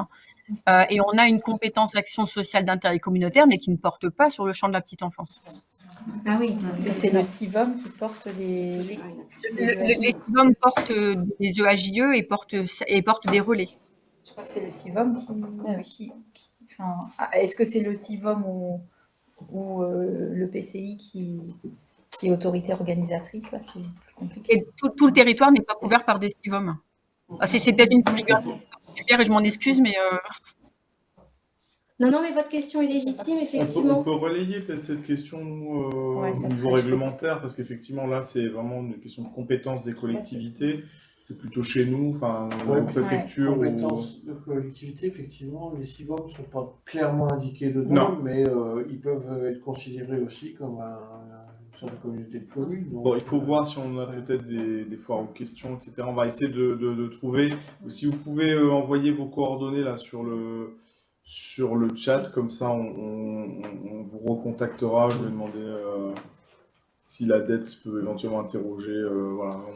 [SPEAKER 16] Et on a une compétence action sociale d'intérêt communautaire, mais qui ne porte pas sur le champ de la petite enfance.
[SPEAKER 7] Ah oui, c'est le CIVOM qui porte les
[SPEAKER 16] CIVOM portent des EAJE et portent des relais.
[SPEAKER 7] Je crois que c'est le CIVOM est-ce que c'est le CIVOM ou le PCI qui est autorité organisatrice? Là, c'est plus compliqué.
[SPEAKER 16] Et tout le territoire n'est pas couvert par des CIVOM. C'est peut-être une configuration particulière et je m'en excuse, mais...
[SPEAKER 6] Non, mais votre question est légitime, effectivement.
[SPEAKER 5] On peut relayer peut-être cette question au niveau réglementaire, parce qu'effectivement, là, c'est vraiment une question de compétence des collectivités. C'est plutôt chez nous, aux préfectures.
[SPEAKER 10] Compétences de collectivité, effectivement, les CIVOM ne sont pas clairement indiqués dedans, mais ils peuvent être considérés aussi comme une sorte de communauté de communes. Donc...
[SPEAKER 5] Bon, il faut voir si on a peut-être des fois aux questions, etc. On va essayer de trouver. Si vous pouvez envoyer vos coordonnées là sur le chat, comme ça on vous recontactera. Je vais demander si la dette peut éventuellement interroger.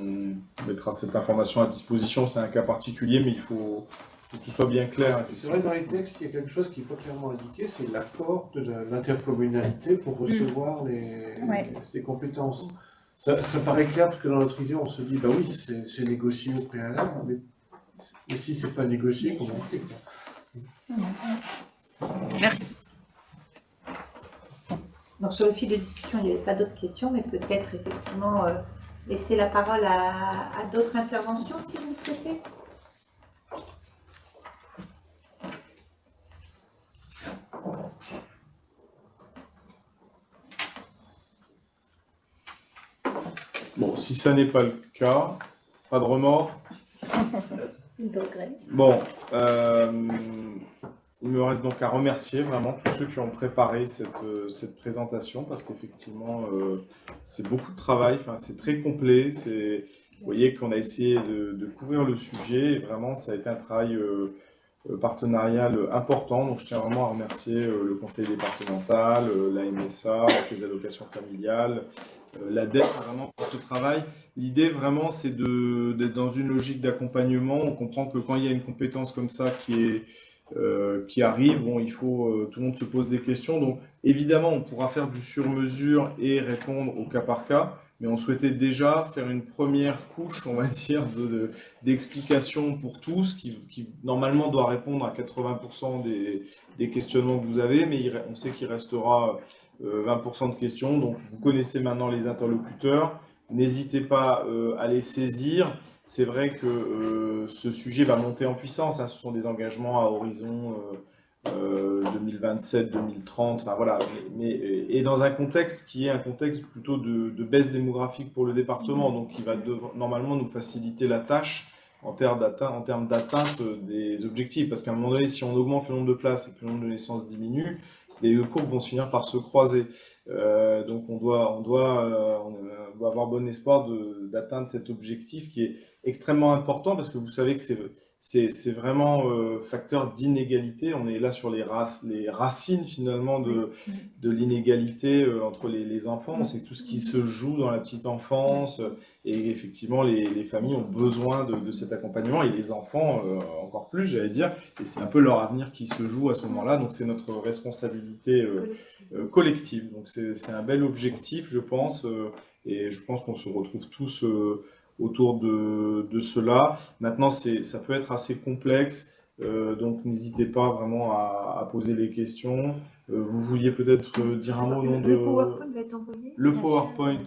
[SPEAKER 5] On mettra cette information à disposition. C'est un cas particulier, mais il faut que ce soit bien clair.
[SPEAKER 10] C'est vrai, dans les textes, il y a quelque chose qui n'est pas clairement indiqué, c'est l'accord de l'intercommunalité pour recevoir ces compétences. Ça paraît clair parce que dans notre idée, on se dit, bah oui, c'est négocié au préalable, mais si c'est pas négocié, comment on fait, quoi?
[SPEAKER 16] Merci.
[SPEAKER 9] Donc sur le fil de discussion, il n'y avait pas d'autres questions, mais peut-être effectivement laisser la parole à d'autres interventions si vous le souhaitez.
[SPEAKER 5] Bon, si ça n'est pas le cas, pas de remords. Bon, il me reste donc à remercier vraiment tous ceux qui ont préparé cette présentation parce qu'effectivement, c'est beaucoup de travail, enfin, c'est très complet. Vous voyez qu'on a essayé de couvrir le sujet et vraiment, ça a été un travail partenarial important. Donc, je tiens vraiment à remercier le conseil départemental, la MSA, les allocations familiales, l'ADEC, vraiment pour ce travail. L'idée vraiment c'est d'être dans une logique d'accompagnement. On comprend que quand il y a une compétence comme ça qui arrive, bon, il faut tout le monde se pose des questions. Donc évidemment on pourra faire du sur-mesure et répondre au cas par cas, mais on souhaitait déjà faire une première couche, on va dire, d'explications pour tous, qui normalement doit répondre à 80% des questionnements que vous avez, mais on sait qu'il restera 20% de questions, donc vous connaissez maintenant les interlocuteurs, n'hésitez pas à les saisir. C'est vrai que ce sujet va monter en puissance, hein. Ce sont des engagements à horizon 2027-2030, enfin, voilà, et dans un contexte qui est un contexte plutôt de baisse démographique pour le département, donc qui va normalement nous faciliter la tâche en termes d'atteinte des objectifs. Parce qu'à un moment donné, si on augmente le nombre de places et que le nombre de naissances diminue, les courbes vont finir par se croiser. Donc on doit avoir bon espoir d'atteindre cet objectif qui est extrêmement important parce que vous savez que c'est vraiment facteur d'inégalité. On est là sur les racines finalement de l'inégalité entre les enfants. On sait tout ce qui se joue dans la petite enfance et effectivement les familles ont besoin de cet accompagnement et les enfants encore plus, j'allais dire. Et c'est un peu leur avenir qui se joue à ce moment-là. Donc c'est notre responsabilité collective. Donc c'est un bel objectif, je pense, et je pense qu'on se retrouve tous autour de cela. Maintenant, ça peut être assez complexe, donc n'hésitez pas vraiment à poser les questions. Vous vouliez peut-être dire un mot au nom de...
[SPEAKER 15] Le PowerPoint va être envoyé.
[SPEAKER 5] Le PowerPoint,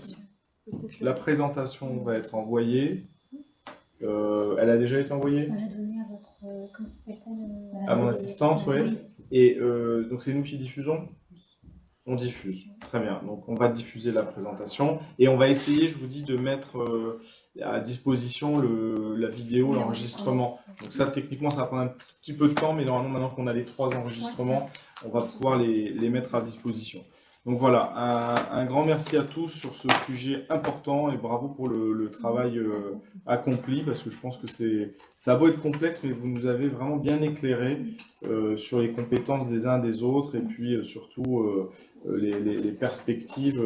[SPEAKER 5] la présentation va être envoyée. Elle a déjà été envoyée?
[SPEAKER 6] On l'a donné à votre... comment s'appelle-t-elle?
[SPEAKER 5] À mon assistante, oui. Et donc c'est nous qui diffusons? On diffuse, très bien. Donc on va diffuser la présentation et on va essayer, je vous dis, de mettre à disposition la vidéo, l'enregistrement. Donc ça, techniquement, ça va prendre un petit peu de temps, mais normalement, maintenant qu'on a les 3 enregistrements, on va pouvoir les mettre à disposition. Donc voilà, un grand merci à tous sur ce sujet important et bravo pour le travail accompli, parce que je pense que ça a beau être complexe, mais vous nous avez vraiment bien éclairé sur les compétences des uns des autres et puis surtout les perspectives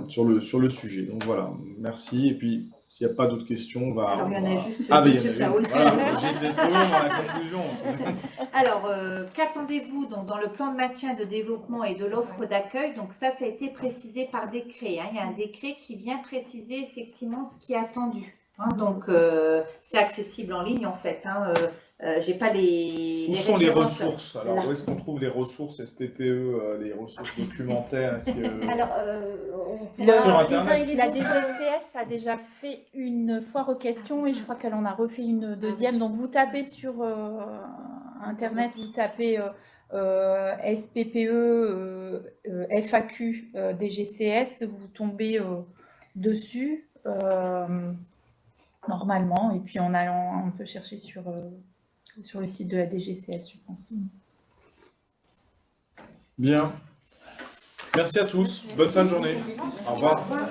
[SPEAKER 5] sur le sujet. Donc voilà, merci. Et puis, s'il n'y a pas d'autres questions, on va...
[SPEAKER 9] Alors, il y en a juste
[SPEAKER 5] Ah, ben, il y
[SPEAKER 9] Monsieur
[SPEAKER 5] en a une.
[SPEAKER 9] Flao.
[SPEAKER 5] Voilà, j'ai été trop long dans la conclusion.
[SPEAKER 9] Alors, qu'attendez-vous donc dans le plan de maintien de développement et de l'offre d'accueil? Donc ça a été précisé par décret, hein. Il y a un décret qui vient préciser effectivement ce qui est attendu. Hein. Donc, c'est accessible en ligne en fait. Hein. J'ai pas les
[SPEAKER 5] Où sont les
[SPEAKER 9] références.
[SPEAKER 5] ressources? Alors,
[SPEAKER 9] Là.
[SPEAKER 5] où est-ce qu'on trouve les ressources SPPE, les ressources documentaires? Est-ce que...
[SPEAKER 6] Alors,
[SPEAKER 5] Sur Internet.
[SPEAKER 7] La DGCS a déjà fait une foire aux questions et je crois qu'elle en a refait une deuxième. Donc vous tapez sur Internet, vous tapez SPPE FAQ DGCS, vous tombez dessus normalement. Et puis en allant, on peut chercher sur le site de la DGCS, je pense.
[SPEAKER 5] Bien. Merci à tous. Bonne fin de journée. Au revoir.
[SPEAKER 9] Au revoir.